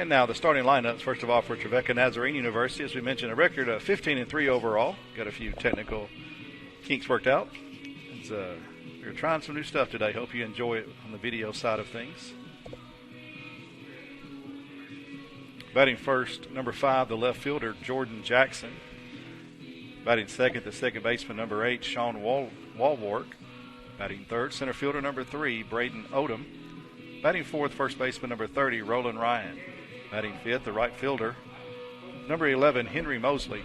And now the starting lineups, first of all, for Trevecca Nazarene University. As we mentioned, a record of 15-3 overall. Got a few technical kinks worked out. We're trying some new stuff today. Hope you enjoy it on the video side of things. Batting first, number 5, the left fielder, Jordan Jackson. Batting second, the second baseman, number 8, Sean Walwork. Batting third, center fielder, number 3, Braden Odom. Batting fourth, first baseman, number 30, Roland Ryan. Batting fifth, the right fielder, number 11, Henry Mosley.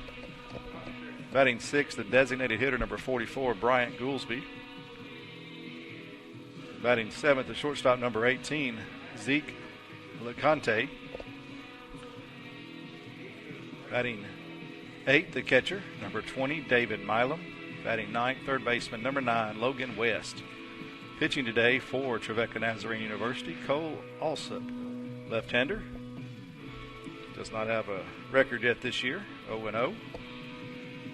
Batting sixth, the designated hitter, number 44, Bryant Goolsby. Batting seventh, the shortstop, number 18, Zeke LeConte. Batting eighth, the catcher, number 20, David Milam. Batting ninth, third baseman, number 9, Logan West. Pitching today for Trevecca Nazarene University, Cole Alsop, left-hander. Does not have a record yet this year, 0-0.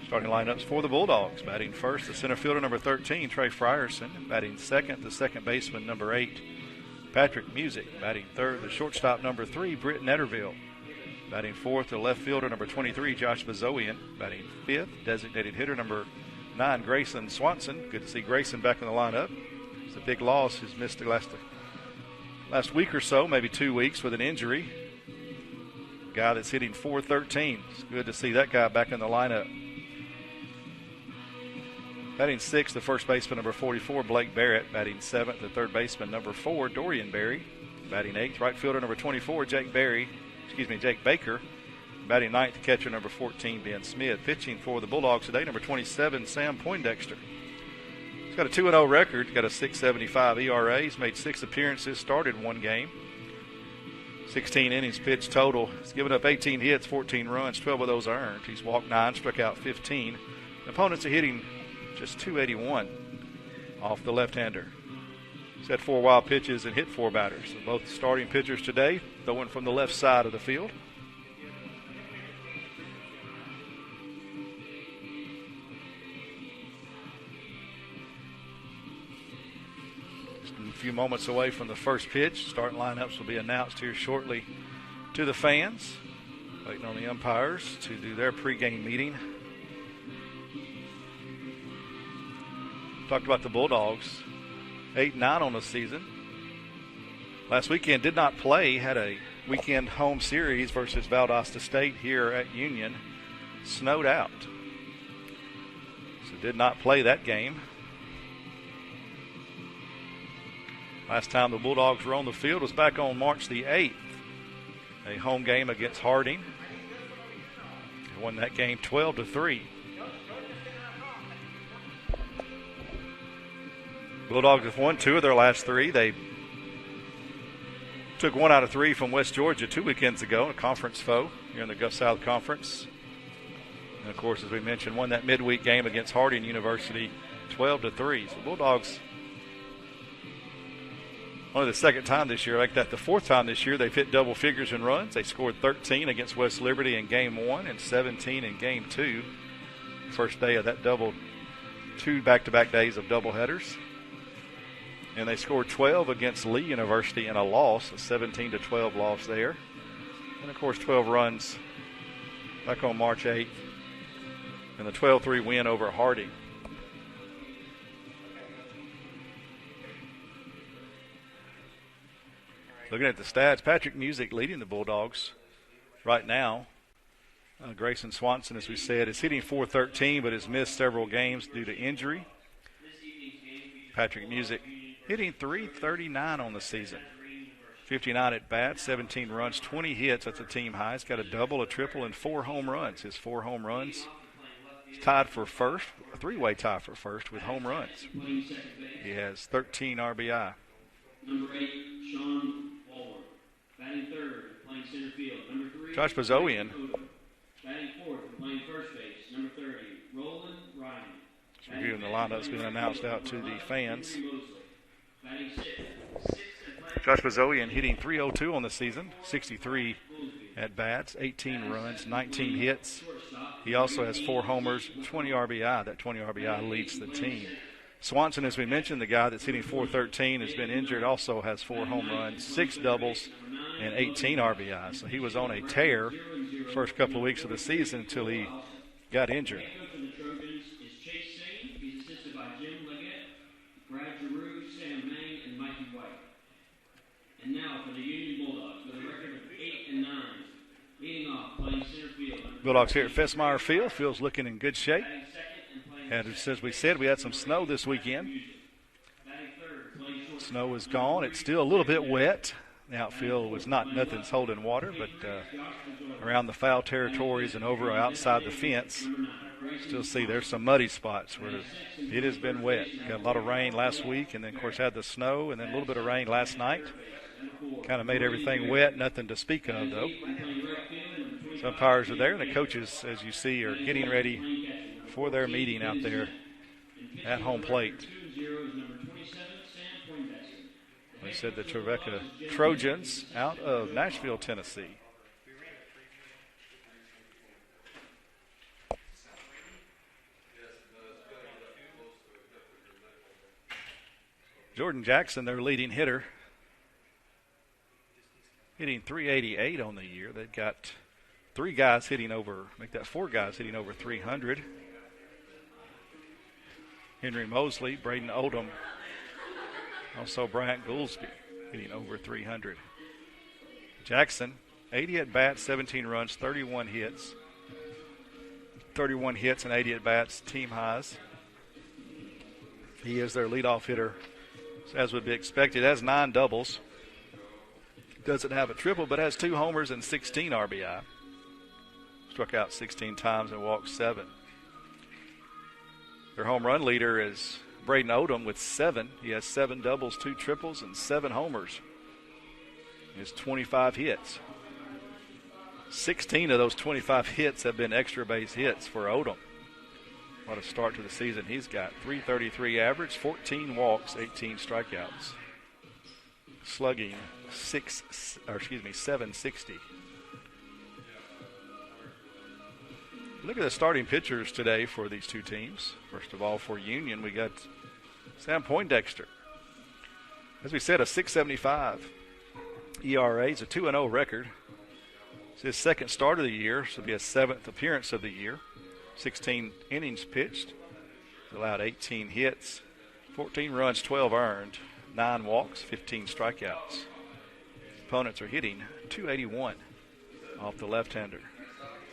Starting lineups for the Bulldogs. Batting first, the center fielder, number 13, Trey Frierson. Batting second, the second baseman, number 8, Patrick Music. Batting third, the shortstop, number 3, Britt Netterville. Batting fourth, the left fielder, number 23, Josh Bazoian. Batting fifth, designated hitter, number 9, Grayson Swanson. Good to see Grayson back in the lineup. It's a big loss. He's missed the last week or so, maybe 2 weeks with an injury. Guy that's hitting .413. It's good to see that guy back in the lineup. Batting sixth, the first baseman, number 44, Blake Barrett. Batting seventh, the third baseman, number 4, Dorian Berry. Batting eighth, right fielder, number 24, Jake Baker. Batting ninth, the catcher, number 14, Ben Smith. Pitching for the Bulldogs today, number 27, Sam Poindexter. He's got a 2-0 record, got a 6.75 ERA. He's made 6 appearances, started 1 game. 16 innings pitched total. He's given up 18 hits, 14 runs, 12 of those earned. He's walked 9, struck out 15. The opponents are hitting just .281 off the left-hander. He's had 4 wild pitches and hit 4 batters. So both starting pitchers today throwing from the left side of the field. A few moments away from the first pitch. Starting lineups will be announced here shortly to the fans. Waiting on the umpires to do their pregame meeting. Talked about the Bulldogs. 8-9 on the season. Last weekend did not play. Had a weekend home series versus Valdosta State here at Union. Snowed out. So did not play that game. Last time the Bulldogs were on the field was back on March the 8th. A home game against Harding. They won that game 12-3. Bulldogs have won 2 of their last 3. They took 1 out of 3 from West Georgia 2 weekends ago, a conference foe here in the Gulf South Conference. And, of course, as we mentioned, won that midweek game against Harding University 12-3. So Bulldogs, only the second time this year, like that, the 4th time this year, they've hit double figures in runs. They scored 13 against West Liberty in Game 1 and 17 in Game 2. First day of that 2 back-to-back days of doubleheaders. And they scored 12 against Lee University in a loss, a 17-12 loss there. And, of course, 12 runs back on March 8th. And the 12-3 win over Harding. Looking at the stats, Patrick Music leading the Bulldogs right now. Grayson Swanson, as we said, is hitting .413 but has missed several games due to injury. Patrick Music hitting .339 on the season. 59 at bats, 17 runs, 20 hits. That's a team high. He's got a double, a triple, and 4 home runs. His 4 home runs. He's tied for first, a 3-way tie for first with home runs. He has 13 RBI. Number 8, Sean Walworth. Batting third, playing center field. Number 3, Josh Bazoian. Batting fourth, playing first base. Number 30, Roland Ryan. Just reviewing the lineups being announced out to the fans. Batting sixth. Josh Bazoian hitting .302 on the season, 63 at bats, 18 runs, 19 hits. He also has 4 homers, 20 RBI. That 20 RBI leads the team. Swanson, as we mentioned, the guy that's hitting .413, has been injured, also has 4 home runs, 6 doubles, and 18 RBI. So he was on a tear first couple of weeks of the season until he got injured. Head coach of the Trojans is Chase Sane. He's assisted by Jim Leggett, Brad Giroux, Sam Mang, and Mikey White. And now for the Union Bulldogs with a record of 8-9. Leading off, playing center field. Bulldogs here at FSMAR Field. Field's looking in good shape. Batting second and playing And as we said, we had some snow this weekend. batting third, playing short. Snow is gone. It's still a little bit wet. The outfield was nothing's holding water, but around the foul territories and over outside the fence, still see there's some muddy spots where it has been wet. Got a lot of rain last week, and then of course had the snow, and then a little bit of rain last night. Kind of made everything wet. Nothing to speak of though. Some umpires are there, and the coaches, as you see, are getting ready for their meeting out there at home plate. We said the Trevecca Trojans out of Nashville, Tennessee. Jordan Jackson, their leading hitter, hitting .388 on the year. They've got four guys hitting over 300. Henry Mosley, Braden Odom, also Bryant Goolsby hitting over 300. Jackson, 80 at-bats, 17 runs, 31 hits. 31 hits and 80 at-bats, team highs. He is their leadoff hitter, as would be expected. Has 9 doubles. Doesn't have a triple, but has 2 homers and 16 RBI. Struck out 16 times and walked 7. Their home run leader is Braden Odom with 7. He has 7 doubles, 2 triples, and 7 homers. He has 25 hits. 16 of those 25 hits have been extra base hits for Odom. What a start to the season he's got. .333 average, 14 walks, 18 strikeouts. Slugging 760. Look at the starting pitchers today for these two teams. First of all, for Union, we got Sam Poindexter. As we said, a .675 ERA. It's a 2-0 record. It's his second start of the year, so it'll be his 7th appearance of the year. 16 innings pitched. He's allowed 18 hits, 14 runs, 12 earned, 9 walks, 15 strikeouts. Opponents are hitting .281 off the left-hander.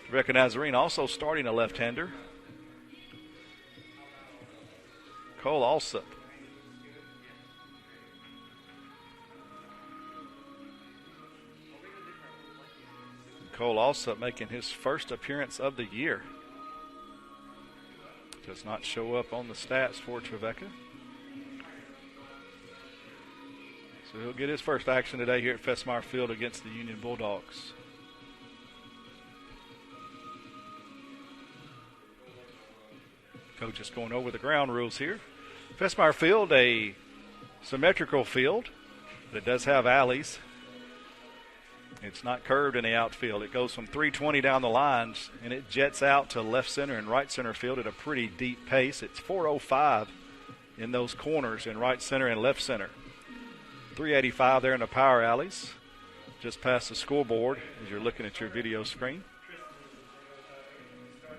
Trevecca Nazarene also starting a left-hander, Cole Alsop. Cole Alsop making his first appearance of the year. Does not show up on the stats for Trevecca. So he'll get his first action today here at FSMAR Field against the Union Bulldogs. Coach just going over the ground rules here. FSMAR Field, a symmetrical field, but it does have alleys. It's not curved in the outfield. It goes from 320 down the lines, and it jets out to left center and right center field at a pretty deep pace. It's 405 in those corners in right center and left center. 385 there in the power alleys, just past the scoreboard as you're looking at your video screen.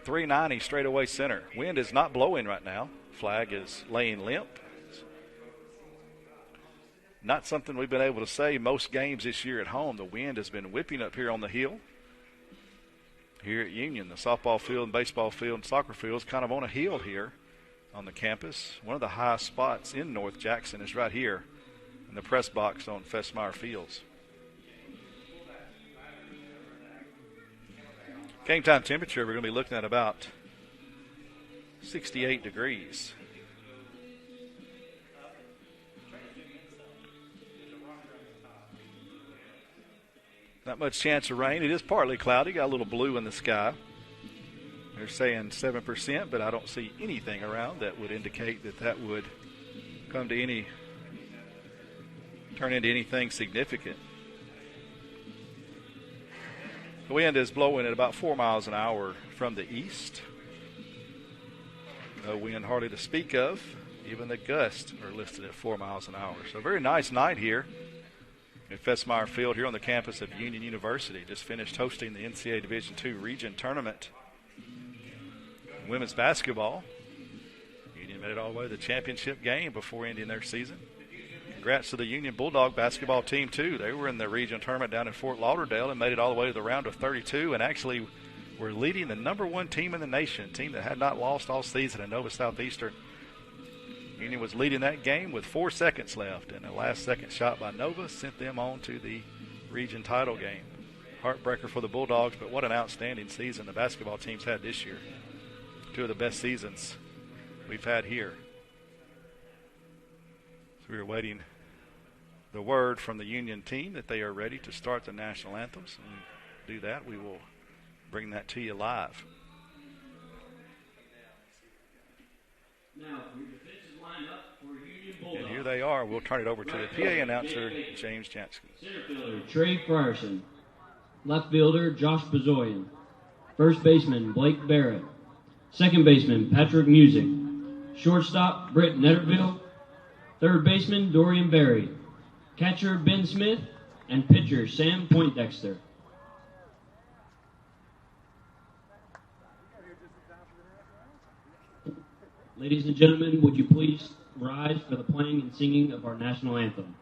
390 straightaway center. Wind is not blowing right now. Flag is laying limp. Not something we've been able to say most games this year at home. The wind has been whipping up here on the hill. Here at Union, the softball field and baseball field and soccer field is kind of on a hill here on the campus. One of the highest spots in North Jackson is right here in the press box on FSMAR Fields. Game time temperature, we're going to be looking at about 68 degrees. Not much chance of rain. It is partly cloudy. Got a little blue in the sky. They're saying 7%, but I don't see anything around that would indicate that would come to turn into anything significant. The wind is blowing at about 4 miles an hour from the east. No wind hardly to speak of. Even the gusts are listed at 4 miles an hour. So a very nice night here at Fessmeyer Field here on the campus of Union University. Just finished hosting the NCAA Division II Region Tournament. Women's basketball, Union made it all the way to the championship game before ending their season. Congrats to the Union Bulldog basketball team, too. They were in the region tournament down in Fort Lauderdale and made it all the way to the round of 32 and actually were leading the #1 team in the nation, a team that had not lost all season at Nova Southeastern. Union was leading that game with 4 seconds left, and a last-second shot by Nova sent them on to the region title game. Heartbreaker for the Bulldogs, but what an outstanding season the basketball team's had this year. 2 of the best seasons we've had here. So we're waiting the word from the Union team that they are ready to start the national anthems. And do that, we will bring that to you live. Now, your defensive lineup for Union Bulldogs. And here they are. We'll turn it over to the PA announcer, James Jansky. Center fielder, Trey Frierson. Left fielder, Josh Bezoyan. First baseman, Blake Barrett. Second baseman, Patrick Music. Shortstop, Britt Netterville. Third baseman, Dorian Berry. Catcher, Ben Smith. And pitcher, Sam Poindexter. Ladies and gentlemen, would you please rise for the playing and singing of our national anthem?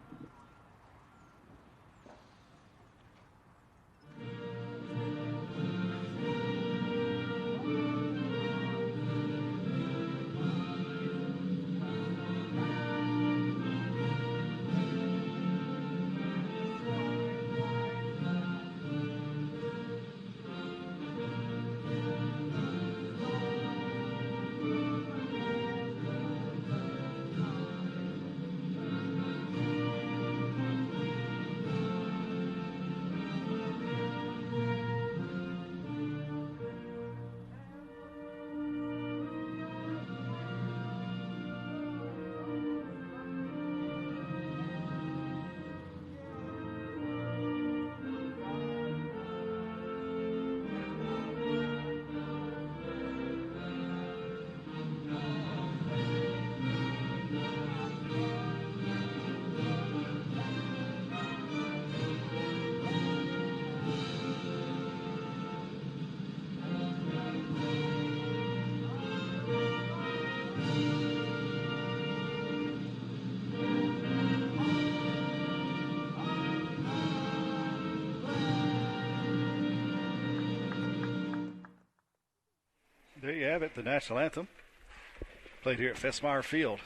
There you have it, the national anthem played here at Fessmeyer Field.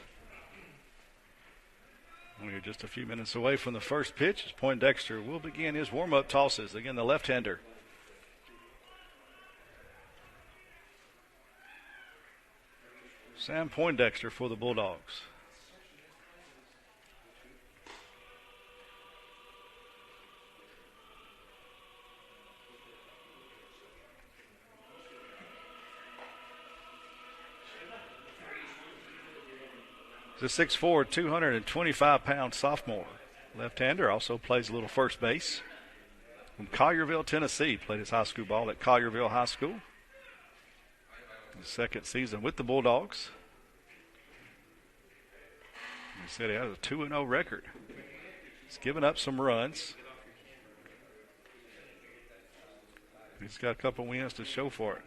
We're just a few minutes away from the first pitch as Poindexter will begin his warm-up tosses. Again, the left-hander. Sam Poindexter for the Bulldogs. The 6'4", 225-pound sophomore left-hander also plays a little first base. From Collierville, Tennessee, played his high school ball at Collierville High School. His second season with the Bulldogs. He said he has a 2-0 record. He's given up some runs. He's got a couple wins to show for it.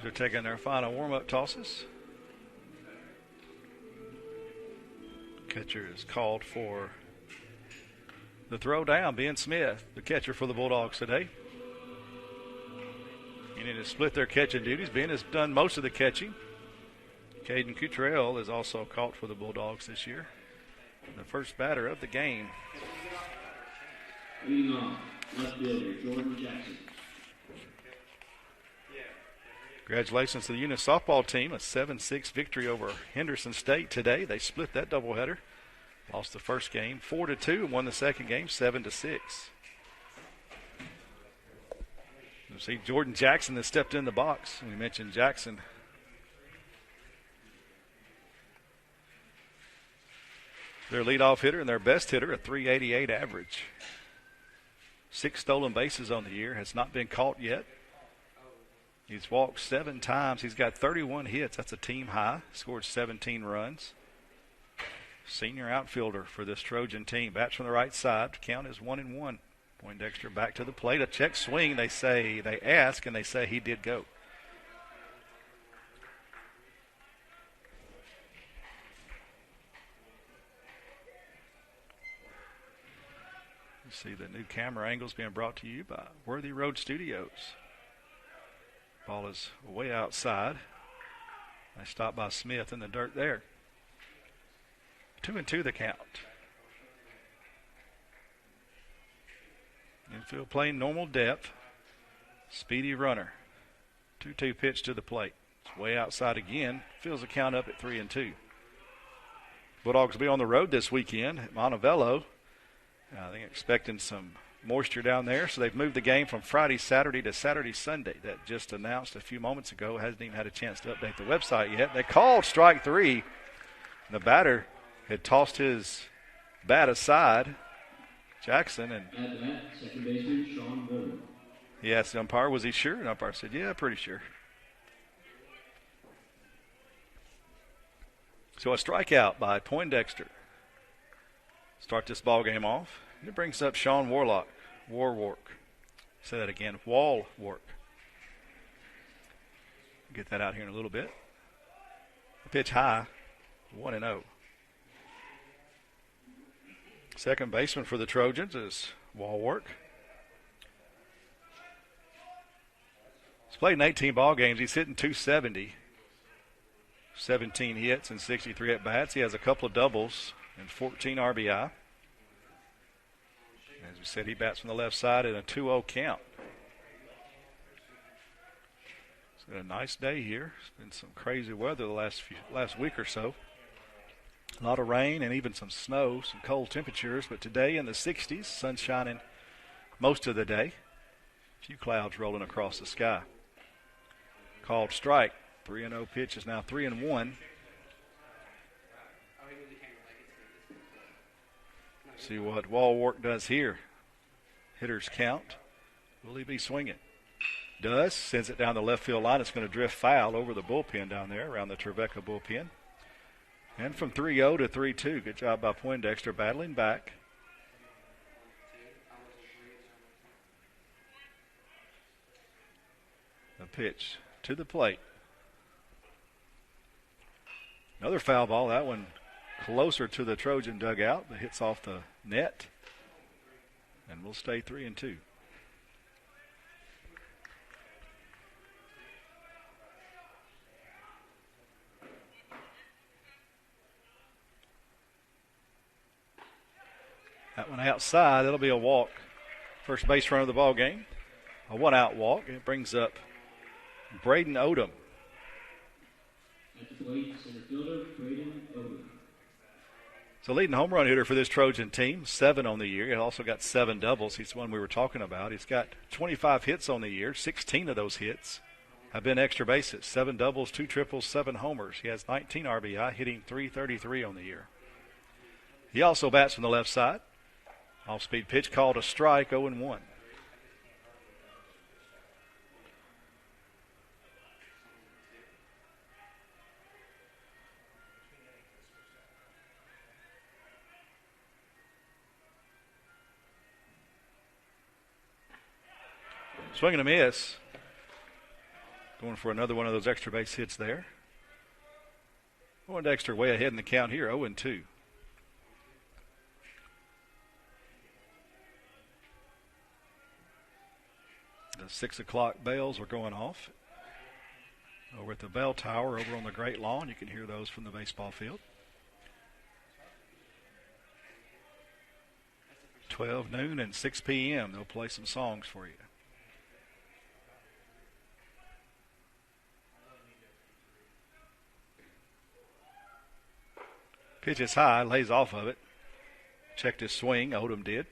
They're taking their final warm-up tosses. Catcher is called for the throw down. Ben Smith, the catcher for the Bulldogs today. Union has split their catching duties. Ben has done most of the catching. Caden Cottrell is also caught for the Bulldogs this year. The first batter of the game. Leading off, left fielder, Jordan Jackson. Congratulations to the Union softball team, a 7-6 victory over Henderson State today. They split that doubleheader, lost the first game 4-2, and won the second game 7-6. You see Jordan Jackson that stepped in the box. We mentioned Jackson. Their leadoff hitter and their best hitter, a .388 average. 6 stolen bases on the year, has not been caught yet. He's walked 7 times. He's got 31 hits. That's a team high. Scored 17 runs. Senior outfielder for this Trojan team. Bats from the right side. Count is 1-1. Poindexter back to the plate. A check swing. They ask, and they say he did go. You see the new camera angles being brought to you by Worthy Road Studios. Ball is way outside. They stop by Smith in the dirt there. 2-2 the count. Infield playing normal depth. Speedy runner. 2-2 pitch to the plate. It's way outside again. Fills the count up at 3-2. Bulldogs will be on the road this weekend at Montevallo. I think expecting some moisture down there, so they've moved the game from Friday, Saturday to Saturday, Sunday. That just announced a few moments ago. Hasn't even had a chance to update the website yet. They called strike 3. The batter had tossed his bat aside, Jackson, and at bat, second baseman Sean Warlock. He asked the umpire, was he sure? And the umpire said, yeah, pretty sure. So a strikeout by Poindexter. Start this ball game off. And it brings up Sean Warlock. Say that again. Walwork. Get that out here in a little bit. The pitch high. 1-0. Second baseman for the Trojans is Walwork. He's played in 18 ball games. He's hitting .270. 17 hits and 63 at-bats. He has a couple of doubles and 14 RBI. As we said, he bats from the left side in a 2-0 count. It's been a nice day here. It's been some crazy weather the last week or so. A lot of rain and even some snow, some cold temperatures. But today in the 60s, sun shining most of the day. A few clouds rolling across the sky. Called strike. 3-0 pitch is now 3-1. See what Walwork does here. Hitters count. Will he be swinging? Does. Sends it down the left field line. It's going to drift foul over the bullpen down there around the Trevecca bullpen. And from 3-0 to 3-2. Good job by Poindexter battling back. The pitch to the plate. Another foul ball. That one closer to the Trojan dugout. The hit's off the net. And we'll stay 3-2. That one outside. That'll be a walk. First base runner of the ball game. A one-out walk. It brings up Braden Odom. At the plate, center fielder Braden Odom. So leading home run hitter for this Trojan team, 7 on the year. He also got 7 doubles. He's the one we were talking about. He's got 25 hits on the year. 16 of those hits have been extra bases. 7 doubles, 2 triples, 7 homers. He has 19 RBI, hitting .333 on the year. He also bats from the left side. Off-speed pitch called a strike, 0-1. Swing and a miss. Going for another one of those extra base hits there. Poindexter way ahead in the count here, 0-2. The 6 o'clock bells are going off. Over at the bell tower, over on the Great Lawn. You can hear those from the baseball field. 12 noon and 6 p.m. They'll play some songs for you. Pitch is high, lays off of it. Checked his swing, Odom did.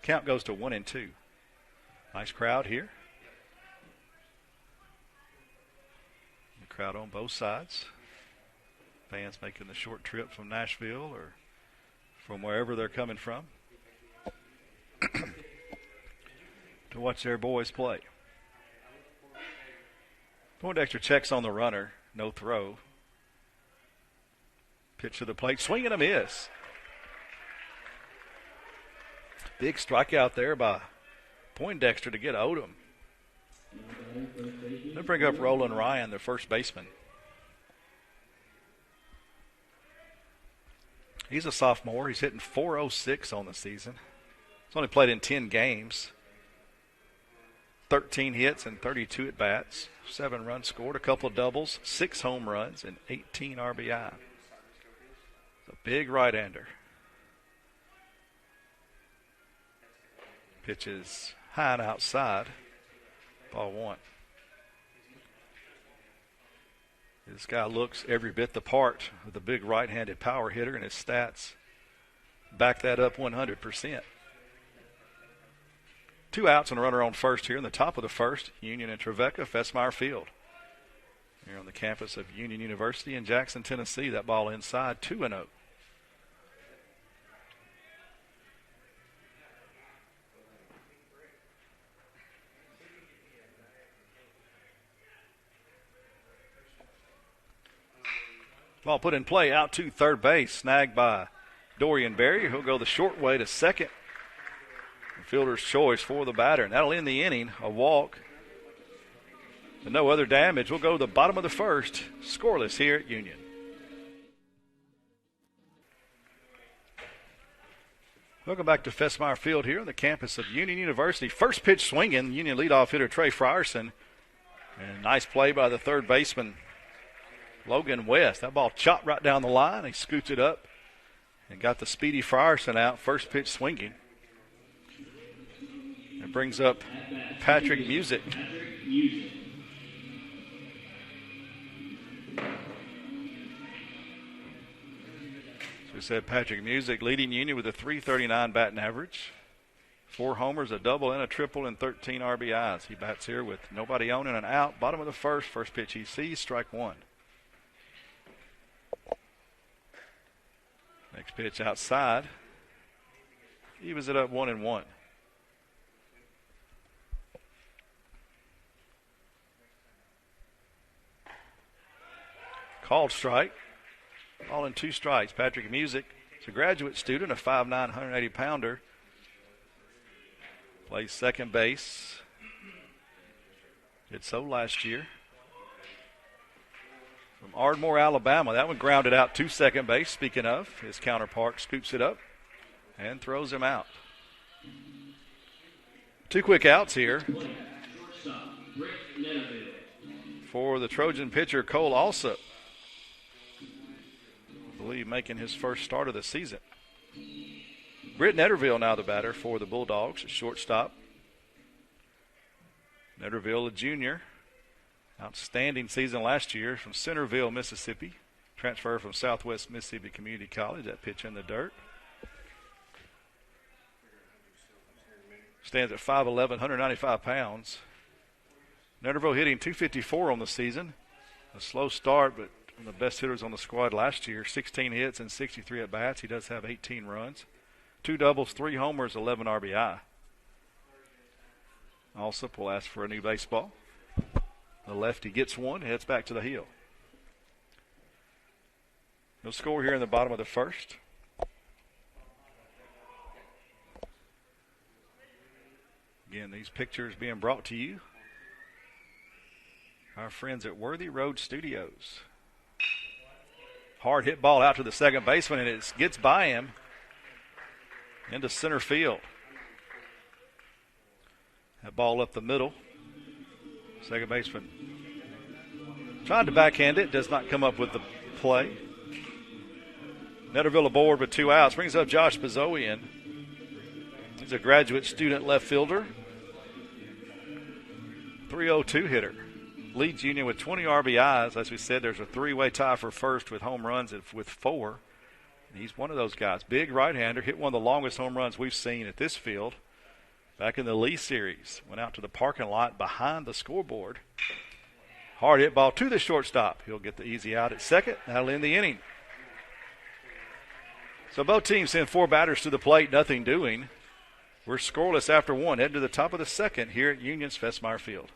Count goes to 1-2. Nice crowd here. The crowd on both sides. Fans making the short trip from Nashville or from wherever they're coming from. to watch their boys play. Poindexter checks on the runner. No throw. Pitch to the plate. Swing and a miss. Big strikeout there by Poindexter to get Odom. They'll bring up Roland Ryan, their first baseman. He's a sophomore. He's hitting .406 on the season. He's only played in 10 games. 13 hits and 32 at-bats. 7 runs scored, a couple of doubles, 6 home runs, and 18 RBI. It's a big right-hander. Pitches high and outside. Ball 1. This guy looks every bit the part of the big right-handed power hitter, and his stats back that up 100%. 2 outs and a runner on first here in the top of the first. Union and Trevecca, FSMAR Field. Here on the campus of Union University in Jackson, Tennessee. That ball inside, 2-0. Ball put in play, out to third base, snagged by Dorian Berry. He'll go the short way to second. The fielder's choice for the batter, and that'll end the inning. A walk, but no other damage. We'll go to the bottom of the first, scoreless here at Union. Welcome back to FSMAR Field here on the campus of Union University. First pitch swinging, Union leadoff hitter Trey Frierson. And nice play by the third baseman, Logan West. That ball chopped right down the line. He scoots it up and got the speedy Frierson out. First pitch swinging. It brings up Patrick Music. So we said Patrick Music leading Union with a .339 batting average. 4 homers, a double, and a triple, and 13 RBIs. He bats here with nobody on and an out. Bottom of the first. First pitch he sees, strike 1. Next pitch outside. Evens it up 1-1. Called strike. All in 2 strikes. Patrick Music is a graduate student, a 5'9", 180-pounder. Plays second base. Did so last year. From Ardmore, Alabama. That one grounded out to second base. Speaking of, his counterpart scoops it up and throws him out. 2 quick outs here for the Trojan pitcher, Cole Alsop. I believe making his first start of the season. Britt Netterville now the batter for the Bulldogs, a shortstop. Netterville, a junior. Outstanding season last year from Centerville, Mississippi. Transfer from Southwest Mississippi Community College. That pitch in the dirt. Stands at 5'11", 195 pounds. Netterville hitting .254 on the season. A slow start, but one of the best hitters on the squad last year. 16 hits and 63 at-bats. He does have 18 runs. 2 doubles, 3 homers, 11 RBI. Alsop will ask for a new baseball. The lefty gets one, heads back to the hill. No score here in the bottom of the first. Again, these pictures being brought to you. Our friends at Worthy Road Studios. Hard hit ball out to the second baseman, and it gets by him into center field. That ball up the middle. Second baseman tried to backhand it, does not come up with the play. Netterville aboard with 2 outs. Brings up Josh Bezoian. He's a graduate student left fielder. .302 hitter. Leads Union with 20 RBIs. As we said, there's a 3-way tie for first with home runs with 4. And he's one of those guys. Big right-hander. Hit one of the longest home runs we've seen at this field. Back in the Lee Series. Went out to the parking lot behind the scoreboard. Hard hit ball to the shortstop. He'll get the easy out at second. That'll end the inning. So both teams send 4 batters to the plate, nothing doing. We're scoreless after one. Head to the top of the second here at Union's 16MAR Field.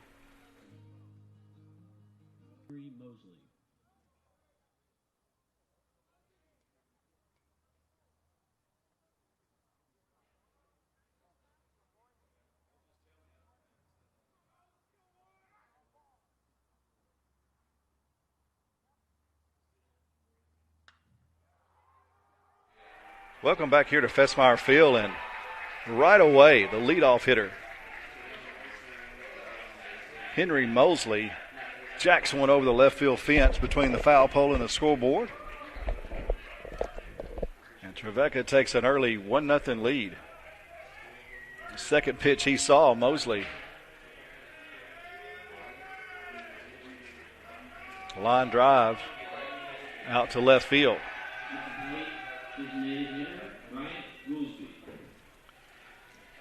Welcome back here to 16MAR Field, and right away, the leadoff hitter, Henry Mosley, jacks one over the left field fence between the foul pole and the scoreboard. And Trevecca takes an early 1-0 lead. The second pitch he saw, Mosley. Line drive out to left field.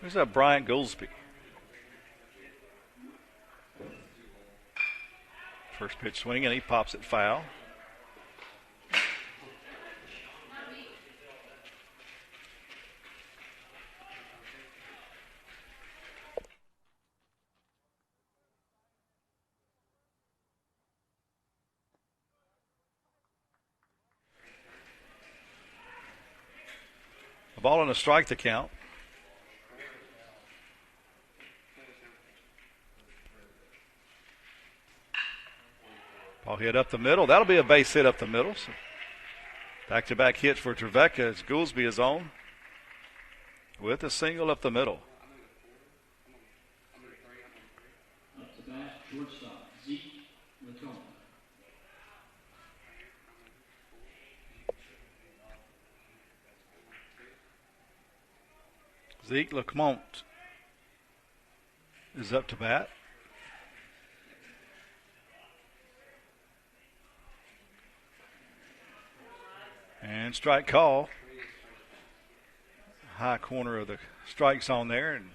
Who's that? Bryant Goolsby. First pitch swing, and he pops it foul. A ball and a strike to count. Ball hit up the middle. That'll be a base hit up the middle. So back-to-back hits for Trevecca as Goolsby is on with a single up the middle. Up to bat, shortstop, Zeke Lecomte. Zeke Lecomte is up to bat. And strike call. High corner of the strike zone there, and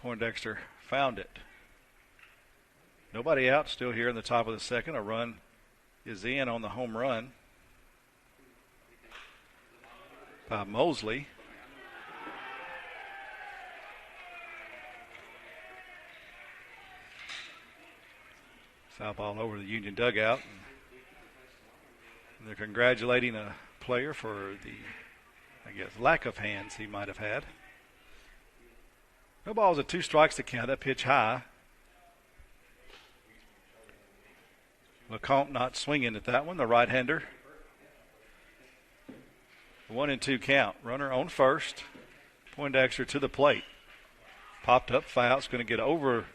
Poindexter found it. Nobody out, still here in the top of the second. A run is in on the home run by Mosley. Foul ball over the Union dugout. They're congratulating a player for the, lack of hands he might have had. No balls at 2 strikes to count. That pitch high. Lecomte not swinging at that one, the right-hander. 1-2 count. Runner on first. Poindexter to the plate. Popped up foul. It's going to get over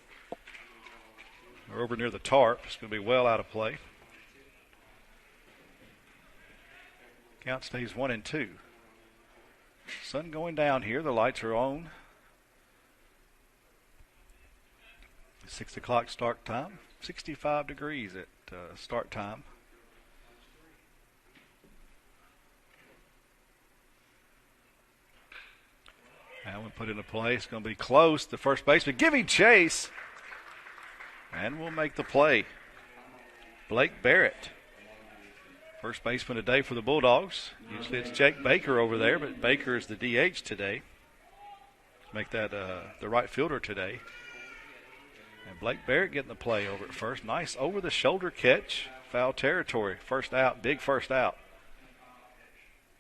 near the tarp. It's going to be well out of play. Count stays 1-2. Sun going down here. The lights are on. 6 o'clock start time. 65 degrees at start time. That one put into play. It's going to be close. The first baseman giving chase. And we'll make the play. Blake Barrett. First baseman today for the Bulldogs. Usually it's Jake Baker over there, but Baker is the DH today. Make that the right fielder today. And Blake Barrett getting the play over at first. Nice over-the-shoulder catch. Foul territory. First out, big first out.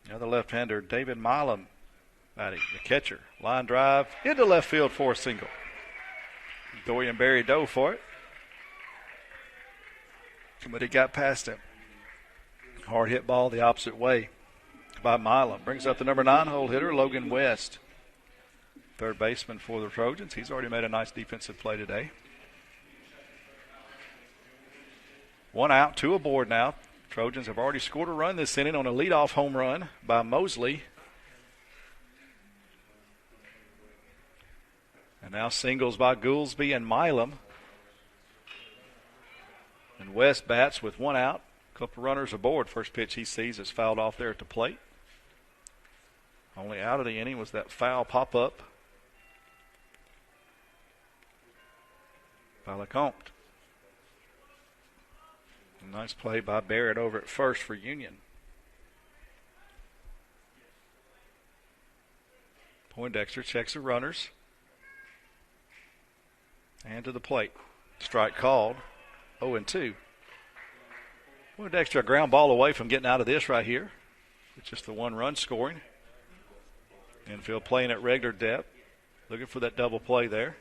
The other left-hander, David Milam, batting, the catcher. Line drive into left field for a single. Dorian Barry dove for it. Somebody got past him. Hard hit ball the opposite way by Milam. Brings up the number 9 hole hitter, Logan West. Third baseman for the Trojans. He's already made a nice defensive play today. 1 out, 2 aboard now. Trojans have already scored a run this inning on a leadoff home run by Mosley. And now singles by Goolsby and Milam. And West bats with 1 out. Couple runners aboard. First pitch he sees is fouled off there at the plate. Only out of the inning was that foul pop-up by Lecomte. Nice play by Barrett over at first for Union. Poindexter checks the runners. And to the plate. Strike called. 0-2. Poindexter a ground ball away from getting out of this right here. It's just the one run scoring. Infield playing at regular depth. Looking for that double play there.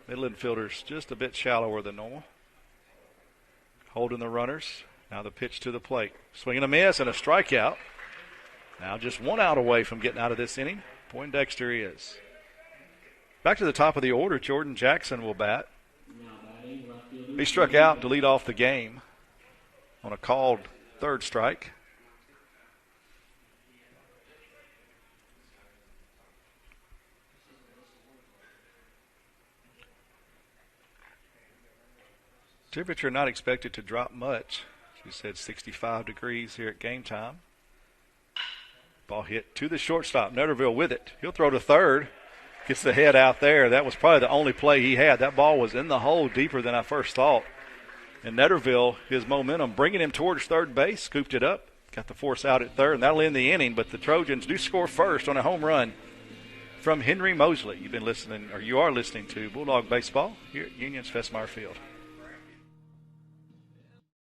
Middle infielder's just a bit shallower than normal. Holding the runners. Now the pitch to the plate. Swinging a miss and a strikeout. Now just one out away from getting out of this inning. Poindexter is. Back to the top of the order, Jordan Jackson will bat. He struck out to lead off the game on a called third strike. Temperature not expected to drop much. She said 65 degrees here at game time. Ball hit to the shortstop. Netterville with it. He'll throw to third. Gets the head out there. That was probably the only play he had. That ball was in the hole deeper than I first thought. And Netterville, his momentum, bringing him towards third base, scooped it up. Got the force out at third, and that'll end the inning. But the Trojans do score first on a home run from Henry Mosley. You've been listening, or you are listening to Bulldog Baseball here at Union's 16MAR Field.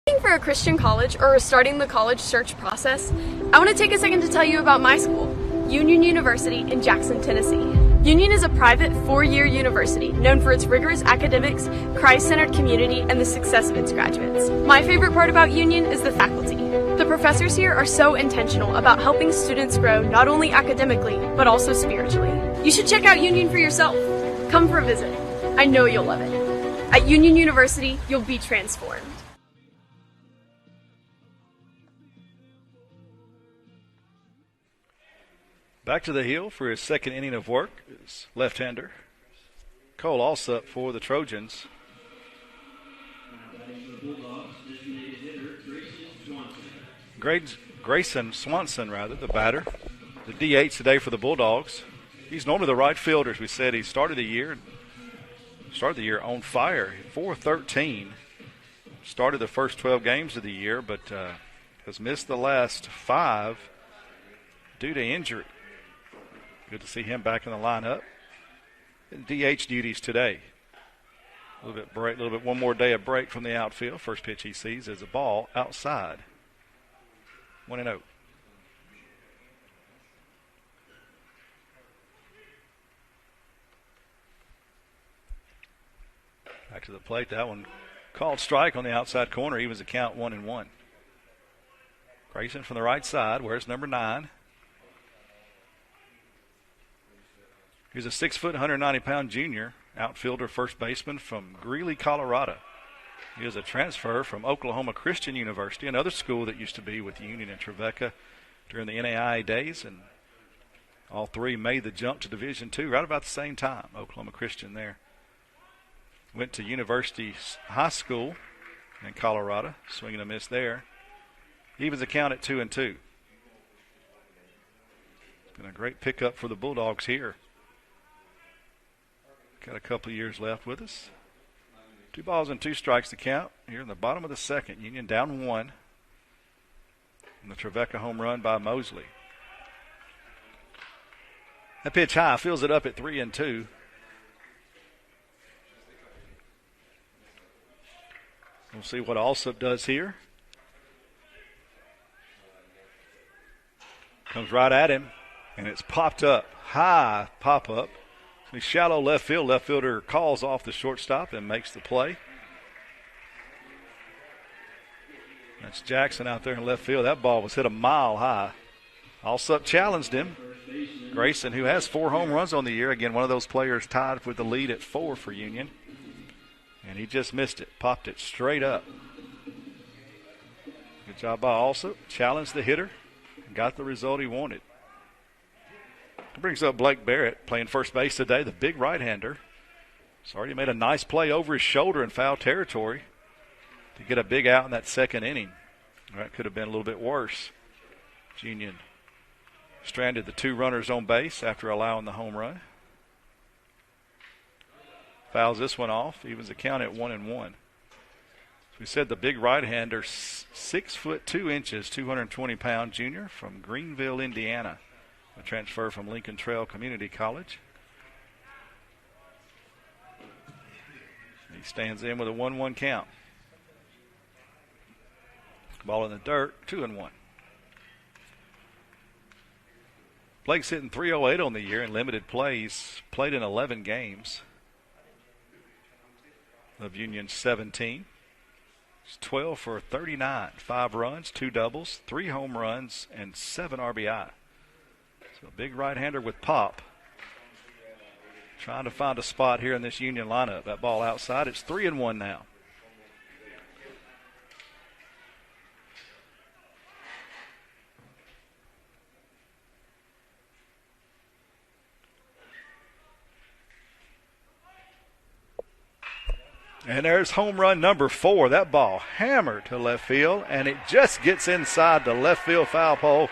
Looking for a Christian college or starting the college search process? I want to take a second to tell you about my school, Union University in Jackson, Tennessee. Union is a private 4-year university known for its rigorous academics, Christ-centered community, and the success of its graduates. My favorite part about Union is the faculty. The professors here are so intentional about helping students grow not only academically, but also spiritually. You should check out Union for yourself. Come for a visit. I know you'll love it. At Union University, you'll be transformed. Back to the hill for his second inning of work is left-hander Cole Alsup for the Trojans. Grayson Swanson, the batter. The DH today for the Bulldogs. He's normally the right fielder, as we said. He started the year on fire, 4-13. Started the first 12 games of the year, but has missed the last 5 due to injury. Good to see him back in the lineup. And DH duties today. A little bit, one more day of break from the outfield. First pitch he sees is a ball outside. 1-0. Back to the plate. That one called strike on the outside corner. He was a count 1-1. Grayson from the right side. Where's number 9? He's a 6-foot, 190-pound junior outfielder, first baseman from Greeley, Colorado. He is a transfer from Oklahoma Christian University, another school that used to be with Union and Trevecca during the NAIA days, and all three made the jump to Division II right about the same time. Oklahoma Christian there. Went to University High School in Colorado, swinging a miss there. Evens a count at 2-2. It's been a great pickup for the Bulldogs here. Got a couple of years left with us. 2 balls and 2 strikes to count here in the bottom of the second. Union down 1. And the Trevecca home run by Mosley. That pitch high, fills it up at 3-2. We'll see what Alsup does here. Comes right at him, and it's popped up. High pop up. Shallow left field. Left fielder calls off the shortstop and makes the play. That's Jackson out there in left field. That ball was hit a mile high. Alsup challenged him. Grayson, who has 4 home runs on the year. Again, one of those players tied with the lead at 4 for Union. And he just missed it. Popped it straight up. Good job by Alsup. Challenged the hitter and got the result he wanted. Brings up Blake Barrett, playing first base today, the big right-hander. He's already made a nice play over his shoulder in foul territory to get a big out in that second inning. That could have been a little bit worse. Union stranded the 2 runners on base after allowing the home run. Fouls this one off. Evens the count at 1-1. As we said, the big right-hander, 6 foot 2 inches, 220-pound junior from Greenville, Indiana. a transfer from Lincoln Trail Community College. He stands in with a 1-1 count. Ball in the dirt, 2-1. Blake's hitting .308 on the year in limited plays, played in 11 games of Union's 17. He's 12 for 39, 5 runs, 2 doubles, 3 home runs, and 7 RBI. So a big right-hander with pop. Trying to find a spot here in this Union lineup. That ball outside, it's 3-1 now. And there's home run number 4. That ball hammered to left field, and it just gets inside the left field foul pole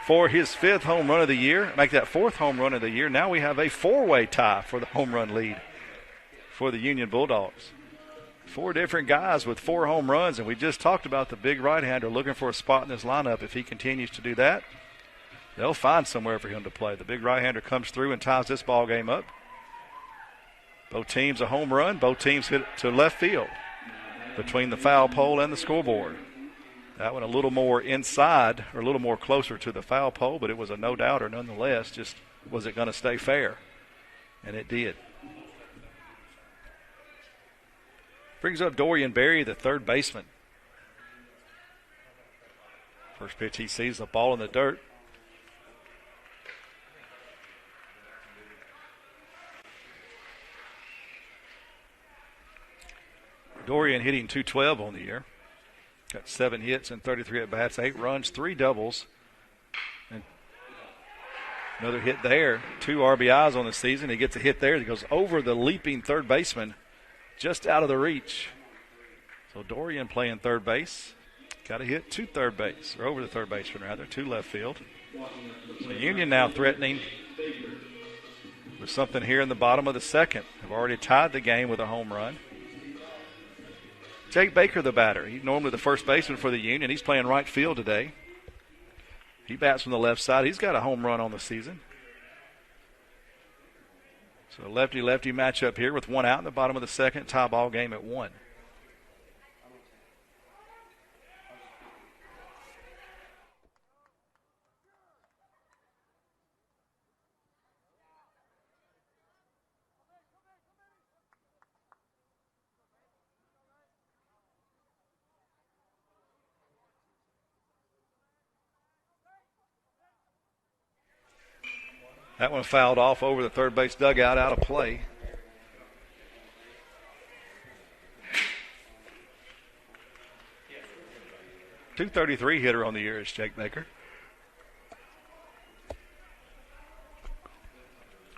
for his 5th home run of the year. Make that 4th home run of the year. Now we have a 4-way tie for the home run lead for the Union Bulldogs. 4 different guys with 4 home runs, and we just talked about the big right-hander looking for a spot in this lineup. If he continues to do that, they'll find somewhere for him to play. The big right-hander comes through and ties this ball game up. Both teams a home run. Both teams hit to left field between the foul pole and the scoreboard. That one a little more inside or a little more closer to the foul pole, but it was a no-doubter nonetheless. Just was it going to stay fair? And it did. Brings up Dorian Berry, the third baseman. First pitch he sees, the ball in the dirt. Dorian hitting .212 on the year. Got 7 hits and 33 at-bats, 8 runs, 3 doubles. And another hit there. 2 RBIs on the season. He gets a hit there that goes over the leaping third baseman, just out of the reach. So Dorian playing third base. Got a hit to third base, or over the third baseman rather, to left field. So Union now threatening with something here in the bottom of the second. Have already tied the game with a home run. Jake Baker, the batter. He's normally the first baseman for the Union. He's playing right field today. He bats from the left side. He's got a home run on the season. So a lefty-lefty matchup here with 1 out in the bottom of the second. Tie ball game at 1. That one fouled off over the third base dugout, out of play. .233 hitter on the year is Jake Baker.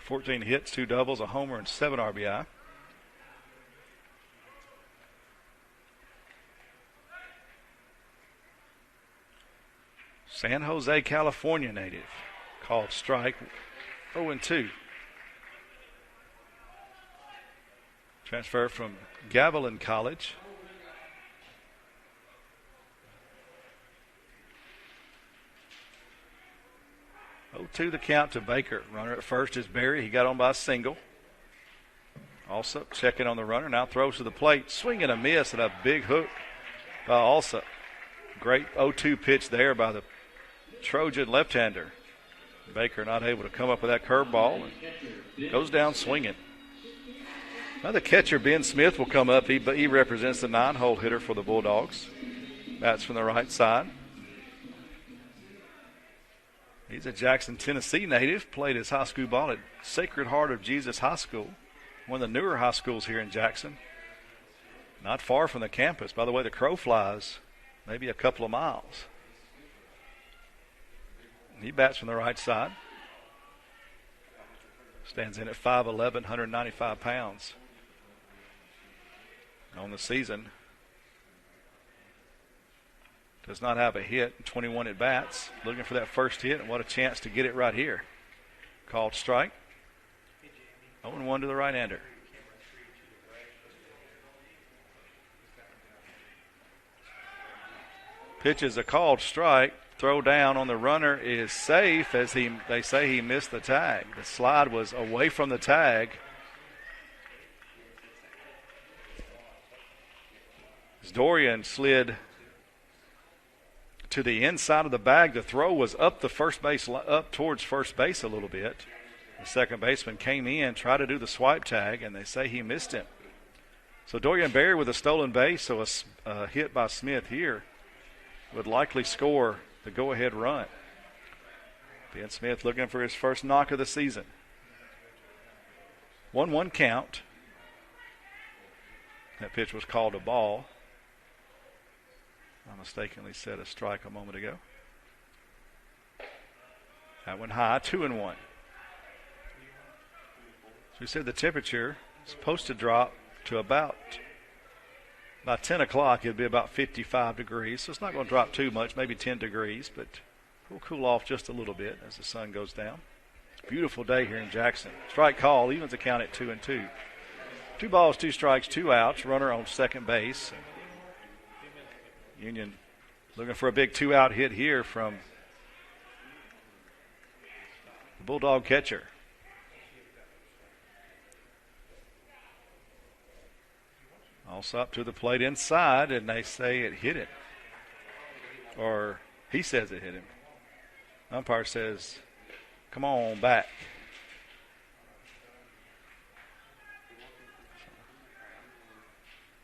14 hits, 2 doubles, a homer, and 7 RBI. San Jose, California native. Called strike. 0-2. Transfer from Gavilan College. To the count to Baker. Runner at first is Berry. He got on by a single. Also checking on the runner. Now throws to the plate. Swing and a miss and a big hook by Alsop. Great 0-2 pitch there by the Trojan left-hander. Baker not able to come up with that curveball and goes down swinging. Now the catcher, Ben Smith, will come up. He represents the 9-hole hitter for the Bulldogs. Bats from the right side. He's a Jackson, Tennessee native. Played his high school ball at Sacred Heart of Jesus High School, one of the newer high schools here in Jackson. Not far from the campus. By the way, the crow flies maybe a couple of miles. He bats from the right side. Stands in at 5'11", 195 pounds on the season. Does not have a hit, 21 at bats. Looking for that first hit, and what a chance to get it right here. Called strike. 0-1 to the right-hander. Pitch is a called strike. throw down on the runner is safe, as they say he missed the tag. The slide was away from the tag. As Dorian slid to the inside of the bag, the throw was up towards first base a little bit. The second baseman came in, tried to do the swipe tag, and they say he missed him. So Dorian Berry with a stolen base, so a hit by Smith here would likely score the go-ahead run. Ben Smith looking for his first knock of the season. 1-1 count. That pitch was called a ball. I mistakenly said a strike a moment ago. That went high, 2-1. So we said the temperature is supposed to drop to about 10 o'clock. It'll be about 55 degrees. So it's not going to drop too much, maybe 10 degrees, but we'll cool off just a little bit as the sun goes down. It's a beautiful day here in Jackson. Strike call, evens the count at 2-2. 2 balls, 2 strikes, 2 outs. Runner on second base. Union looking for a big 2-out hit here from the Bulldog catcher. Also up to the plate inside, and they say it hit him. Or he says it hit him. Umpire says, come on back.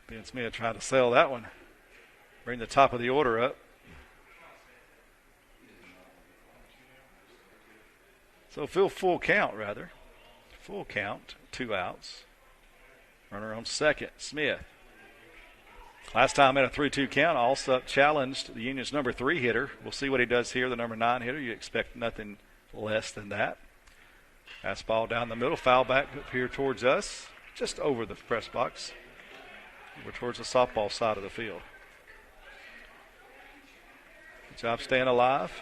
Ben Smith trying to sell that one. Bring the top of the order up. So full count, rather. Full count, 2 outs. Runner on second, Smith. Last time in a 3-2 count, Alsop challenged the Union's number 3 hitter. We'll see what he does here, the number 9 hitter. You expect nothing less than that. Fastball down the middle, foul back up here towards us, just over the press box. We're towards the softball side of the field. Good job staying alive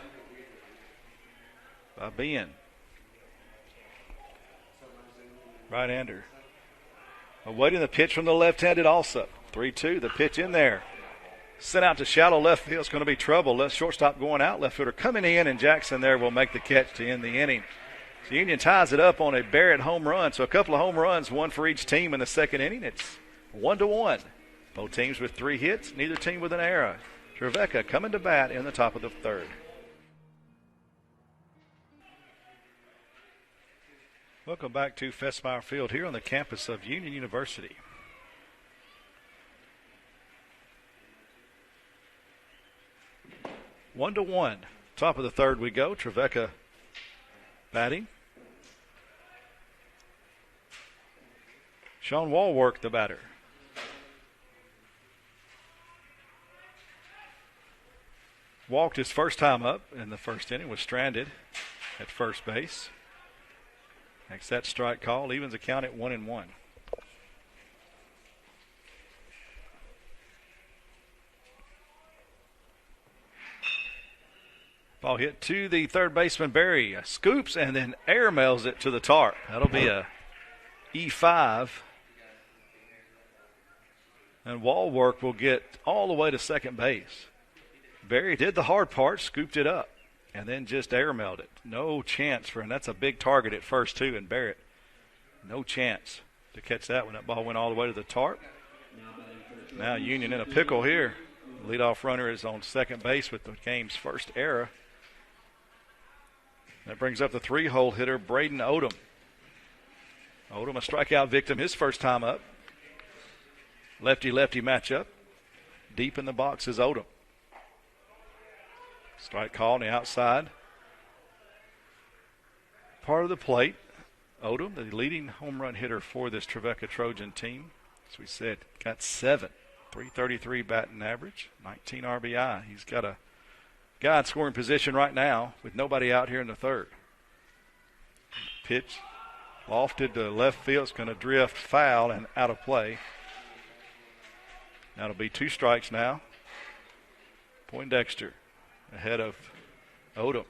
by Ben. Right-hander. Awaiting the pitch from the left-handed Alsop. 3-2, the pitch in there. Sent out to shallow left field. It's going to be trouble. Left shortstop going out. Left fielder coming in, and Jackson there will make the catch to end the inning. So Union ties it up on a Barrett home run. So a couple of home runs, one for each team in the second inning. It's 1-1. Both teams with 3 hits, neither team with an error. Trevecca coming to bat in the top of the third. Welcome back to Festmeyer Field here on the campus of Union University. One to one. Top of the third we go. Trevecca batting. Sean Wallwork, the batter. Walked his first time up in the first inning, was stranded at first base. Makes that strike call, evens the count at 1-1. Ball hit to the third baseman, Barry. Scoops and then air mails it to the tarp. That'll be a E5. And Wallwork will get all the way to second base. Barry did the hard part, scooped it up, and then just air mailed it. No chance for, and that's a big target at first too, and Barrett, no chance to catch that one. That ball went all the way to the tarp. Now Union in a pickle here. The leadoff runner is on second base with the game's first error. That brings up the 3-hole hitter, Braden Odom. Odom, a strikeout victim his first time up. Lefty-lefty matchup. Deep in the box is Odom. Strike call on the outside. Part of the plate. Odom, the leading home run hitter for this Trevecca Trojan team. As we said, got 7. 333 batting average, 19 RBI. He's got a guy in scoring position right now with nobody out here in the third. Pitch lofted to left field. It's going to drift foul and out of play. That'll be 2 strikes now. Poindexter ahead of Odom.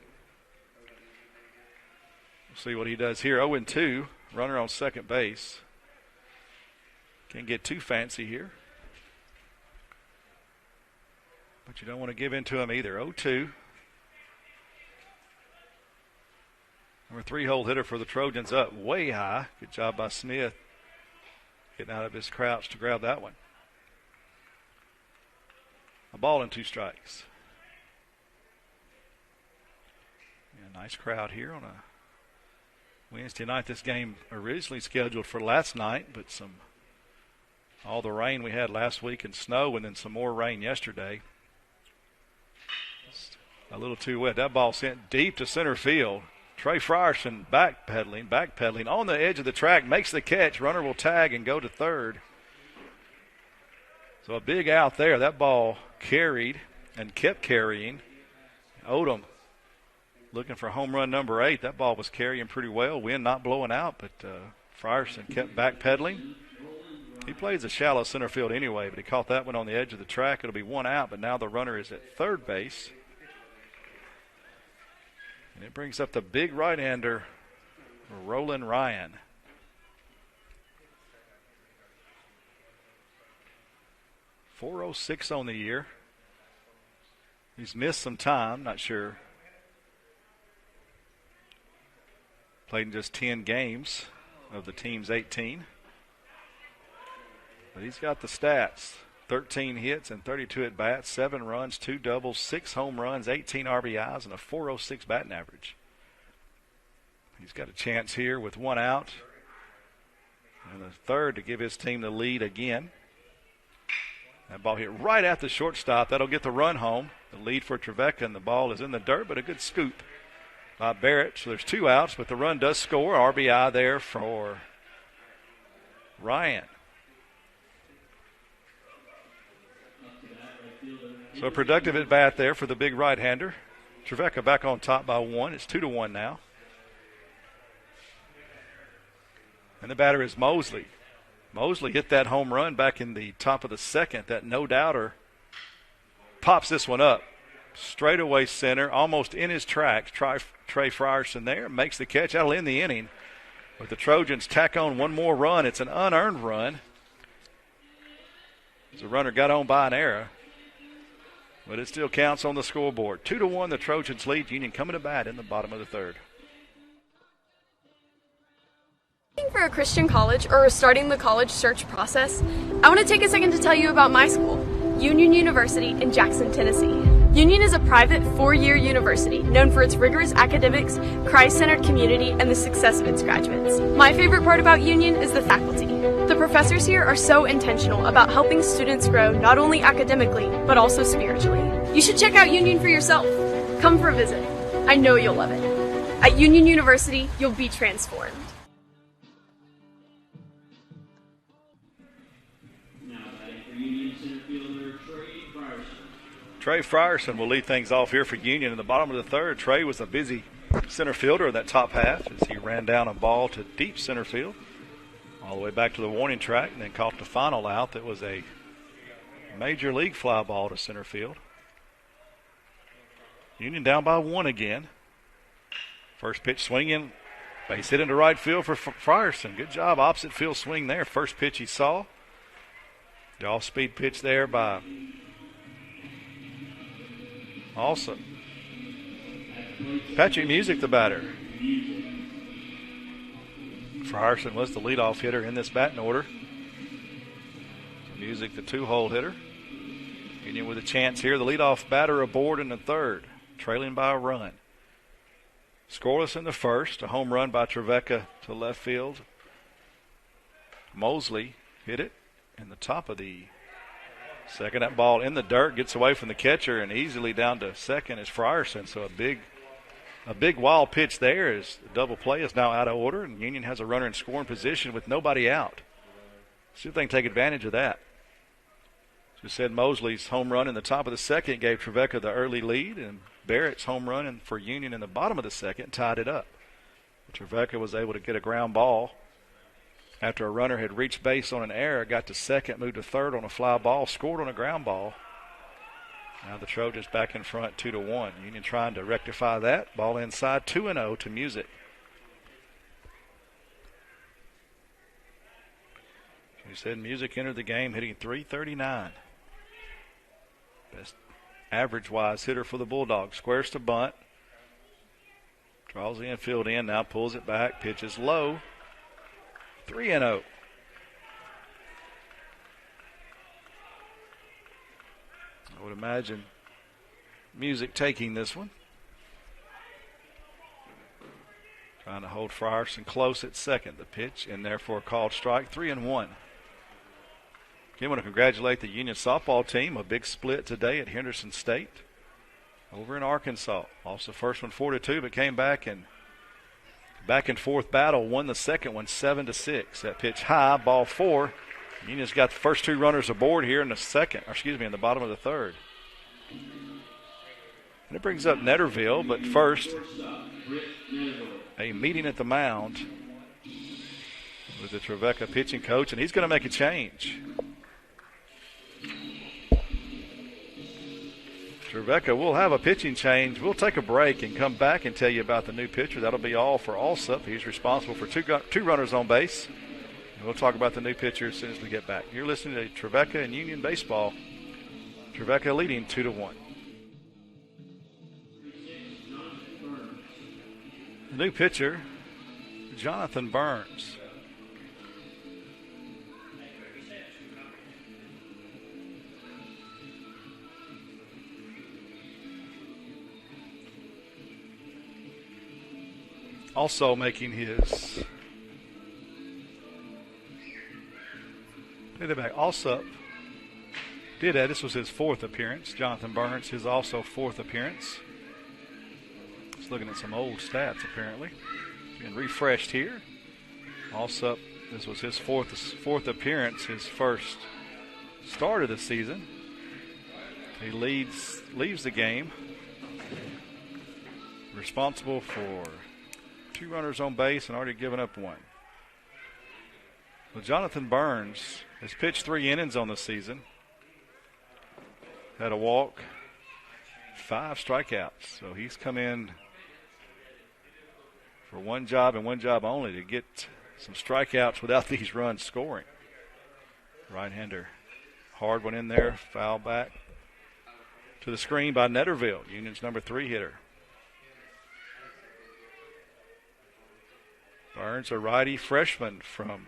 We'll see what he does here. 0-2, runner on second base. Can't get too fancy here. But you don't want to give in to him either. 0-2. Number 3-hole hitter for the Trojans up way high. Good job by Smith getting out of his crouch to grab that one. A ball and 2 strikes. Yeah, nice crowd here on a Wednesday night. This game originally scheduled for last night, but all the rain we had last week and snow and then some more rain yesterday. Just a little too wet. That ball sent deep to center field. Trey Frierson backpedaling on the edge of the track, makes the catch. Runner will tag and go to third. So a big out there. That ball carried and kept carrying. Odom looking for home run number 8. That ball was carrying pretty well. Wind not blowing out, but Frierson kept backpedaling. He plays a shallow center field anyway, but he caught that one on the edge of the track. It'll be 1 out, but now the runner is at third base. And it brings up the big right-hander, Roland Ryan. .406 on the year. He's missed some time, not sure. Played in just 10 games of the team's 18. But he's got the stats. 13 hits and 32 at-bats, 7 runs, 2 doubles, 6 home runs, 18 RBIs, and a .406 batting average. He's got a chance here with 1 out and a third to give his team the lead again. That ball hit right at the shortstop. That'll get the run home. The lead for Trevecca, and the ball is in the dirt, but a good scoop by Barrett. So there's 2 outs, but the run does score. RBI there for Ryan. So a productive at bat there for the big right-hander. Trevecca back on top by 1. It's 2-1 now. And the batter is Mosley. Mosley hit that home run back in the top of the second. That no-doubter pops this one up. Straightaway center, almost in his tracks. Trey Frierson there makes the catch. That'll end the inning. But the Trojans tack on 1 more run. It's an unearned run. The runner got on by an error, but it still counts on the scoreboard. 2-1, the Trojans lead. Union coming to bat in the bottom of the third. Looking for a Christian college or starting the college search process? I want to take a second to tell you about my school, Union University in Jackson, Tennessee. Union is a private 4-year university known for its rigorous academics, Christ-centered community, and the success of its graduates. My favorite part about Union is the faculty. The professors here are so intentional about helping students grow not only academically, but also spiritually. You should check out Union for yourself. Come for a visit. I know you'll love it. At Union University, you'll be transformed. Now batting for Union center fielder Trey Frierson. Trey Frierson will lead things off here for Union in the bottom of the third. Trey was a busy center fielder in that top half as he ran down a ball to deep center field, all the way back to the warning track, and then caught the final out. That was a major league fly ball to center field. Union down by 1 again. First pitch swinging, base hit into right field for Frierson. Good job, opposite field swing there. First pitch he saw. The off-speed pitch there by Awesome. Patrick Music, the batter. Frierson was the leadoff hitter in this batting order. Music, the 2-hole hitter. Union with a chance here. The leadoff batter aboard in the third, trailing by a run. Scoreless in the first. A home run by Trevecca to left field. Mosley hit it in the top of the second. That ball in the dirt, gets away from the catcher, and easily down to second is Frierson. So a big wild pitch there as the double play is now out of order, and Union has a runner in scoring position with nobody out. See if they can take advantage of that. As we said, Mosley's home run in the top of the second gave Trevecca the early lead, and Barrett's home run for Union in the bottom of the second tied it up. Trevecca was able to get a ground ball after a runner had reached base on an error, got to second, moved to third on a fly ball, scored on a ground ball. Now the Trojans back in front 2-1. Union trying to rectify that. Ball inside, 2-0 to Music. We said Music entered the game hitting .339. Best average-wise hitter for the Bulldogs. Squares to bunt. Draws the infield in, now pulls it back, pitches low. 3-0. I would imagine Music taking this one. Trying to hold Frierson close at second. The pitch, and therefore called strike. 3-1. Again, want to congratulate the Union softball team. A big split today at Henderson State over in Arkansas. Lost the first one 4-2, but came back and forth battle. Won the second one 7-6. That pitch high, ball 4. Union's got the first 2 runners aboard here in the in the bottom of the third. And it brings up Netterville, but first, a meeting at the mound with the Trevecca pitching coach, and he's going to make a change. Trevecca will have a pitching change. We'll take a break and come back and tell you about the new pitcher. That'll be all for Alsup. He's responsible for two runners on base. And we'll talk about the new pitcher as soon as we get back. You're listening to Trevecca and Union Baseball. Trevecca leading 2-1. The new pitcher, Jonathan Burns. Also making his Alsup did that. This was his 4th appearance. Jonathan Burns, his also 4th appearance. Just looking at some old stats apparently. Being refreshed here. Alsup, this was his fourth appearance, his first start of the season. He leaves the game. Responsible for 2 runners on base and already given up 1. Well, Jonathan Burns has pitched 3 innings on the season. Had a walk, 5 strikeouts. So he's come in for one job and one job only, to get some strikeouts without these runs scoring. Right-hander. Hard one in there, foul back to the screen by Netterville, Union's number 3 hitter. Burns, a righty freshman from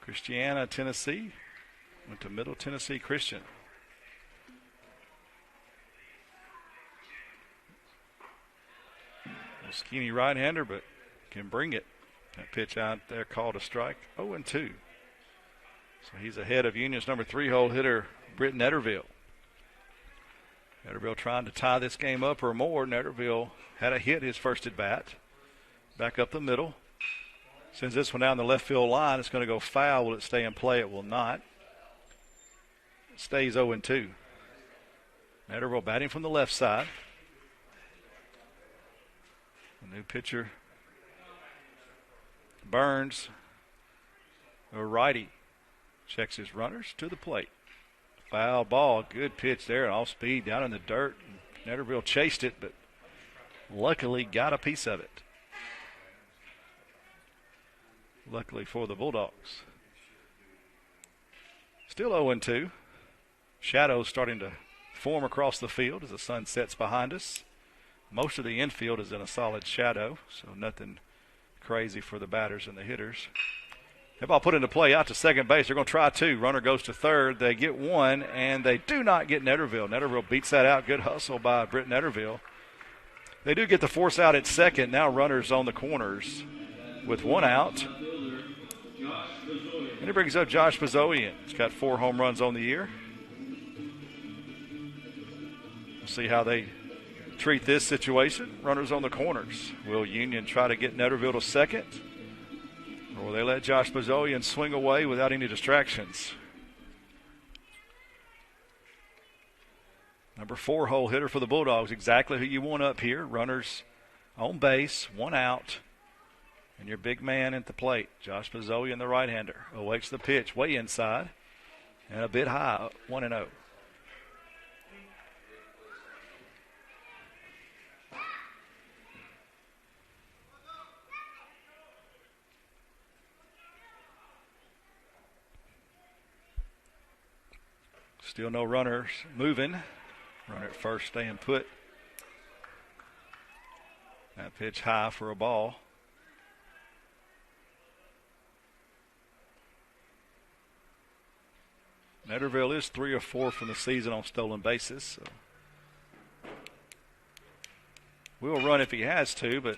Christiana, Tennessee. Went to Middle Tennessee Christian. A skinny right-hander, but can bring it. That pitch out there called a strike. 0-2. So he's ahead of Union's number 3 hole hitter, Britt Netterville. Netterville trying to tie this game up or more. Netterville had a hit his first at bat. Back up the middle. Sends this one down the left field line. It's going to go foul. Will it stay in play? It will not. It stays 0-2. Netterville batting from the left side. The new pitcher, Burns, a righty, checks his runners to the plate. Foul ball, good pitch there, off speed down in the dirt. Netterville chased it, but luckily got a piece of it. Luckily for the Bulldogs. Still 0-2. Shadows starting to form across the field as the sun sets behind us. Most of the infield is in a solid shadow, so nothing crazy for the batters and the hitters. That ball put into play out to second base. They're going to try 2. Runner goes to third. They get 1, and they do not get Netterville. Netterville beats that out. Good hustle by Britt Netterville. They do get the force out at second. Now runners on the corners with 1 out. And it brings up Josh Bazoian. He's got 4 home runs on the year. We'll see how they treat this situation. Runners on the corners. Will Union try to get Netterville to second? Or will they let Josh Bazoian swing away without any distractions? Number 4 hole hitter for the Bulldogs. Exactly who you want up here. Runners on base, 1 out. And your big man at the plate, Josh Bazoian, the right-hander. Awaits the pitch way inside. And a bit high, 1-0. Still no runners moving. Runner at first staying put. That pitch high for a ball. Netterville is 3 of 4 from the season on stolen bases. So we'll run if he has to, but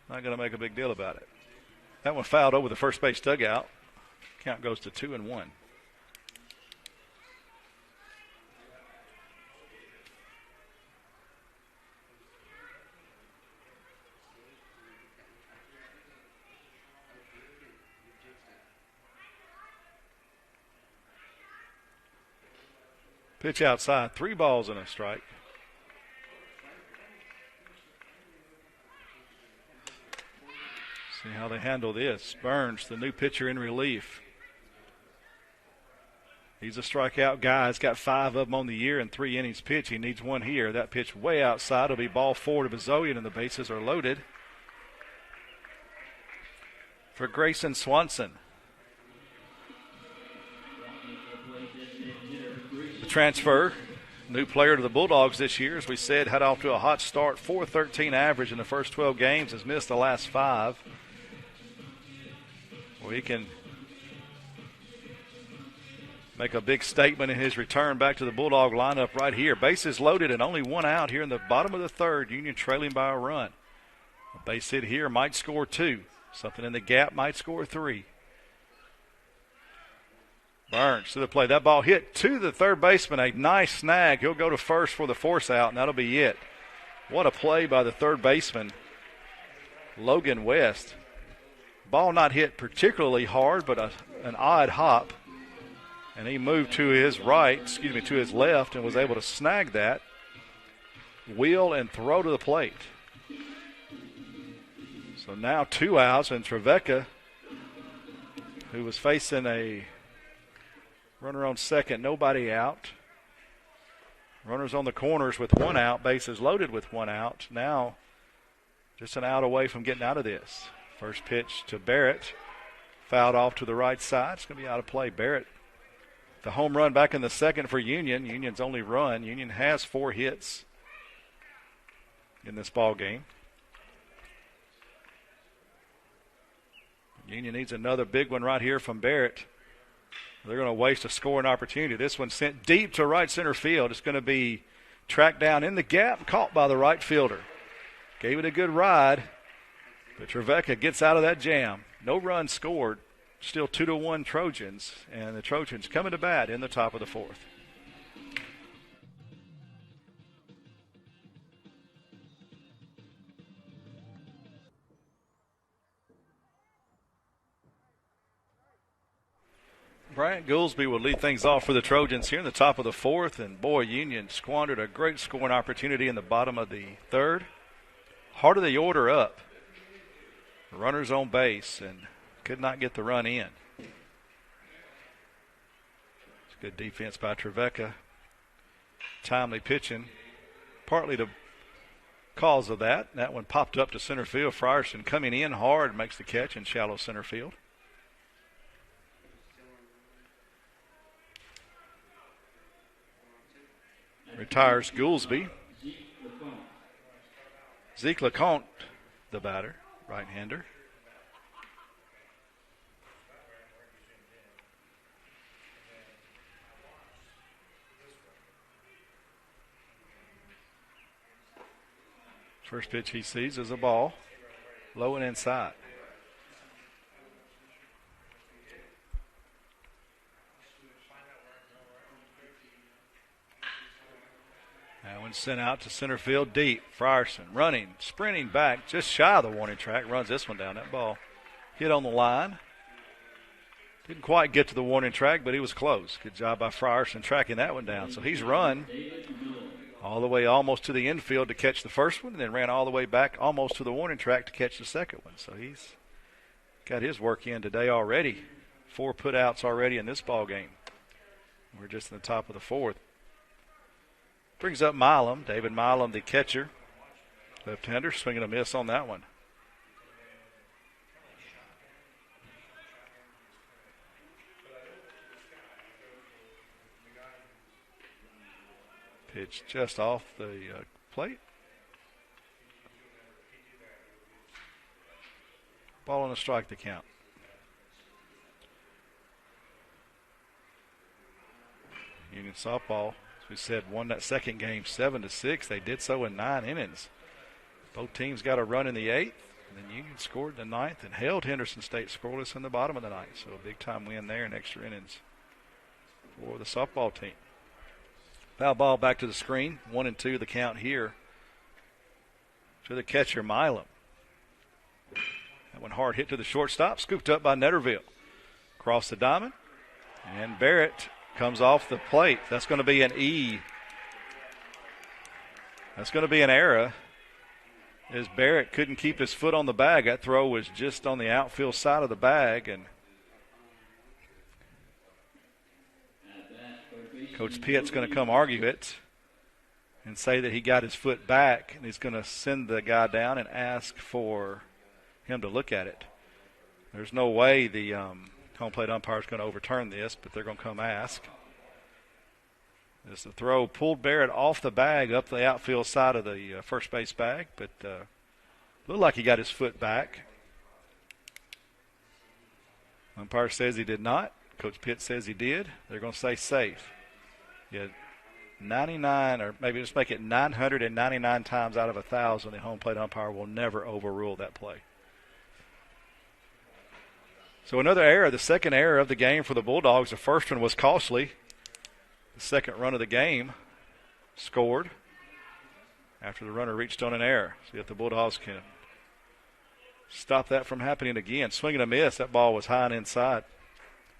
not going to make a big deal about it. That one fouled over the first base dugout. Count goes to 2-1. Pitch outside, 3 balls and a strike. See how they handle this. Burns, the new pitcher in relief. He's a strikeout guy. He's got 5 of them on the year and 3 innings pitch. He needs 1 here. That pitch way outside. It'll be ball 4 to Bazillion, and the bases are loaded for Grayson Swanson. The transfer, new player to the Bulldogs this year, as we said, had off to a hot start. .413 average in the first 12 games, has missed the last 5. Well, he can make a big statement in his return back to the Bulldog lineup right here. Bases loaded and only 1 out here in the bottom of the 3rd. Union trailing by a run. A base hit here might score 2. Something in the gap might score 3. Burns to the plate. That ball hit to the third baseman. A nice snag. He'll go to first for the force out, and that'll be it. What a play by the third baseman, Logan West. Ball not hit particularly hard, but an odd hop. And he moved to his to his left, and was able to snag that, wheel, and throw to the plate. So now 2 outs, and Trevecca, who was facing a runner on second, nobody out. Runners on the corners with 1 out, bases loaded with 1 out. Now just an out away from getting out of this. First pitch to Barrett, fouled off to the right side. It's going to be out of play. Barrett, the home run back in the 2nd for Union. Union's only run. Union has 4 hits in this ball game. Union needs another big one right here from Barrett. They're going to waste a scoring opportunity. This one sent deep to right center field. It's going to be tracked down in the gap, caught by the right fielder. Gave it a good ride, but Trevecca gets out of that jam. No runs scored. Still 2-1 Trojans, and the Trojans coming to bat in the top of the 4th. Bryant Goolsby will lead things off for the Trojans here in the top of the 4th, and boy, Union squandered a great scoring opportunity in the bottom of the 3rd. Heart of the order up. Runners on base, and could not get the run in. It's good defense by Trevecca. Timely pitching, partly the cause of that. That one popped up to center field. Frierson coming in hard, makes the catch in shallow center field. Retires Goolsby. Zeke LeConte, the batter, right-hander. First pitch he sees is a ball, low and inside. That one sent out to center field deep. Frierson running, sprinting back just shy of the warning track, runs this one down. That ball hit on the line. Didn't quite get to the warning track, but he was close. Good job by Frierson tracking that one down. So he's run all the way almost to the infield to catch the first one, and then ran all the way back almost to the warning track to catch the second one. So he's got his work in today already. 4 putouts already in this ball game. We're just in the top of the 4th. Brings up Milam. David Milam, the catcher. Left-hander, swinging a miss on that one. Pitch just off the plate. Ball and a strike to count. Union softball, as we said, won that second game 7-6. They did so in 9 innings. Both teams got a run in the 8th, and then Union scored in the 9th and held Henderson State scoreless in the bottom of the 9th. So a big-time win there in extra innings for the softball team. Foul ball back to the screen. 1-2 the count here to the catcher, Milam. That one hard hit to the shortstop, scooped up by Netterville. Across the diamond, and Barrett comes off the plate. That's going to be an E. That's going to be an error, as Barrett couldn't keep his foot on the bag. That throw was just on the outfield side of the bag, and Coach Pitt's going to come argue it and say that he got his foot back, and he's going to send the guy down and ask for him to look at it. There's no way the home plate umpire is going to overturn this, but they're going to come ask. As the throw pulled Barrett off the bag up the outfield side of the first base bag, but looked like he got his foot back. Umpire says he did not. Coach Pitt says he did. They're going to say safe. Yeah, 99, or maybe just make it 999 times out of 1,000, the home plate umpire will never overrule that play. So another error, the second error of the game for the Bulldogs. The first one was costly. The second run of the game scored after the runner reached on an error. See if the Bulldogs can stop that from happening again. Swing and a miss. That ball was high and inside.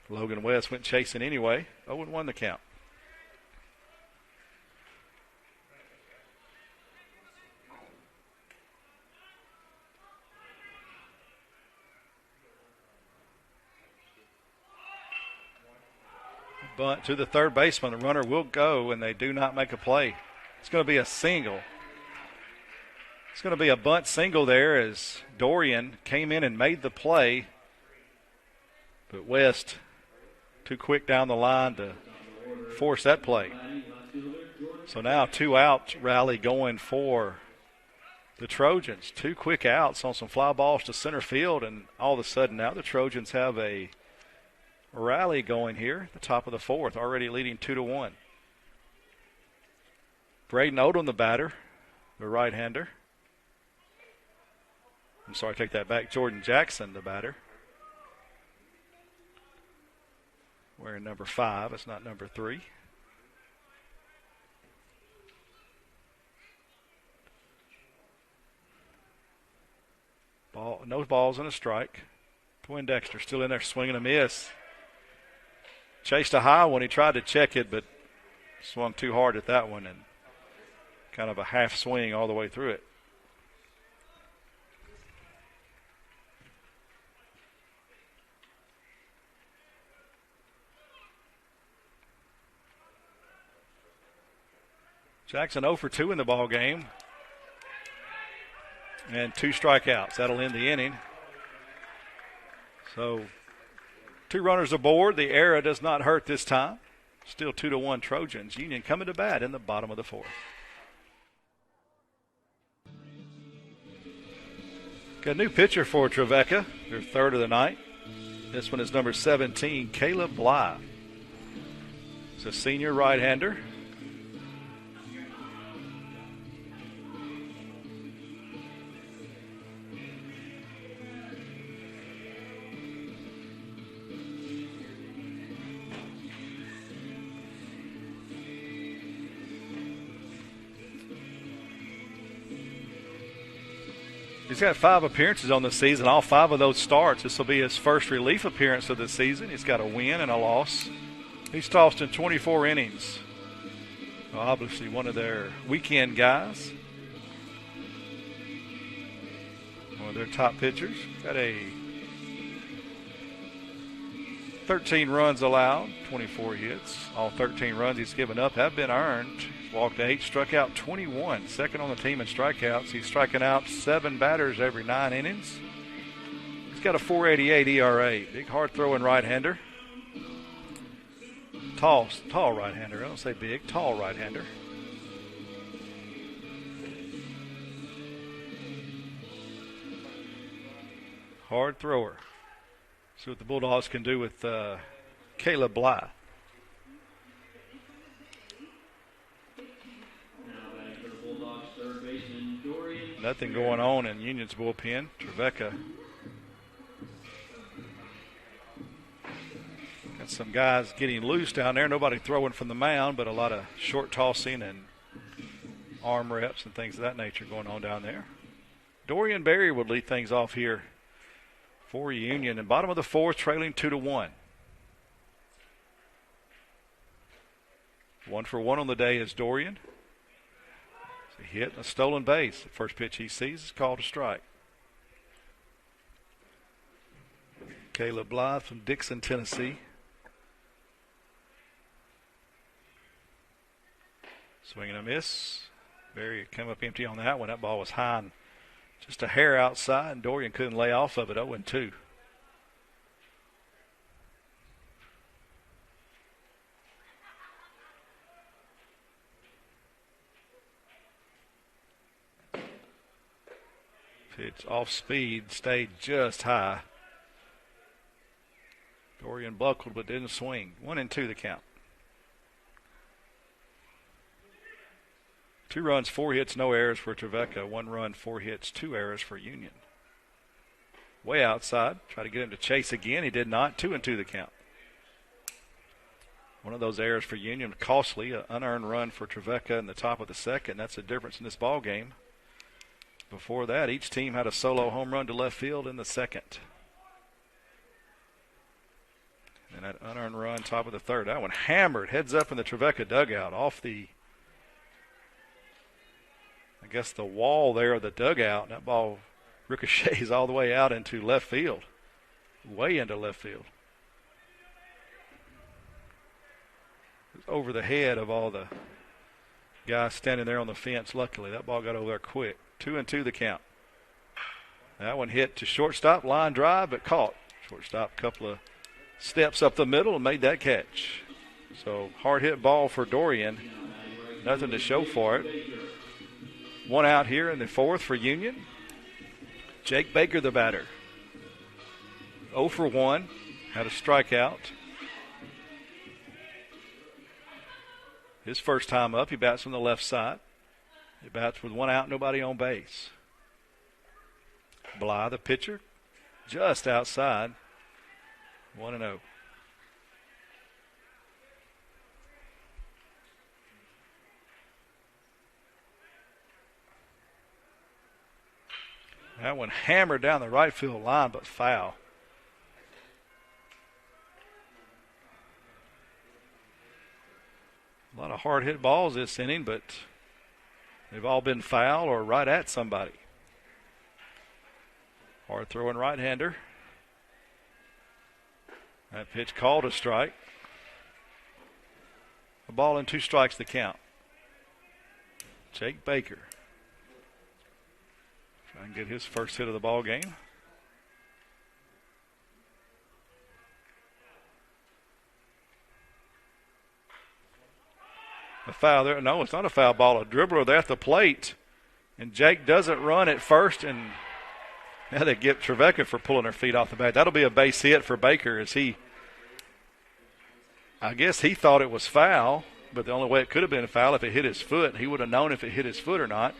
Logan West went chasing anyway. 0-1 the count. Bunt to the third baseman. The runner will go, and they do not make a play. It's going to be a single. It's going to be a bunt single there as Dorian came in and made the play, but West too quick down the line to force that play. So now 2 out rally going for the Trojans. 2 quick outs on some fly balls to center field, and all of a sudden now the Trojans have a rally going here at the top of the 4th, already leading 2-1. Braden Odom, the batter, the right-hander. I'm sorry, take that back. Jordan Jackson, the batter. Wearing number 5. It's not number 3. No balls and a strike. Poindexter still in there swinging a miss. Chased a high one. He tried to check it, but swung too hard at that one and kind of a half swing all the way through it. Jackson 0 for 2 in the ball game. And 2 strikeouts. That'll end the inning. So 2 runners aboard. The error does not hurt this time. Still 2-1 Trojans. Union coming to bat in the bottom of the 4th. Got a new pitcher for Trevecca, their third of the night. This one is number 17, Caleb Bly. He's a senior right-hander. He's got 5 appearances on the season, all 5 of those starts. This will be his first relief appearance of the season. He's got a win and a loss. He's tossed in 24 innings. Well, obviously one of their weekend guys. One of their top pitchers. Got a 13 runs allowed, 24 hits. All 13 runs he's given up have been earned. Walked 8, struck out 21. Second on the team in strikeouts. He's striking out 7 batters every 9 innings. He's got a 4.88 ERA. Big, hard-throwing right-hander. Tall right-hander. I don't say big, tall right-hander. Hard thrower. See what the Bulldogs can do with Caleb Bly. Nothing going on in Union's bullpen. Trevecca got some guys getting loose down there. Nobody throwing from the mound, but a lot of short tossing and arm reps and things of that nature going on down there. Dorian Berry would lead things off here for Union. And bottom of the fourth, trailing 2-1. 1 for 1 on the day is Dorian. It's a hit and a stolen base. The first pitch he sees is called a strike. Caleb Blythe from Dixon, Tennessee. Swing and a miss. Berry came up empty on that one. That ball was high and just a hair outside, and Dorian couldn't lay off of it. 0-2. Pitch off speed, stayed just high. Dorian buckled but didn't swing. 1-2 the count. 2 runs, 4 hits, no errors for Trevecca. 1 run, 4 hits, 2 errors for Union. Way outside. Try to get him to chase again. He did not. 2-2 the count. One of those errors for Union. Costly. An unearned run for Trevecca in the top of the second. That's the difference in this ball game. Before that, each team had a solo home run to left field in the second. And that unearned run top of the third. That one hammered. Heads up in the Trevecca dugout off the, I guess, the wall there of the dugout. That ball ricochets all the way out into left field. Way into left field. It's over the head of all the guys standing there on the fence. Luckily, that ball got over there quick. 2-2 the count. That one hit to shortstop. Line drive, but caught. Shortstop a couple of steps up the middle and made that catch. So hard hit ball for Dorian. Nothing to show for it. 1 out here in the fourth for Union. Jake Baker, the batter. 0 for 1. Had a strikeout. His first time up, he bats from the left side. He bats with 1 out, nobody on base. Bly, the pitcher, just outside. 1-0. That one hammered down the right field line, but foul. A lot of hard hit balls this inning, but they've all been foul or right at somebody. Hard throwing right-hander. That pitch called a strike. A ball and 2 strikes the count. Jake Baker. Trying to get his first hit of the ball game. A foul there. No, it's not a foul ball. A dribbler there at the plate. And Jake doesn't run at first. And now they get Trevecca for pulling her feet off the bat. That'll be a base hit for Baker as I guess he thought it was foul, but the only way it could have been a foul if it hit his foot. He would have known if it hit his foot or not.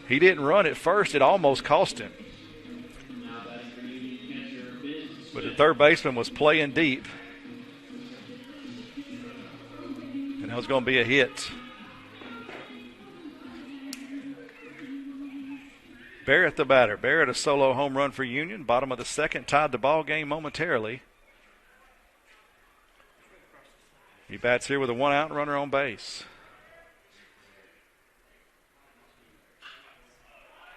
He didn't run at first. It almost cost him. But the third baseman was playing deep. And that was going to be a hit. Barrett the batter. Barrett a solo home run for Union. Bottom of the second, tied the ball game momentarily. He bats here with a 1 out and runner on base.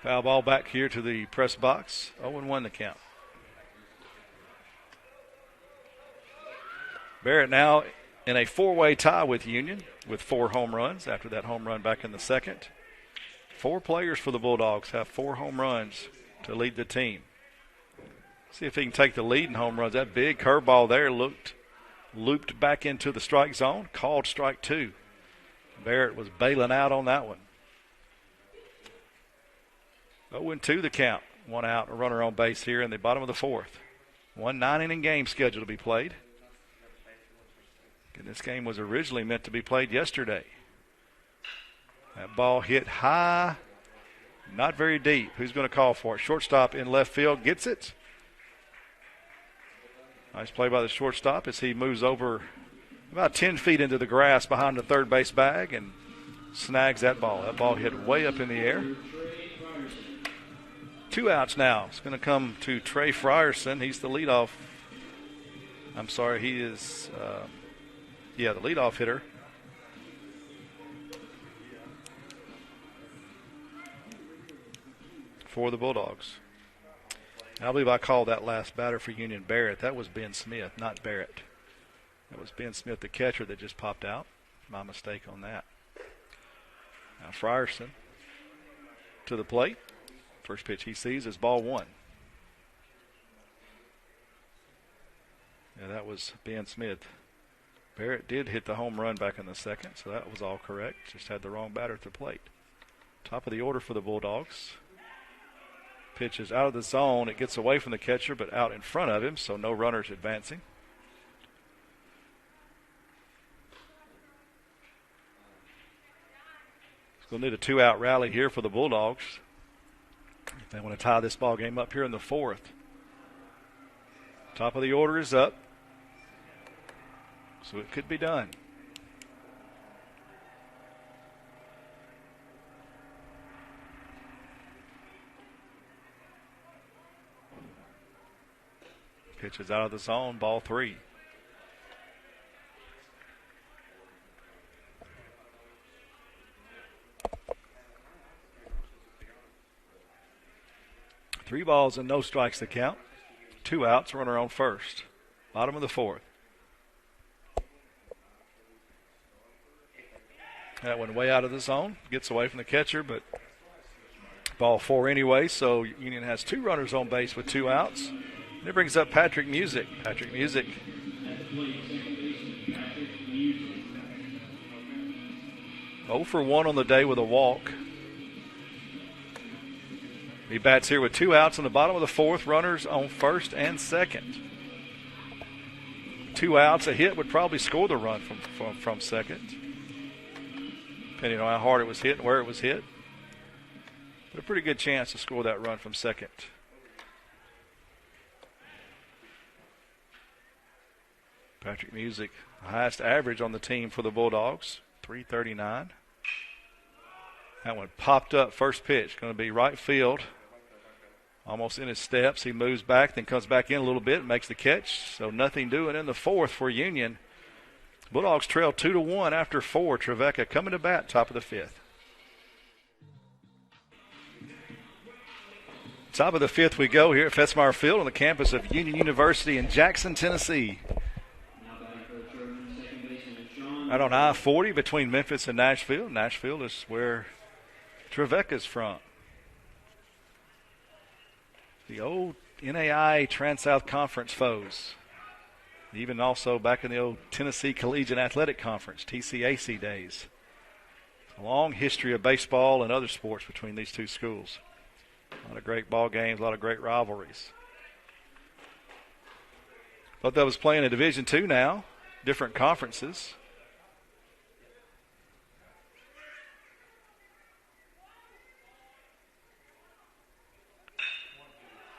Foul ball back here to the press box. 0-1 the count. Barrett now in a 4-way tie with Union with 4 home runs after that home run back in the second. 4 players for the Bulldogs have 4 home runs to lead the team. See if he can take the lead in home runs. That big curveball there looped back into the strike zone, called strike 2. Barrett was bailing out on that one. 0-2 the count. One out, a runner on base here in the bottom of the fourth. 1 9-inning game scheduled to be played. And this game was originally meant to be played yesterday. That ball hit high, not very deep. Who's going to call for it? Shortstop in left field gets it. Nice play by the shortstop as he moves over about 10 feet into the grass behind the third base bag and snags that ball. That ball hit way up in the air. 2 outs now. It's going to come to Trey Frierson. He's the leadoff. I'm sorry, he is, the leadoff hitter. For the Bulldogs. I believe I called that last batter for Union Barrett. That was Ben Smith, not Barrett. That was Ben Smith, the catcher, that just popped out. My mistake on that. Now Frierson to the plate. First pitch he sees is ball 1. Yeah, that was Ben Smith. Barrett did hit the home run back in the second, so that was all correct. Just had the wrong batter at the plate. Top of the order for the Bulldogs. Pitch is out of the zone. It gets away from the catcher, but out in front of him, so no runners advancing. It's going to need a 2-out rally here for the Bulldogs. They want to tie this ball game up here in the fourth. Top of the order is up, so it could be done. Pitch is out of the zone, ball 3. Three balls and no strikes to count. 2 outs, runner on first. Bottom of the fourth. That one way out of the zone. Gets away from the catcher, but ball 4 anyway, so Union has 2 runners on base with 2 outs. And it brings up Patrick Music. Patrick Music. 0 for 1 on the day with a walk. He bats here with 2 outs in the bottom of the fourth. Runners on first and second. 2 outs, a hit would probably score the run from second, depending on how hard it was hit and where it was hit. But a pretty good chance to score that run from second. Patrick Music, highest average on the team for the Bulldogs, 339. That one popped up, first pitch, going to be right field. Almost in his steps. He moves back, then comes back in a little bit and makes the catch. So nothing doing in the fourth for Union. Bulldogs trail 2-1 after 4. Trevecca coming to bat, top of the fifth. Top of the fifth we go here at 16MAR Field on the campus of Union University in Jackson, Tennessee. Out on I-40 between Memphis and Nashville. Nashville is where Trevecca's from. The old NAI Trans-South Conference foes. Even also back in the old Tennessee Collegiate Athletic Conference, TCAC days. A long history of baseball and other sports between these two schools. A lot of great ball games, a lot of great rivalries. Both of us playing in Division II now, different conferences.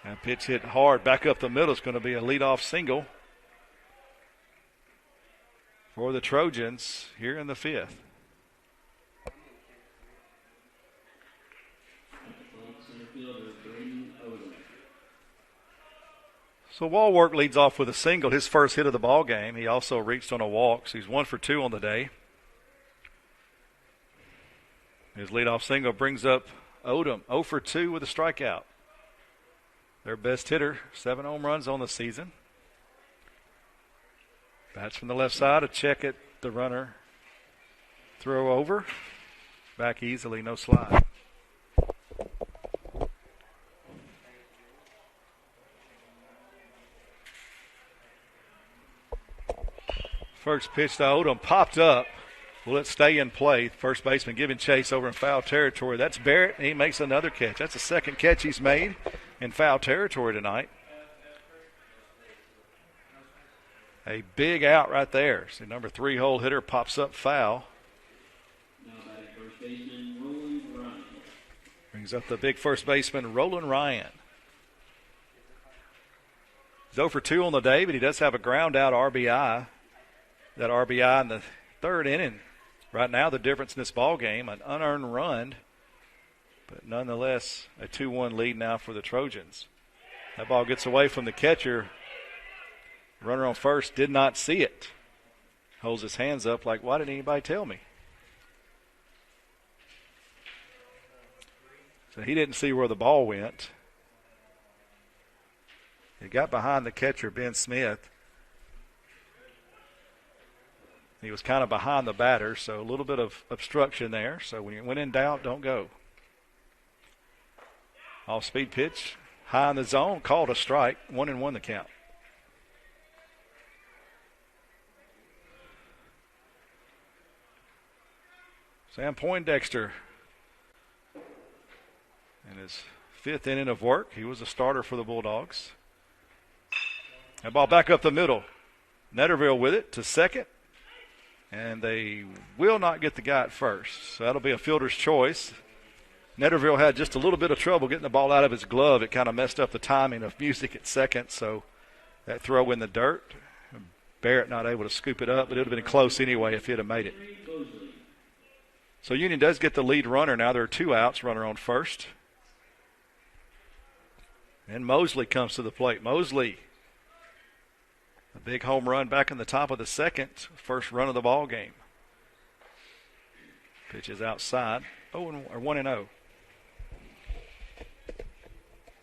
And pitch hit hard back up the middle. It's going to be a leadoff single for the Trojans here in the fifth. So Walwork leads off with a single, his first hit of the ball game. He also reached on a walk, so he's 1 for 2 on the day. His leadoff single brings up Odom, 0 for 2 with a strikeout. Their best hitter, 7 home runs on the season. Bats from the left side, a check at the runner. Throw over. Back easily, no slide. First pitch to Odom popped up. Will it stay in play? First baseman giving chase over in foul territory. That's Barrett, and he makes another catch. That's the second catch he's made. in foul territory tonight. A big out right there. So number 3 hole hitter pops up foul. Now batting first baseman Roland Ryan. Brings up the big first baseman Roland Ryan. He's 0 for 2 on the day, but he does have a ground out RBI. That RBI in the 3rd inning. Right now, the difference in this ball game, an unearned run, but nonetheless a 2-1 lead now for the Trojans. That ball gets away from the catcher. Runner on first did not see it. Holds his hands up like, why didn't anybody tell me? So he didn't see where the ball went. He got behind the catcher, Ben Smith. He was kind of behind the batter, so a little bit of obstruction there. So when in doubt, don't go. Off-speed pitch, high in the zone, called a strike, 1-1 the count. Sam Poindexter in his 5th inning of work. He was a starter for the Bulldogs. That ball back up the middle. Netterville with it to second. And they will not get the guy at first. So that'll be a fielder's choice. Netterville had just a little bit of trouble getting the ball out of his glove. It kind of messed up the timing of Music at second. So that throw in the dirt. Barrett not able to scoop it up, but it would have been close anyway if he'd have made it. So Union does get the lead runner. Now there are 2 outs, runner on first. And Mosley comes to the plate. Mosley, a big home run back in the top of the 2nd. First run of the ball game. Pitch is outside. 1-0.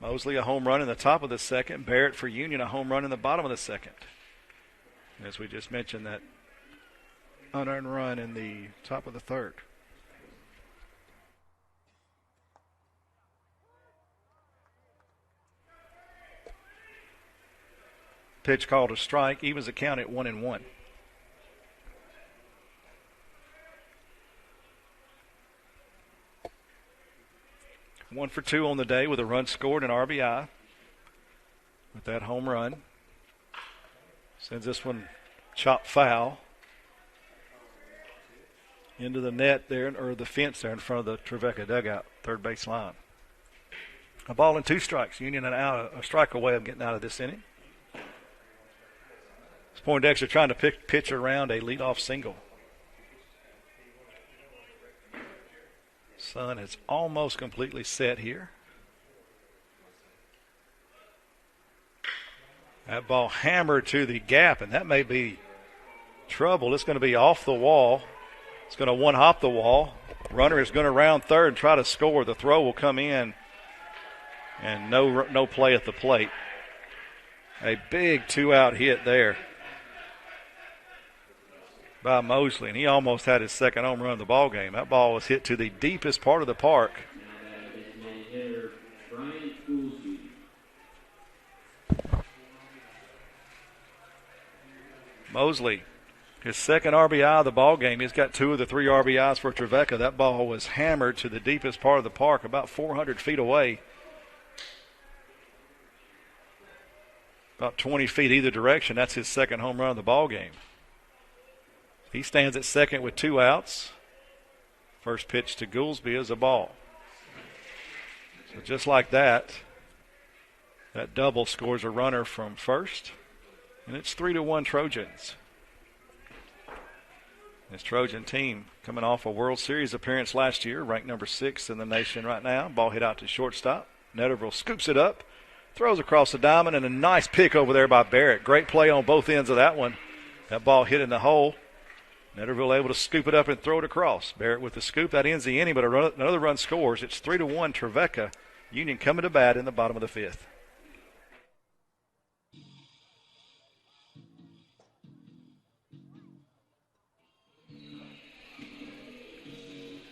Mosley a home run in the top of the 2nd. Barrett for Union a home run in the bottom of the 2nd. As we just mentioned, that unearned run in the top of the 3rd. Pitch called a strike, evens the count at 1-1. One for 2 on the day with a run scored and RBI. With that home run. Sends this one chopped foul. Into the net there, or the fence there in front of the Trevecca dugout, 3rd base line. A ball and 2 strikes. Union a strike away of getting out of this inning. Poindexter trying to pitch around a leadoff single. Sun is almost completely set here. That ball hammered to the gap, and that may be trouble. It's going to be off the wall. It's going to one-hop the wall. Runner is going to round third and try to score. The throw will come in, and no play at the plate. A big 2-out hit there by Mosley, and he almost had his 2nd home run of the ball game. That ball was hit to the deepest part of the park. Mosley, his 2nd RBI of the ball game. He's got 2 of the 3 RBIs for Trevecca. That ball was hammered to the deepest part of the park, about 400 feet away. About 20 feet either direction. That's his 2nd home run of the ball game. He stands at second with 2 outs. First pitch to Goolsby is a ball. So just like that, that double scores a runner from first. And it's 3-1 Trojans. This Trojan team coming off a World Series appearance last year, ranked number 6 in the nation right now. Ball hit out to shortstop. Netterville scoops it up, throws across the diamond, and a nice pick over there by Barrett. Great play on both ends of that one. That ball hit in the hole. Netterville able to scoop it up and throw it across. Barrett with the scoop. That ends the inning, but another run scores. It's 3-1 Trevecca. Union coming to bat in the bottom of the 5th.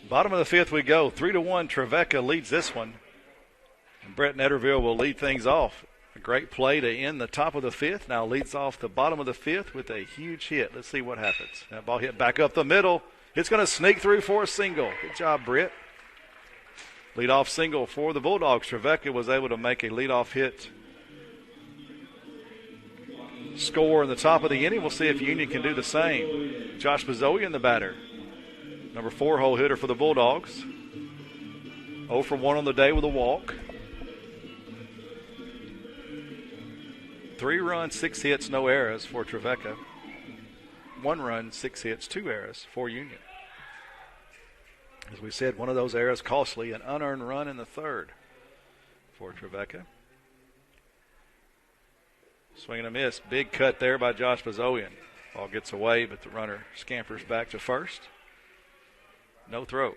Bottom of the 5th we go. 3-1 Trevecca leads this one. And Brett Netterville will lead things off. A great play to end the top of the 5th. Now leads off the bottom of the 5th with a huge hit. Let's see what happens. That ball hit back up the middle. It's going to sneak through for a single. Good job, Brett. Leadoff single for the Bulldogs. Trevecca was able to make a leadoff hit score in the top of the inning. We'll see if Union can do the same. Josh Bezoian, the batter. Number 4 hole hitter for the Bulldogs. 0 for 1 on the day with a walk. 3 runs, 6 hits, no errors for Trevecca. 1 run, 6 hits, 2 errors for Union. As we said, one of those errors costly, an unearned run in the third for Trevecca. Swing and a miss. Big cut there by Josh Bezoian. Ball gets away, but the runner scampers back to first. No throw.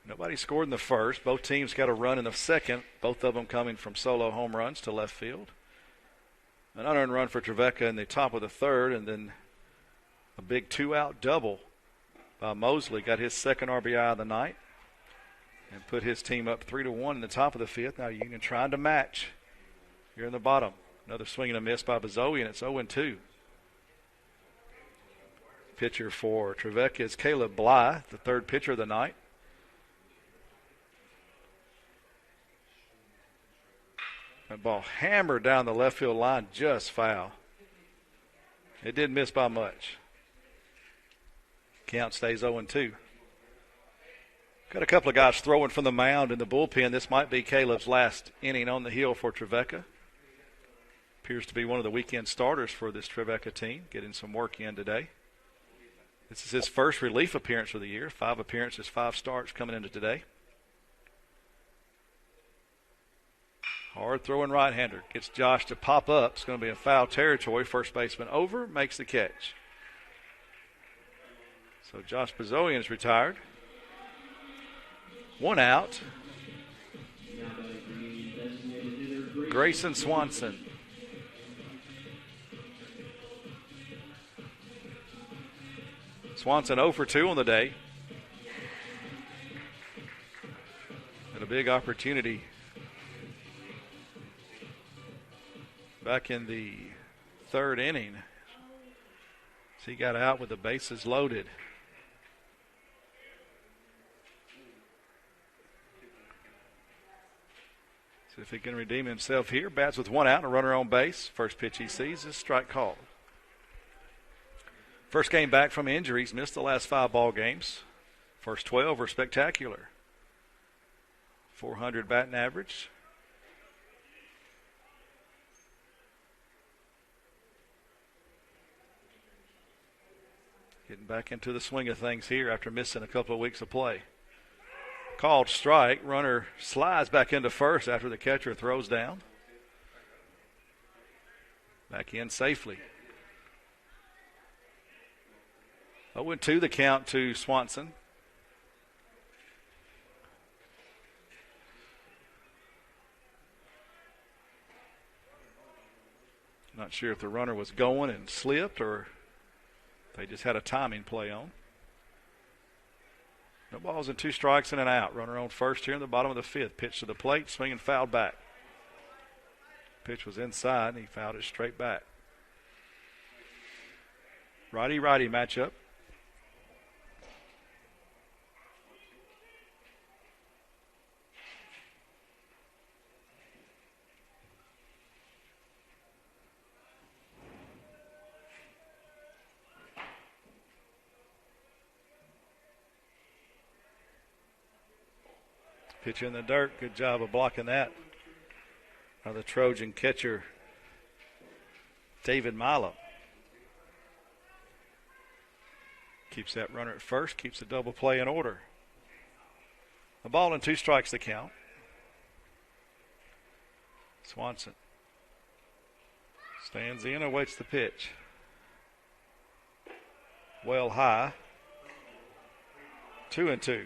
Nobody scored in the first. Both teams got a run in the second, both of them coming from solo home runs to left field. An unearned run for Trevecca in the top of the third, and then a big 2-out double by Mosley. Got his second RBI of the night and put his team up 3-1 in the top of the fifth. Now Union trying to match here in the bottom. Another swing and a miss by Bezoian. It's 0-2. Pitcher for Trevecca is Caleb Bly, the third pitcher of the night. That ball hammered down the left field line, just foul. It didn't miss by much. Count stays 0-2. Got a couple of guys throwing from the mound in the bullpen. This might be Caleb's last inning on the hill for Trevecca. Appears to be one of the weekend starters for this Trevecca team, getting some work in today. This is his first relief appearance of the year. 5 appearances, 5 starts coming into today. Hard throwing right-hander. Gets Josh to pop up. It's going to be in foul territory. First baseman over, makes the catch. So Josh Bezoian is retired. 1 out. Grayson Swanson. Swanson 0 for 2 on the day. And a big opportunity back in the third inning. So he got out with the bases loaded. So if he can redeem himself here, bats with 1 out and a runner on base. First pitch he sees is strike called. First game back from injuries, missed the last 5 ball games. First 12 were spectacular. 400 batting average. Getting back into the swing of things here after missing a couple of weeks of play. Called strike. Runner slides back into first after the catcher throws down. Back in safely. 0-2 the count to Swanson. Not sure if the runner was going and slipped or they just had a timing play on. No balls and 2 strikes and an out. Runner on first here in the bottom of the fifth. Pitch to the plate, swinging fouled back. Pitch was inside and he fouled it straight back. Righty-righty matchup. Pitch in the dirt. Good job of blocking that. Now the Trojan catcher, David Milo. Keeps that runner at first. Keeps the double play in order. A ball and 2 strikes to count. Swanson stands in, awaits the pitch. Well high. 2-2.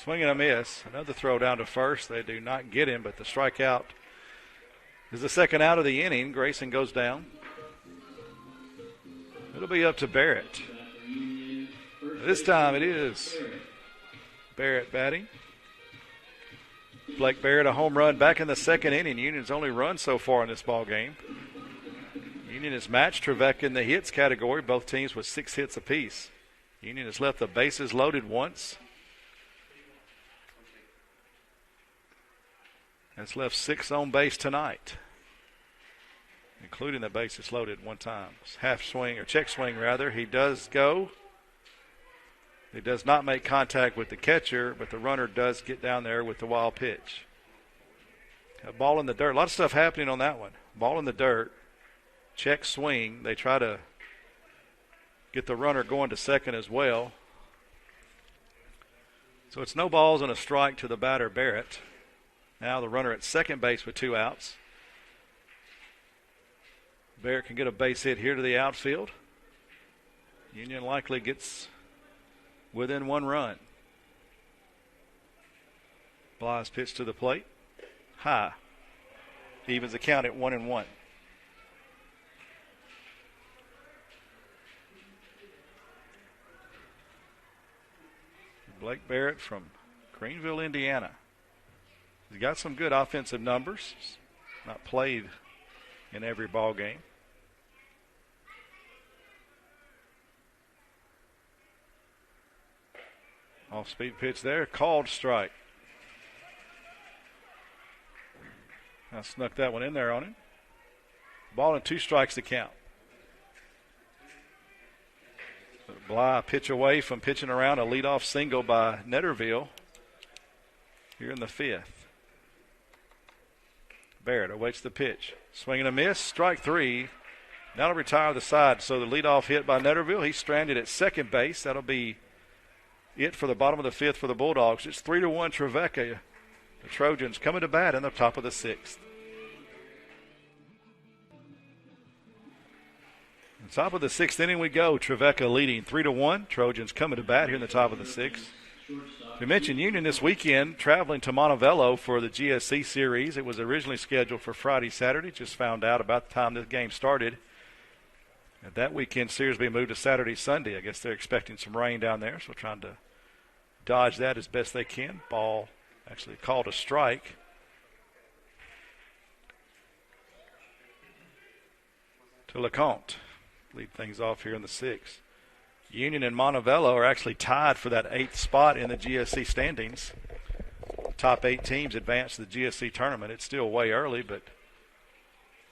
Swing and a miss. Another throw down to first. They do not get him, but the strikeout is the second out of the inning. Grayson goes down. It'll be up to Barrett. This time it is Barrett batting. Blake Barrett, a home run back in the second inning. Union's only run so far in this ball game. Union has matched Trevecca in the hits category, both teams with 6 hits apiece. Union has left the bases loaded once. Has left 6 on base tonight, including the bases loaded one time. Half swing, or check swing rather. He does go. He does not make contact with the catcher, but the runner does get down there with the wild pitch. A ball in the dirt. A lot of stuff happening on that one. Ball in the dirt. Check swing. They try to get the runner going to second as well. So it's no balls and a strike to the batter, Barrett. Now the runner at second base with 2 outs. Barrett can get a base hit here to the outfield. Union likely gets within 1 run. Bly's pitch to the plate. High. Evens the count at 1-1. Blake Barrett from Greenville, Indiana. He's got some good offensive numbers. Not played in every ball game. Off-speed pitch there, called strike. I snuck that one in there on him. Ball and 2 strikes to count. Bly pitch away from pitching around a leadoff single by Netterville here in the 5th. Barrett awaits the pitch. Swing and a miss, strike 3. Now to retire the side. So the leadoff hit by Netterville. He's stranded at second base. That'll be it for the bottom of the 5th for the Bulldogs. It's 3-1 Trevecca. The Trojans coming to bat in the top of the 6th. Top of the 6th inning we go. Trevecca leading 3-1. Trojans coming to bat here in the top of the 6th. We mentioned Union this weekend traveling to Montevallo for the GSC series. It was originally scheduled for Friday, Saturday. Just found out about the time this game started. And that weekend series will be moved to Saturday, Sunday. I guess they're expecting some rain down there, so trying to dodge that as best they can. Ball actually called a strike. To LeCompte. Lead things off here in the 6th. Union and Montevallo are actually tied for that 8th spot in the GSC standings. Top 8 teams advance to the GSC tournament. It's still way early, but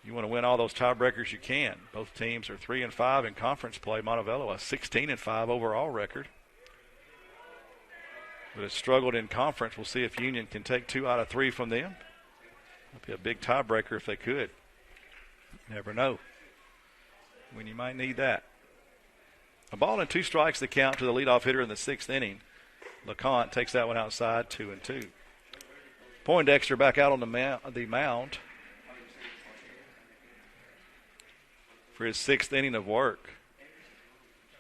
you want to win all those tiebreakers you can. Both teams are 3-5 in conference play. Montevallo a 16-5 overall record. But it's struggled in conference. We'll see if Union can take 2 out of 3 from them. That'd be a big tiebreaker if they could. Never know when you might need that. A ball and 2 strikes to count to the leadoff hitter in the 6th inning. LeCompte takes that one outside, 2-2. Poindexter back out on the mound for his 6th inning of work.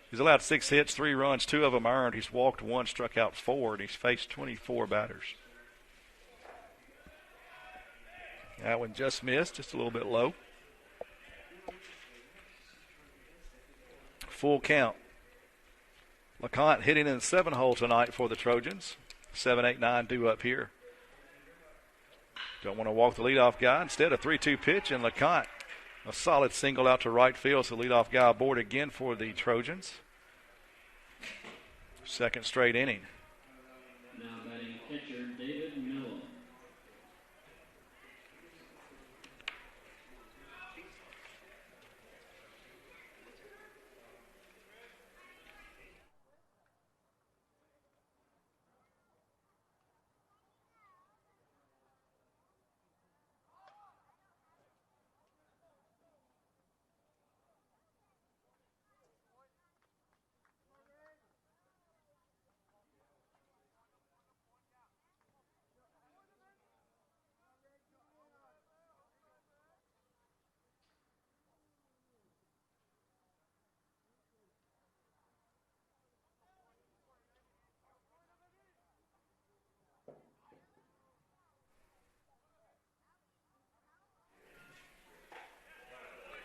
He's allowed 6 hits, 3 runs, 2 of them earned. He's walked 1, struck out 4, and he's faced 24 batters. That one just missed, just a little bit low. Full count. LeCompte hitting in the 7-hole tonight for the Trojans. 7, 8, 9 due up here. Don't want to walk the leadoff guy. Instead, a 3-2 pitch, and LeCompte a solid single out to right field. So leadoff guy aboard again for the Trojans. 2nd straight inning. Now batting pitcher David Miller.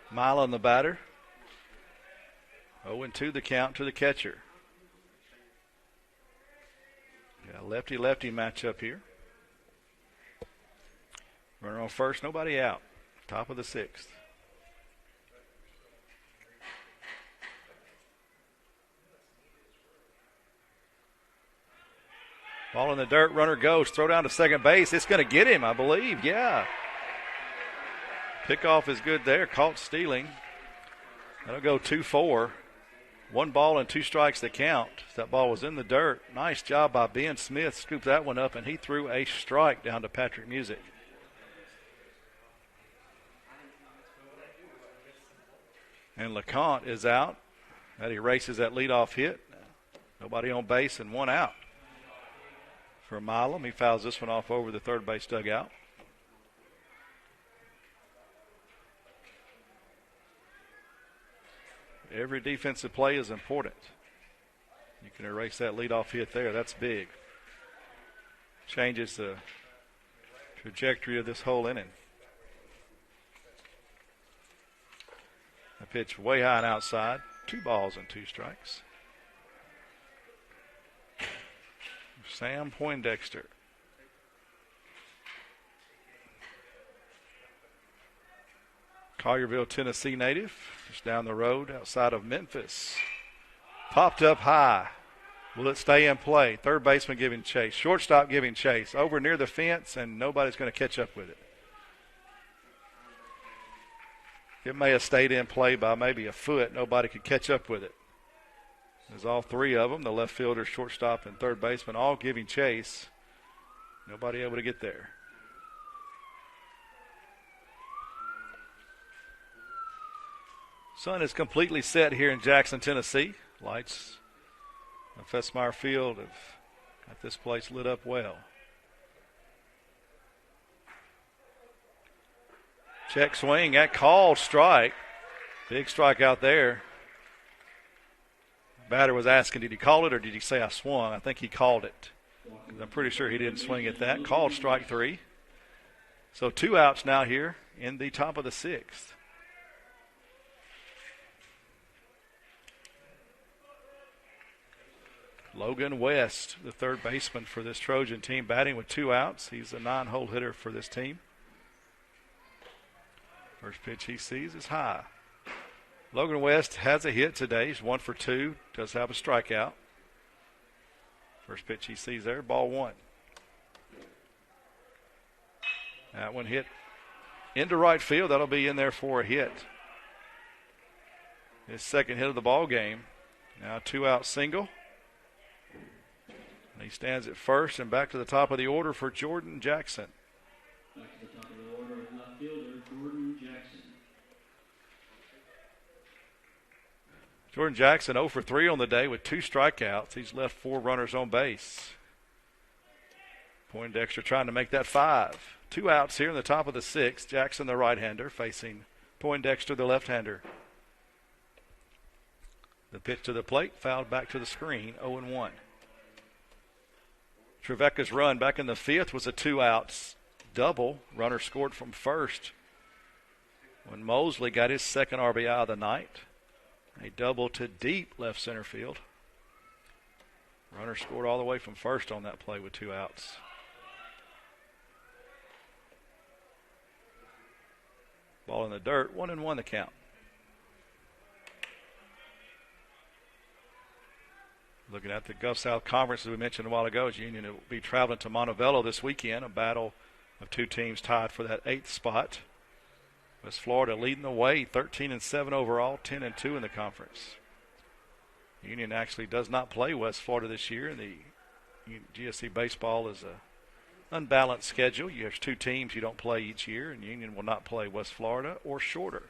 Mile on the batter. 0-2 the count to the catcher. lefty-lefty matchup here. Runner on first, nobody out. Top of the sixth. Ball in the dirt, runner goes. Throw down to second base. It's going to get him, I believe. Yeah. Pickoff is good there. Caught stealing. That'll go 2-4. 1 ball and 2 strikes to count. That ball was in the dirt. Nice job by Ben Smith. Scooped that one up, and he threw a strike down to Patrick Music. And LeConte is out. That erases that leadoff hit. Nobody on base and 1 out. For Milam, he fouls this one off over the third base dugout. Every defensive play is important. You can erase that leadoff hit there. That's big. Changes the trajectory of this whole inning. A pitch way high and outside. 2 balls and 2 strikes. Sam Poindexter. Collierville, Tennessee native. Just down the road outside of Memphis. Popped up high. Will it stay in play? Third baseman giving chase. Shortstop giving chase. Over near the fence, and nobody's going to catch up with it. It may have stayed in play by maybe a foot. Nobody could catch up with it. There's all 3 of them, the left fielder, shortstop, and third baseman, all giving chase. Nobody able to get there. Sun is completely set here in Jackson, Tennessee. Lights on FSMAR Field have got this place lit up well. Check swing, that called strike. Big strike out there. Batter was asking, did he call it or did he say I swung? I think he called it. I'm pretty sure he didn't swing at that. Called strike 3. So 2 outs now here in the top of the 6th. Logan West, the third baseman for this Trojan team, batting with 2 outs. He's a 9-hole hitter for this team. First pitch he sees is high. Logan West has a hit today. He's 1 for 2. Does have a strikeout. First pitch he sees there, ball 1. That one hit into right field. That'll be in there for a hit. His second hit of the ball game. Now 2-out single. And he stands at first and back to the top of the order for Jordan Jackson. Back to the top of the order, left fielder Jordan Jackson. Jordan Jackson 0 for 3 on the day with 2 strikeouts. He's left 4 runners on base. Poindexter trying to make that 5. 2 outs here in the top of the 6th. Jackson, the right-hander, facing Poindexter, the left-hander. The pitch to the plate, fouled back to the screen, 0-1. Trevecca's run back in the 5th was a 2-out double. Runner scored from first when Mosley got his second RBI of the night. A double to deep left center field. Runner scored all the way from first on that play with 2 outs. Ball in the dirt, 1-1 the count. Looking at the Gulf South Conference, as we mentioned a while ago, Union will be traveling to Montevallo this weekend, a battle of 2 teams tied for that 8th spot. West Florida leading the way, 13-7 overall, 10-2 in the conference. Union actually does not play West Florida this year, and the GSC baseball is a unbalanced schedule. You have 2 teams you don't play each year, and Union will not play West Florida or Shorter.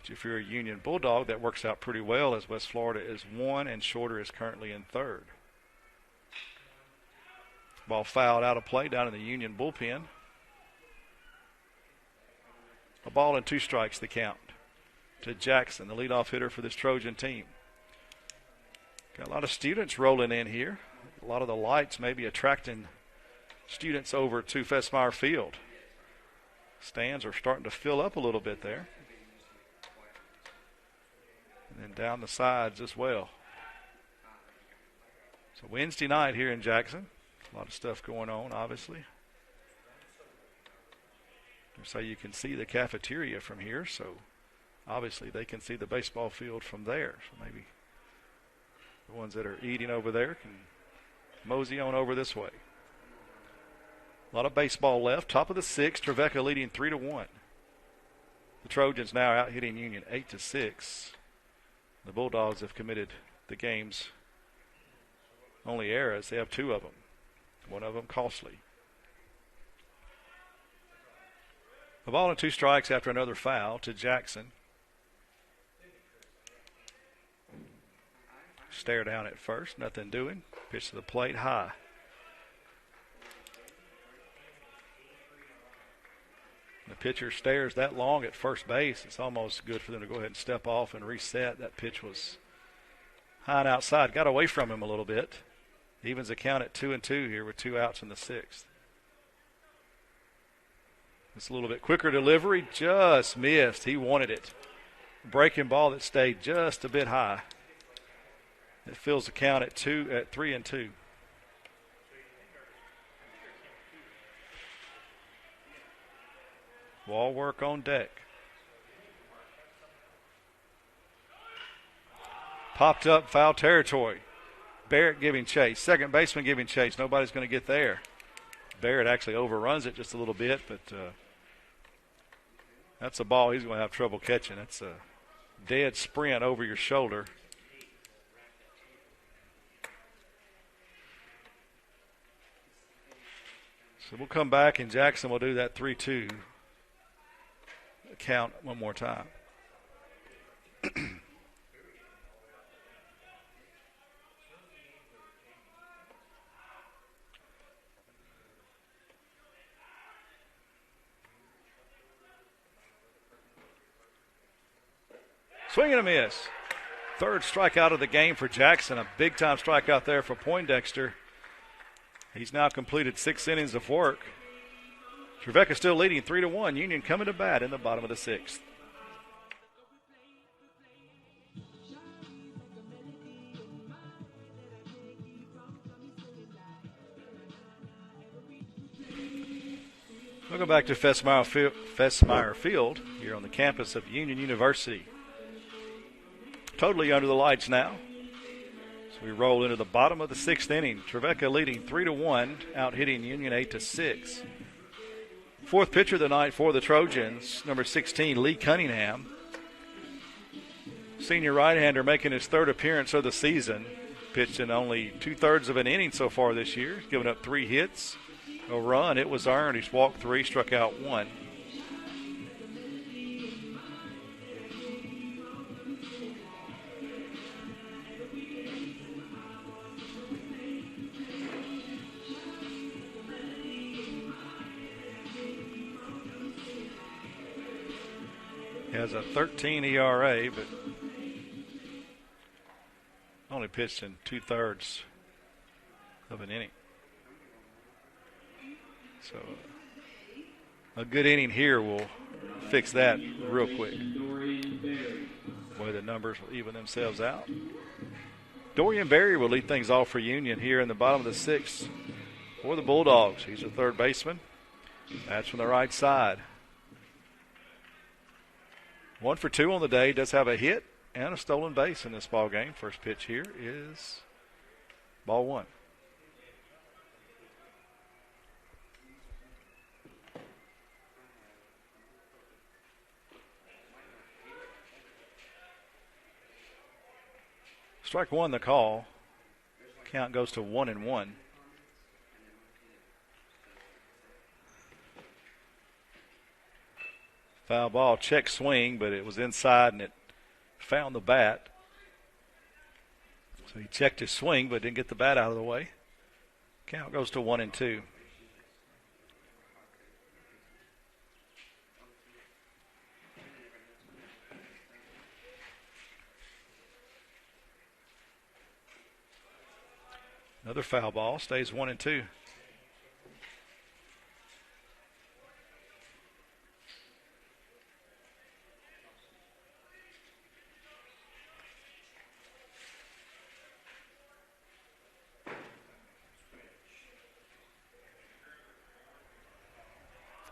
But if you're a Union Bulldog, that works out pretty well, as West Florida is 1 and Shorter is currently in 3rd. Ball fouled out of play down in the Union bullpen. A ball and 2 strikes the count to Jackson, the leadoff hitter for this Trojan team. Got a lot of students rolling in here. A lot of the lights may be attracting students over to FSMAR Field. Stands are starting to fill up a little bit there. And then down the sides as well. So Wednesday night here in Jackson. A lot of stuff going on, obviously. So you can see the cafeteria from here, so obviously they can see the baseball field from there. So maybe the ones that are eating over there can mosey on over this way. A lot of baseball left. Top of the sixth, Trevecca leading 3-1. The Trojans now out hitting Union 8-6. The Bulldogs have committed the game's only errors. They have two of them. One of them costly. A ball and two strikes after another foul to Jackson. Stare down at first, nothing doing. Pitch to the plate high. The pitcher stares that long at first base. It's almost good for them to go ahead and step off and reset. That pitch was high and outside. Got away from him a little bit. Evens the count at 2-2 here with 2 outs in the sixth. It's a little bit quicker delivery. Just missed. He wanted it. Breaking ball that stayed just a bit high. It fills the count at 3-2. Wall work on deck. Popped up, foul territory. Barrett giving chase. Second baseman giving chase. Nobody's going to get there. Barrett actually overruns it just a little bit, but that's a ball he's going to have trouble catching. That's a dead sprint over your shoulder. So we'll come back, and Jackson will do that 3-2 count one more time. Swing and a miss. Third strikeout of the game for Jackson. A big-time strikeout there for Poindexter. He's now completed 6 innings of work. Trevecca still leading 3-1. Union coming to bat in the bottom of the sixth. Welcome back to Festmeyer Field here on the campus of Union University. Totally under the lights now. So we roll into the bottom of the sixth inning. Trevecca leading 3-1, out hitting Union 8-6. Fourth pitcher of the night for the Trojans, number 16, Lee Cunningham. Senior right-hander making his third appearance of the season. Pitched in only 2/3 of an inning so far this year. Given up 3 hits, a run. It was earned. He's walked 3, struck out 1. He has a 13 ERA, but only pitched in 2/3 of an inning. So a good inning here will fix that real quick. Boy, the numbers will even themselves out. Dorian Berry will lead things off for Union here in the bottom of the sixth for the Bulldogs. He's a third baseman. That's from the right side. 1 for 2 on the day. Does have a hit and a stolen base in this ball game. First pitch here is ball 1. Strike 1 the call. Count goes to 1-1. Foul ball, check swing, but it was inside and it found the bat. So he checked his swing but didn't get the bat out of the way. Count goes to 1-2. Another foul ball, stays 1-2.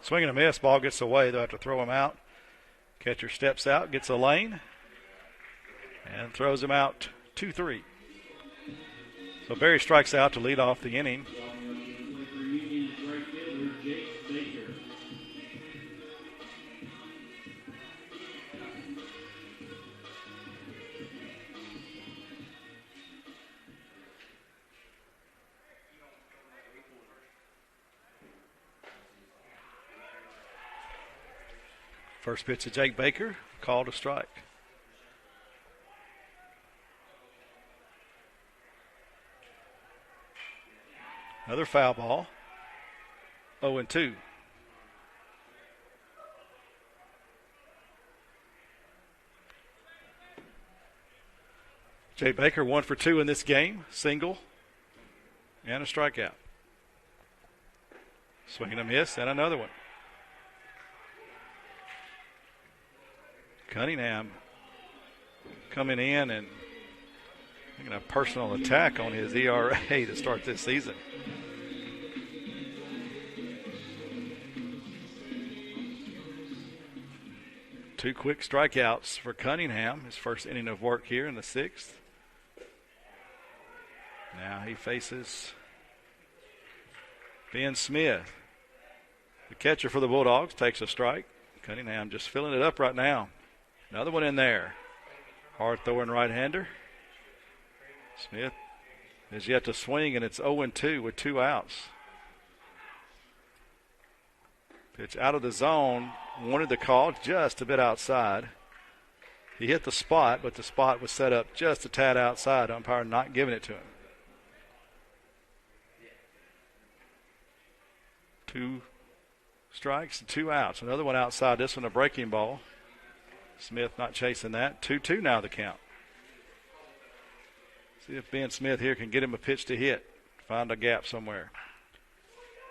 Swing and a miss. Ball gets away. They'll have to throw him out. Catcher steps out, gets a lane, and throws him out 2-3. So Berry strikes out to lead off the inning. First pitch to Jake Baker, called a strike. Another foul ball. 0-2. Jake Baker 1 for 2 in this game. Single and a strikeout. Swing and a miss and another one. Cunningham coming in and making a personal attack on his ERA to start this season. Two quick strikeouts for Cunningham, his first inning of work here in the sixth. Now he faces Ben Smith. The catcher for the Bulldogs takes a strike. Cunningham just filling it up right now. Another one in there. Hard throwing right-hander. Smith is yet to swing, and it's 0-2 with 2 outs. Pitch out of the zone. Wanted the call just a bit outside. He hit the spot, but the spot was set up just a tad outside. Umpire not giving it to him. 2 strikes and 2 outs. Another one outside. This one a breaking ball. Smith not chasing that. 2-2 now the count. See if Ben Smith here can get him a pitch to hit. Find a gap somewhere.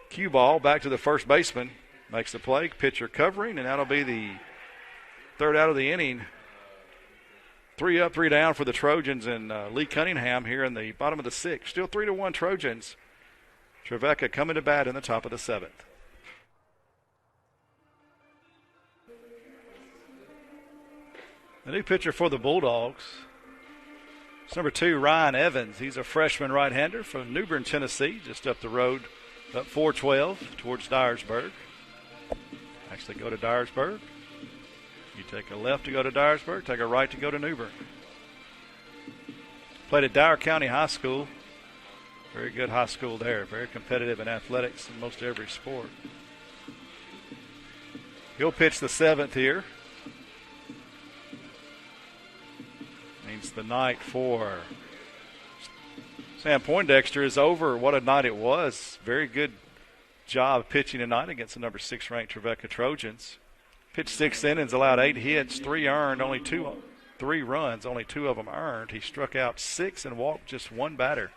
Cue ball back to the first baseman. Makes the play. Pitcher covering, and that'll be the third out of the inning. 3 up, 3 down for the Trojans and Lee Cunningham here in the bottom of the sixth. Still 3-1 Trojans. Trevecca coming to bat in the top of the seventh. The new pitcher for the Bulldogs, it's number 2, Ryan Evans. He's a freshman right-hander from New Bern, Tennessee, just up the road, up 412 towards Dyersburg. Actually go to Dyersburg. You take a left to go to Dyersburg, take a right to go to New Bern. Played at Dyer County High School. Very good high school there. Very competitive in athletics in most every sport. He'll pitch the 7th here. Means the night for Sam Poindexter is over. What a night it was. Very good job pitching tonight against the number 6 ranked Trevecca Trojans. Pitched 6 innings, allowed 8 hits, 3 earned, only 3 runs, only 2 of them earned. He struck out 6 and walked just 1 batter.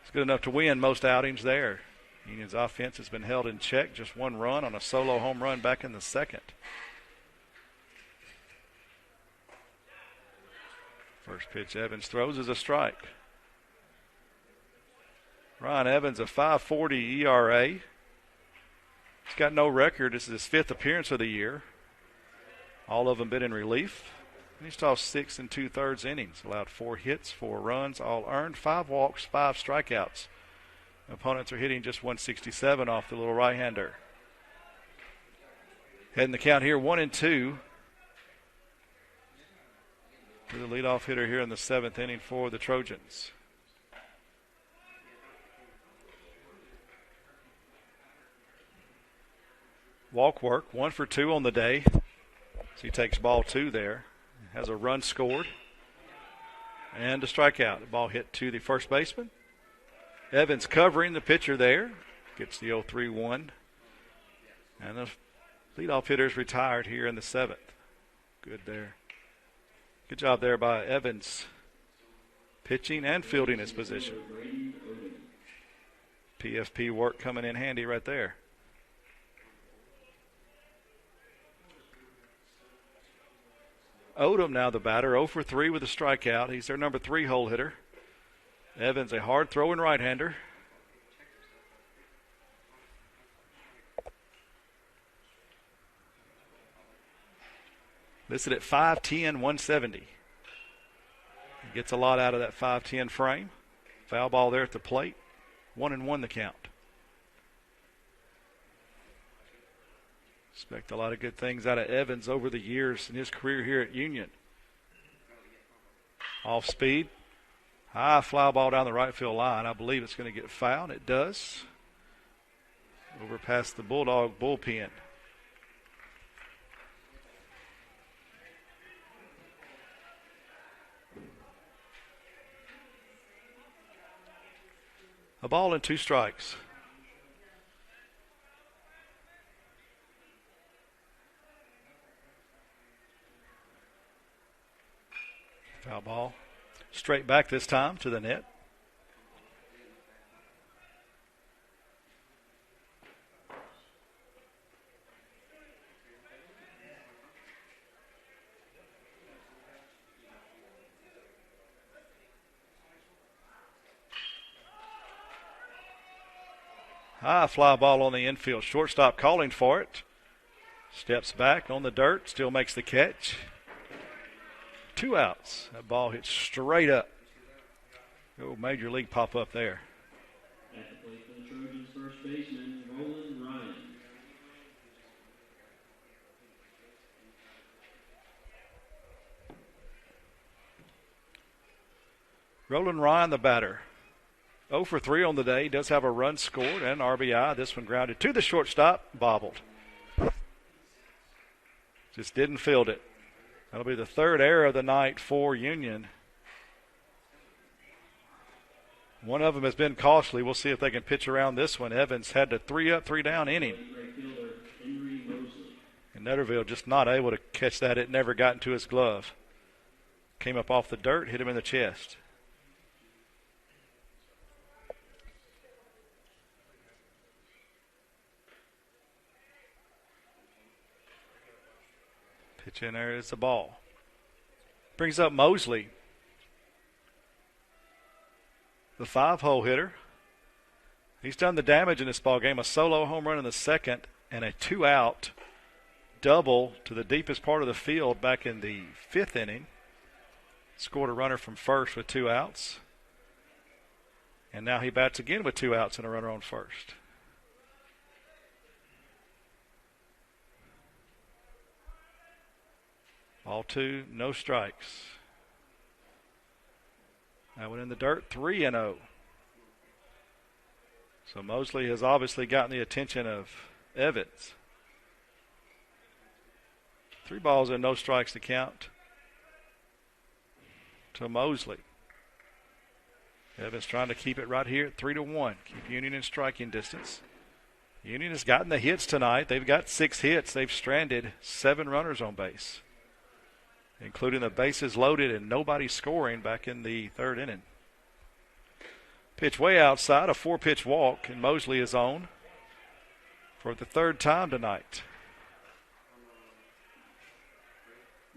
It's good enough to win most outings there. Union's offense has been held in check, just 1 run on a solo home run back in the second. First pitch Evans throws is a strike. Ryan Evans, a 5.40 ERA. He's got no record. This is his 5th appearance of the year. All of them been in relief. And he's tossed 6 2/3 innings. Allowed 4 hits, 4 runs, all earned, 5 walks, 5 strikeouts. Opponents are hitting just 167 off the little right-hander. Heading the count here, 1-2. To the leadoff hitter here in the 7th inning for the Trojans. Walk work, 1 for 2 on the day. So he takes ball 2 there. Has a run scored. And a strikeout. The ball hit to the first baseman. Evans covering the pitcher there. Gets the 0-3-1. And the leadoff hitter is retired here in the 7th. Good there. Good job there by Evans. Pitching and fielding his position. PFP work coming in handy right there. Odom now the batter, 0 for 3 with a strikeout. He's their number 3 hole hitter. Evans, a hard throwing right-hander. Listed at 5'10", 170. He gets a lot out of that 5'10" frame. Foul ball there at the plate. 1-1 the count. Expect a lot of good things out of Evans over the years in his career here at Union. Off speed. High fly ball down the right field line. I believe it's going to get fouled. It does. Over past the Bulldog bullpen. A ball and 2 strikes. Foul ball. Straight back this time to the net. High fly ball on the infield. Shortstop calling for it. Steps back on the dirt. Still makes the catch. 2 outs. That ball hits straight up. Oh, major league pop up there. At the plate for the Trojans, first baseman Roland Ryan. Roland Ryan, the batter. 0 for 3 on the day. Does have a run scored and RBI. This one grounded to the shortstop. Bobbled. Just didn't field it. That'll be the 3rd error of the night for Union. One of them has been costly. We'll see if they can pitch around this one. Evans had to 3 up, 3 down inning. And Netterville just not able to catch that. It never got into his glove. Came up off the dirt, hit him in the chest. Pitch in there, it's a ball. Brings up Mosley, the 5-hole hitter. He's done the damage in this ball game. A solo home run in the 2nd and a 2-out double to the deepest part of the field back in the 5th inning. Scored a runner from first with 2 outs. And now he bats again with 2 outs and a runner on first. Ball 2, no strikes. That one in the dirt, 3-0. So Mosley has obviously gotten the attention of Evans. 3 balls and no strikes to count to Mosley. Evans trying to keep it right here at 3-1. Keep Union in striking distance. Union has gotten the hits tonight. They've got 6 hits. They've stranded 7 runners on base, including the bases loaded and nobody scoring back in the 3rd inning. Pitch way outside, a 4-pitch walk, and Mosley is on for the 3rd time tonight.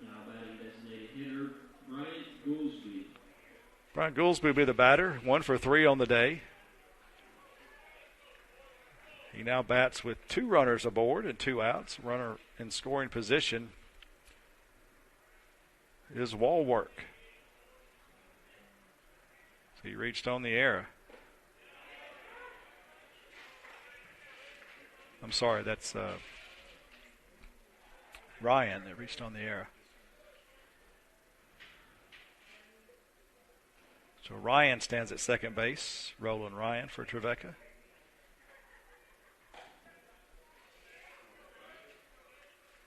Now batting designated hitter, Brian Goolsby. Brian Goolsby will be the batter, 1 for 3 on the day. He now bats with 2 runners aboard and 2 outs. Runner in scoring position is Wallwork. So he reached on the error. I'm sorry, that's Ryan that reached on the error. So Ryan stands at second base. Roland Ryan for Trevecca.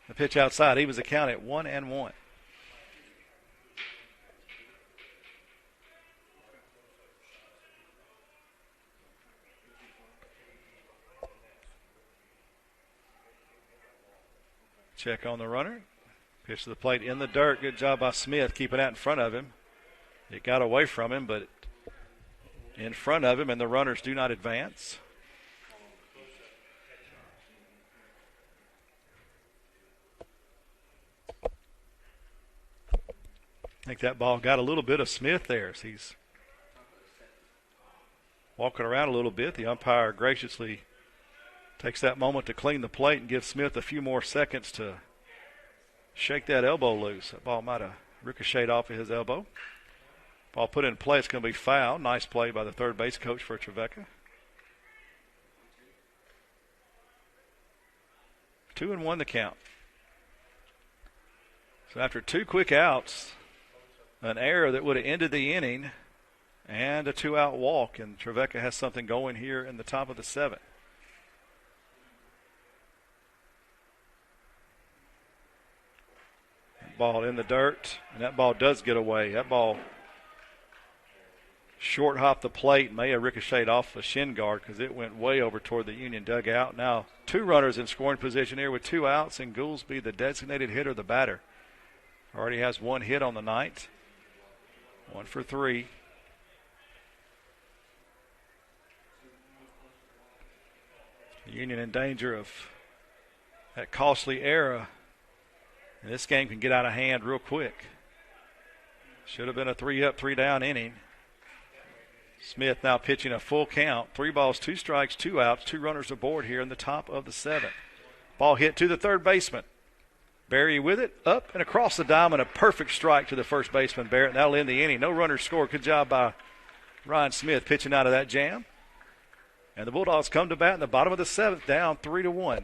The pitch outside, he was accounted 1-1. Check on the runner. Pitch to the plate in the dirt. Good job by Smith keeping that in front of him. It got away from him, but in front of him, and the runners do not advance. I think that ball got a little bit of Smith there as he's walking around a little bit. The umpire graciously takes that moment to clean the plate and give Smith a few more seconds to shake that elbow loose. That ball might have ricocheted off of his elbow. Ball put in play. It's going to be foul. Nice play by the third base coach for Trevecca. 2-1 the count. So after 2 quick outs, an error that would have ended the inning, and a 2-out walk, and Trevecca has something going here in the top of the 7th. Ball in the dirt, and that ball does get away. That ball short hopped the plate, may have ricocheted off a shin guard because it went way over toward the Union dugout. Now 2 runners in scoring position here with 2 outs, and Goolsby, the designated hitter, the batter. Already has 1 hit on the night. 1 for 3. The Union in danger of that costly error. And this game can get out of hand real quick. Should have been a 3-up, 3-down inning. Smith now pitching a full count. 3 balls, 2 strikes, 2 outs, 2 runners aboard here in the top of the 7th. Ball hit to the third baseman. Barry with it, up and across the diamond. A perfect strike to the first baseman, Barrett. And that'll end the inning. No runners scored. Good job by Ryan Smith pitching out of that jam. And the Bulldogs come to bat in the bottom of the 7th, down 3-1.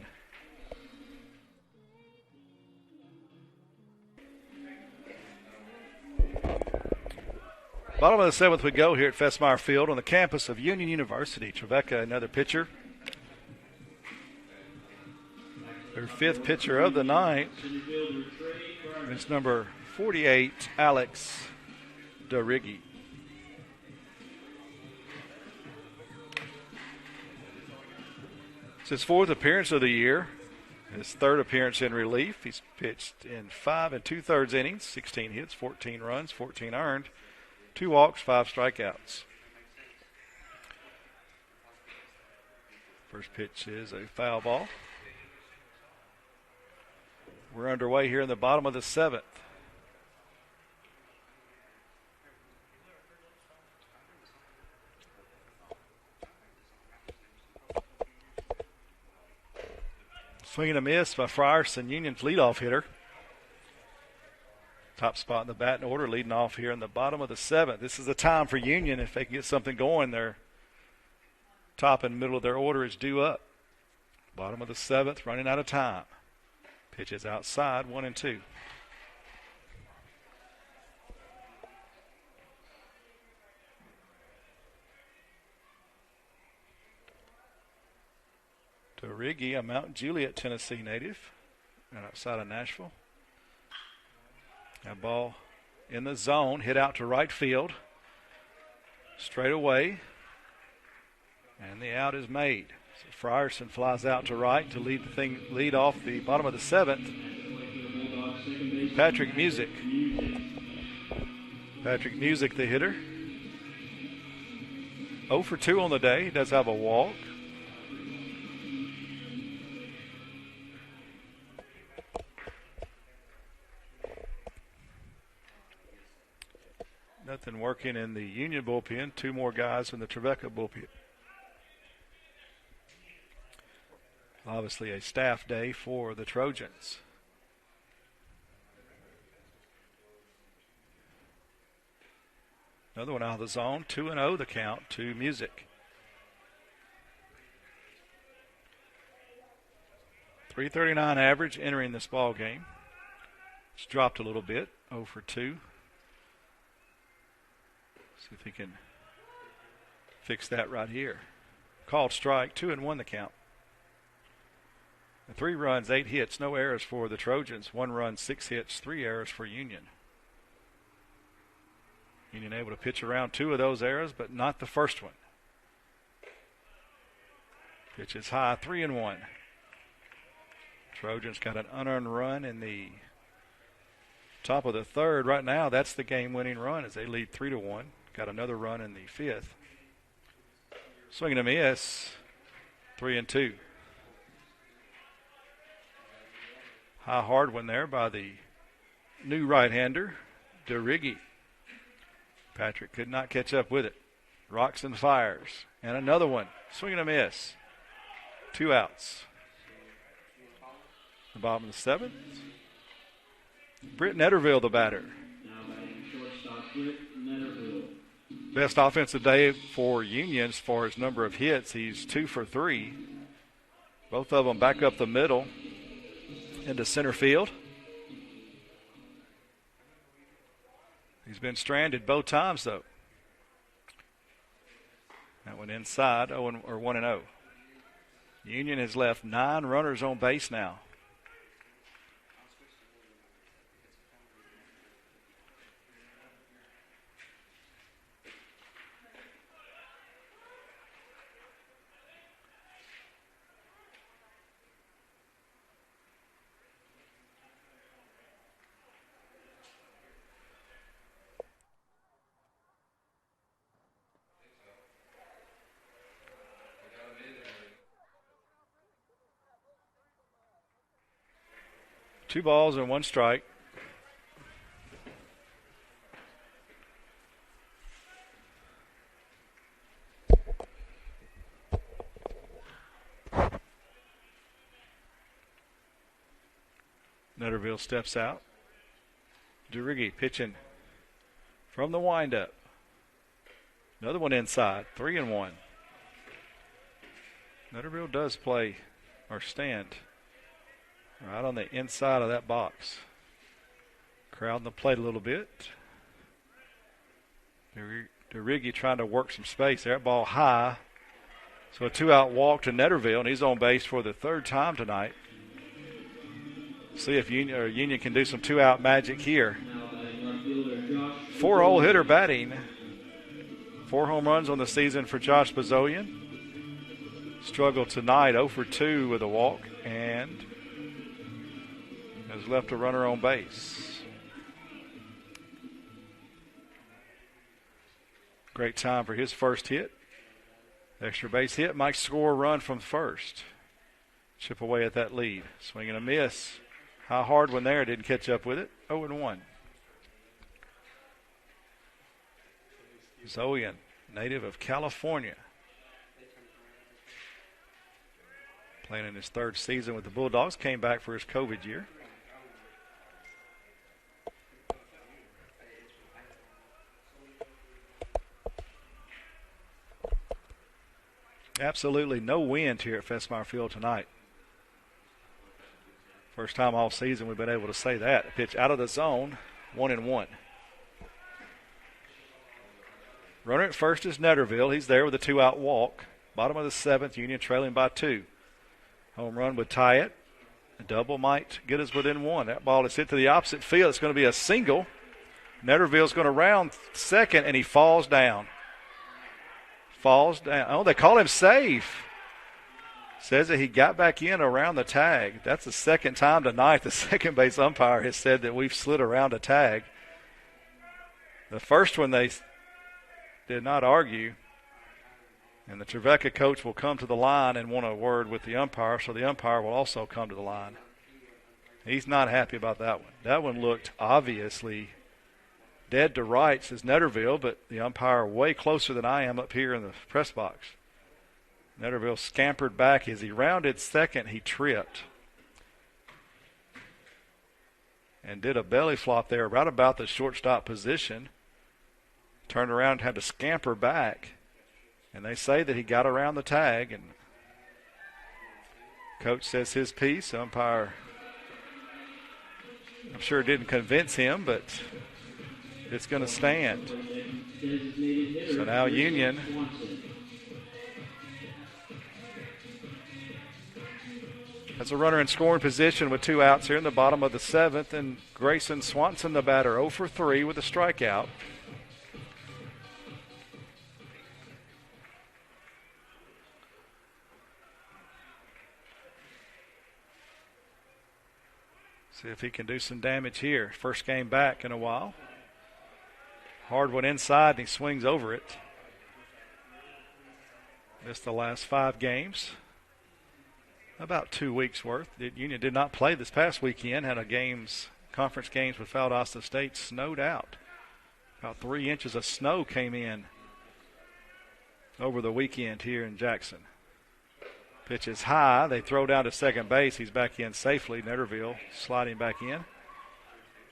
Bottom of the 7th we go here at Festmeyer Field on the campus of Union University. Trevecca, another pitcher. Their 5th pitcher of the night is number 48, Alex DeRiggi. It's his 4th appearance of the year. His 3rd appearance in relief. He's pitched in 5 2/3 innings, 16 hits, 14 runs, 14 earned. 2 walks, 5 strikeouts. First pitch is a foul ball. We're underway here in the bottom of the 7th. Swing and a miss by Frierson, Union's leadoff hitter. Top spot in the batting order, leading off here in the bottom of the 7th. This is the time for Union. If they can get something going, their top and middle of their order is due up. Bottom of the 7th, running out of time. Pitches outside, 1-2. DeRiggi, a Mount Juliet, Tennessee native, right outside of Nashville. That ball in the zone, hit out to right field. Straight away. And the out is made. So Frierson flies out to right to lead off the bottom of the 7th. Patrick Music. Patrick Music, the hitter. 0 for 2 on the day. He does have a walk. Nothing working in the Union bullpen. 2 more guys in the Trevecca bullpen. Obviously a staff day for the Trojans. Another one out of the zone. 2-0 the count to Music. 339 average entering this ball game. It's dropped a little bit. 0 for 2. See if he can fix that right here. Called strike, 2-1 the count. 3 runs, 8 hits, no errors for the Trojans. 1 run, 6 hits, 3 errors for Union. Union able to pitch around 2 of those errors, but not the first one. Pitch is high, 3-1. Trojans got an unearned run in the top of the 3rd. Right now, that's the game-winning run as they lead 3-1. Got another run in the 5th. Swing and a miss. 3-2. High hard one there by the new right-hander, DeRiggi. Patrick could not catch up with it. Rocks and fires. And another one. Swing and a miss. 2 outs. The bottom of the 7th. Britt Netterville, the batter. Now batting shortstop, Britt Netterville. Best offensive day for Union as far as number of hits. He's 2 for 3. Both of them back up the middle into center field. He's been stranded both times, though. That one inside, 1-0. Union has left 9 runners on base now. Two balls and 1 strike. Netterville steps out. DeRiggi pitching from the windup. Another one inside, 3-1. Netterville does play or stand right on the inside of that box. Crowding the plate a little bit. DeRiggi trying to work some space there. Ball high. So a 2-out walk to Netterville, and he's on base for the 3rd time tonight. See if Union can do some 2-out magic here. 4-hole hitter batting. 4 home runs on the season for Josh Bazoian. Struggled tonight, 0 for 2 with a walk, and has left a runner on base. Great time for his first hit. Extra base hit might score a run from first. Chip away at that lead. Swing and a miss. High hard one there, didn't catch up with it. 0-1. Zoian, native of California. Playing in his 3rd season with the Bulldogs. Came back for his COVID year. Absolutely no wind here at FestMeyer Field tonight. First time all season we've been able to say that. A pitch out of the zone, 1-1. Runner at first is Netterville. He's there with a 2-out walk. Bottom of the 7th, Union trailing by 2. Home run would tie it. A double might get us within 1. That ball is hit to the opposite field. It's going to be a single. Netterville's going to round second, and he falls down. Falls down. Oh, they call him safe. Says that he got back in around the tag. That's the 2nd time tonight the second base umpire has said that we've slid around a tag. The first one they did not argue. And the Trevecca coach will come to the line and want a word with the umpire, so the umpire will also come to the line. He's not happy about that one. That one looked obviously dead to rights as Netterville, but the umpire way closer than I am up here in the press box. Netterville scampered back. As he rounded second, he tripped and did a belly flop there right about the shortstop position. Turned around and had to scamper back. And they say that he got around the tag, and coach says his piece. Umpire, I'm sure it didn't convince him, but it's going to stand. So now Union has a runner in scoring position with 2 outs here in the bottom of the 7th, and Grayson Swanson, the batter, 0 for 3 with a strikeout. See if he can do some damage here. First game back in a while. Hard one inside, and he swings over it. Missed the last 5 games. About 2 weeks worth. Union did not play this past weekend. Had conference games with Valdosta State snowed out. About 3 inches of snow came in over the weekend here in Jackson. Pitch is high. They throw down to second base. He's back in safely. Netterville sliding back in.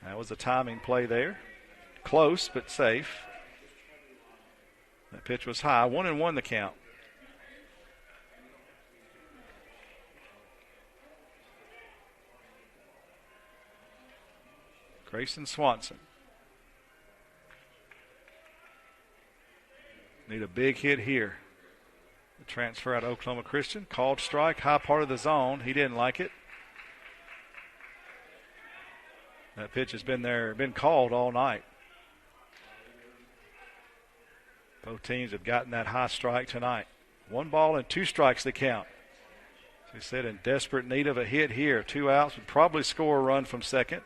That was a timing play there. Close, but safe. That pitch was high. 1-1 the count. Grayson Swanson. Need a big hit here. The transfer out of Oklahoma Christian. Called strike, high part of the zone. He didn't like it. That pitch has been called all night. Both teams have gotten that high strike tonight. 1 ball and 2 strikes to count. As we said, in desperate need of a hit here. 2 outs would probably score a run from second.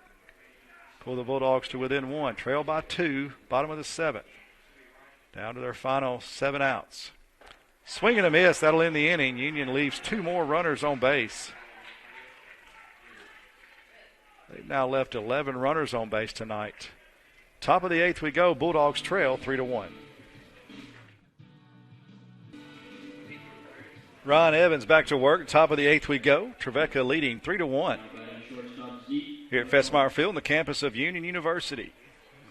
Pull the Bulldogs to within 1. Trail by 2, bottom of the 7th. Down to their final 7 outs. Swing and a miss, that'll end the inning. Union leaves 2 more runners on base. They've now left 11 runners on base tonight. Top of the 8th we go. Bulldogs trail 3-1. Ron Evans back to work. Top of the 8th we go. Trevecca leading 3-1. Here at Festmeyer Field on the campus of Union University.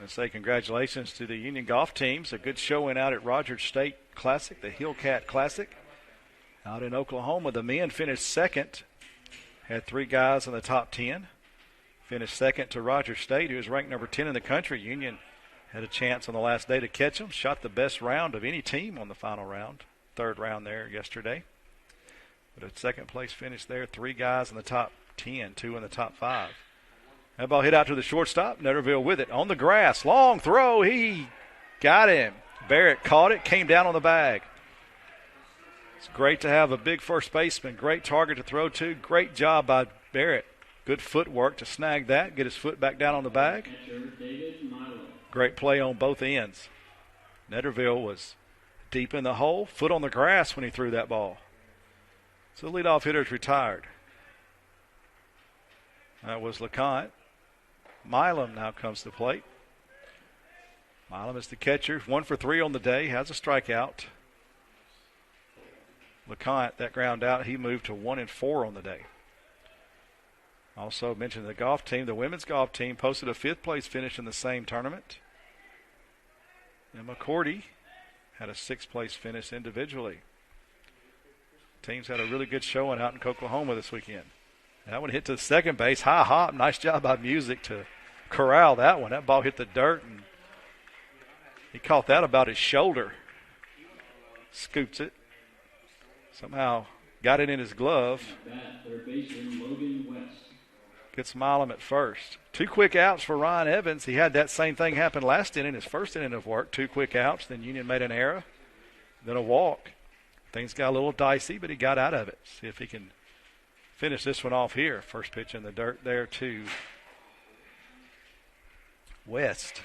I say congratulations to the Union golf teams. A good showing out at Rogers State Classic, the Hillcat Classic. Out in Oklahoma, the men finished second. Had 3 guys in the top 10. Finished second to Rogers State, who was ranked number 10 in the country. Union had a chance on the last day to catch them. Shot the best round of any team on the final round. 3rd round there yesterday. But a second place finish there. 3 guys in the top 10, 2 in the top 5. That ball hit out to the shortstop. Netterville with it on the grass. Long throw. He got him. Barrett caught it, came down on the bag. It's great to have a big first baseman. Great target to throw to. Great job by Barrett. Good footwork to snag that, get his foot back down on the bag. Great play on both ends. Netterville was deep in the hole, foot on the grass when he threw that ball. So the leadoff hitter is retired. That was LeConte. Milam now comes to the plate. Milam is the catcher. 1 for 3 on the day. Has a strikeout. LeConte, that ground out, he moved to 1 and 4 on the day. Also mentioned the golf team. The women's golf team posted a 5th place finish in the same tournament. And McCourty had a 6th place finish individually. Teams had a really good showing out in Oklahoma this weekend. That one hit to second base. High hop. Nice job by Music to corral that one. That ball hit the dirt, and he caught that about his shoulder. Scoops it. Somehow got it in his glove. Gets Milam at first. 2 quick outs for Ryan Evans. He had that same thing happen last inning, his first inning of work. 2 quick outs. Then Union made an error. Then a walk. Things got a little dicey, but he got out of it. See if he can finish this one off here. First pitch in the dirt there to West,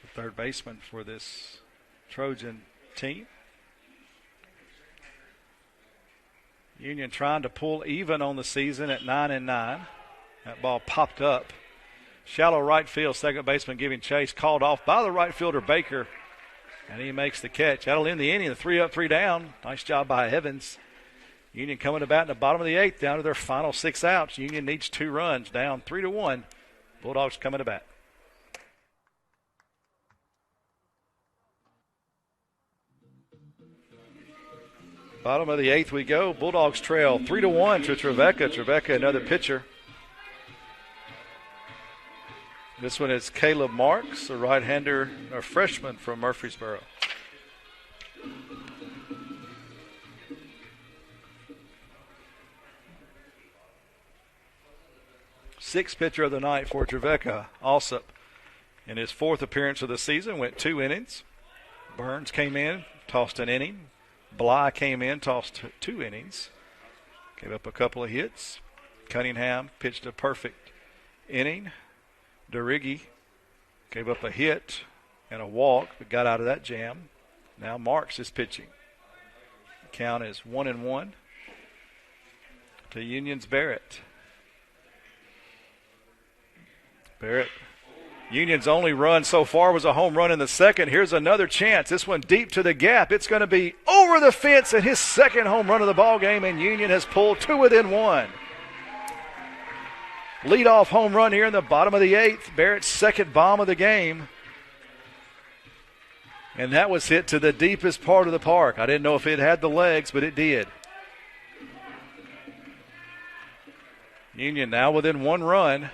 the 3rd baseman for this Trojan team. Union trying to pull even on the season at 9-9. That ball popped up. Shallow right field, second baseman giving chase, called off by the right fielder Baker, and he makes the catch. That'll end the inning, the 3 up, 3 down. Nice job by Evans. Union coming to bat in the bottom of the 8th, down to their final 6 outs. Union needs 2 runs, down 3-1. Bulldogs coming to bat. Bottom of the 8th we go. Bulldogs trail 3-1 to Trevecca. Trevecca, another pitcher. This one is Caleb Marks, a right-hander, a freshman from Murfreesboro. Sixth pitcher of the night for Trevecca, Alsop. In his 4th appearance of the season, went 2 innings. Burns came in, tossed an inning. Bly came in, tossed 2 innings. Gave up a couple of hits. Cunningham pitched a perfect inning. DeRiggi gave up a hit and a walk, but got out of that jam. Now Marks is pitching. The count is 1-1 to Union's Barrett. Barrett, Union's only run so far was a home run in the 2nd. Here's another chance. This one deep to the gap. It's going to be over the fence, and his 2nd home run of the ball game, and Union has pulled 2 within 1. leadoff home run here in the bottom of the 8th. Barrett's second bomb of the game. And that was hit to the deepest part of the park. I didn't know if it had the legs, but it did. Union now within 1 run.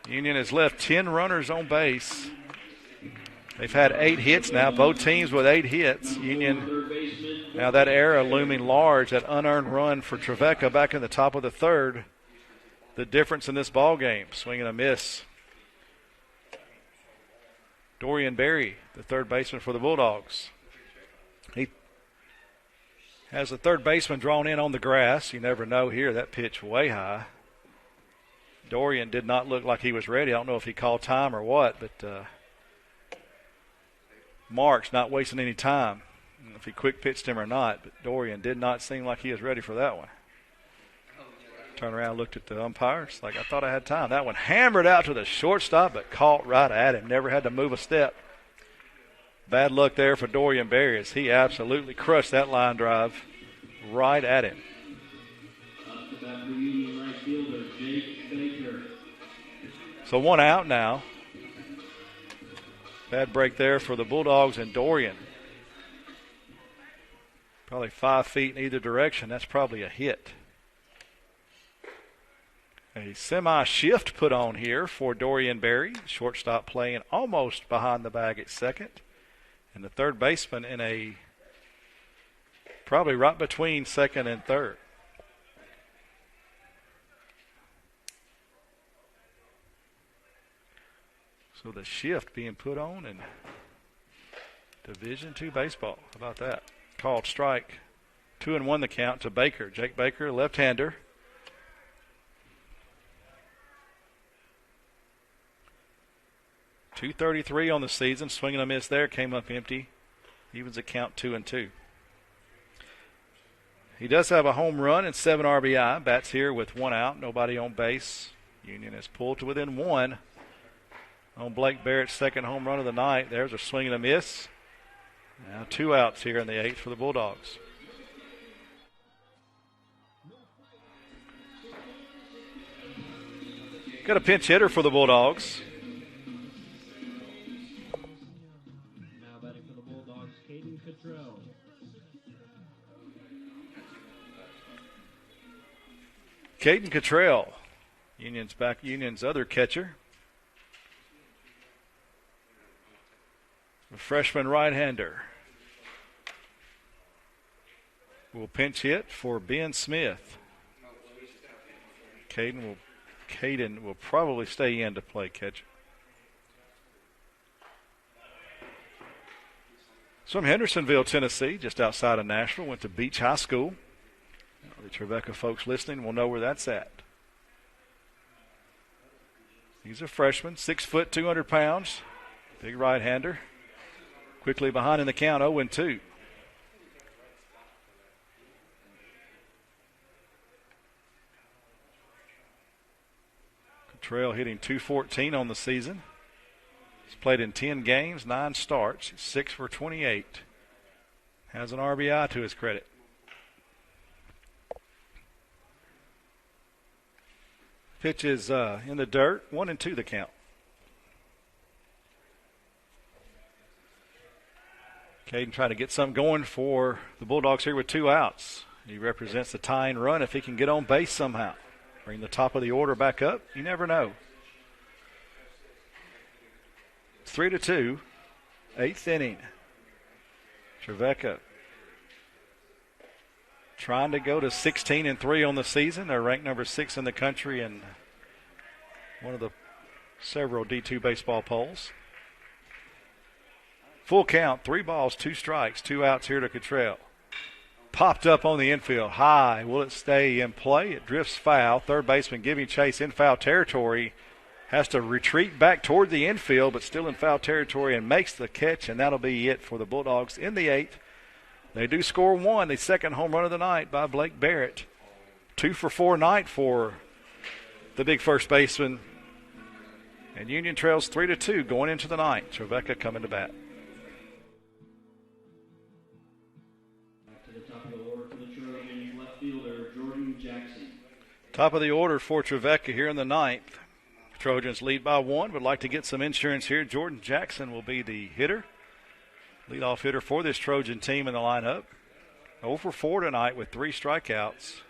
Union has left 10 runners on base. They've had 8 hits now, both teams with 8 hits. Union, now that error looming large, that unearned run for Trevecca back in the top of the 3rd. The difference in this ball game, swing and a miss. Dorian Berry, the third baseman for the Bulldogs. He has the third baseman drawn in on the grass. You never know here, that pitch way high. Dorian did not look like he was ready. I don't know if he called time or what, but Mark's not wasting any time. I don't know if he quick pitched him or not, but Dorian did not seem like he was ready for that one. Turned around, looked at the umpires, like, I thought I had time. That one hammered out to the shortstop, but caught right at him. Never had to move a step. Bad luck there for Dorian Berry as he absolutely crushed that line drive right at him. So 1 out now. Bad break there for the Bulldogs and Dorian. Probably 5 feet in either direction. That's probably a hit. A semi-shift put on here for Dorian Berry. Shortstop playing almost behind the bag at second. And the third baseman in a probably right between second and third. So the shift being put on in Division II baseball. How about that? Called strike. 2-1 the count to Baker. Jake Baker, left-hander. .233 on the season. Swinging a miss there. Came up empty. Evens the count 2-2. He does have a home run and 7 RBI. Bats here with 1 out. Nobody on base. Union has pulled to within 1 on Blake Barrett's second home run of the night. There's a swing and a miss. Now 2 outs here in the 8th for the Bulldogs. Got a pinch hitter for the Bulldogs. Caden Cottrell, Union's other catcher. A freshman right-hander. Will pinch hit for Ben Smith. Caden will probably stay in to play catcher. So from Hendersonville, Tennessee, just outside of Nashville, went to Beach High School. The Trevecca folks listening will know where that's at. He's a freshman, 6 foot, 200 pounds, big right-hander. Quickly behind in the count, 0-2. Cottrell hitting .214 on the season. He's played in 10 games, 9 starts, 6 for 28. Has an RBI to his credit. Pitch is in the dirt, 1-2 the count. Caden trying to get something going for the Bulldogs here with 2 outs. He represents the tying run if he can get on base somehow. Bring the top of the order back up. You never know. 3-2, 8th inning. Trevecca trying to go to 16-3 on the season. They're ranked number 6 in the country in one of the several D2 baseball polls. Full count, 3 balls, 2 strikes, 2 outs here to Cottrell. Popped up on the infield, high. Will it stay in play? It drifts foul. Third baseman giving chase in foul territory. Has to retreat back toward the infield, but still in foul territory, and makes the catch, and that'll be it for the Bulldogs in the 8th. They do score 1, the second home run of the night by Blake Barrett. 2 for 4 night for the big first baseman. And Union trails 3-2 going into the 9th. Trevecca coming to bat. To the top of the order for the Trojans, left fielder Top of the order for Trevecca here in the ninth. Trojans lead by 1. Would like to get some insurance here. Jordan Jackson will be the hitter. Leadoff hitter for this Trojan team in the lineup. 0 for 4 tonight with 3 strikeouts.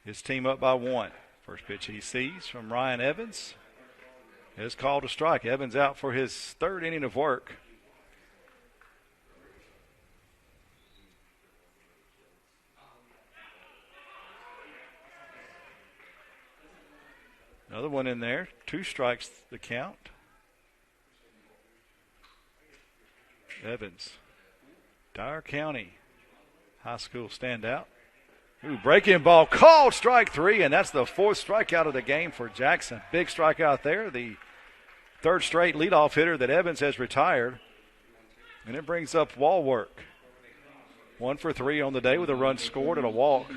His team up by 1. First pitch he sees from Ryan Evans is called a strike. Evans out for his 3rd inning of work. Another one in there. 2 strikes the count. Evans, Dyer County High School standout. Ooh, breaking ball called strike 3, and that's the 4th strikeout of the game for Jackson. Big strikeout there. The 3rd straight leadoff hitter that Evans has retired. And it brings up wall work. 1 for 3 on the day with a run scored and a walk.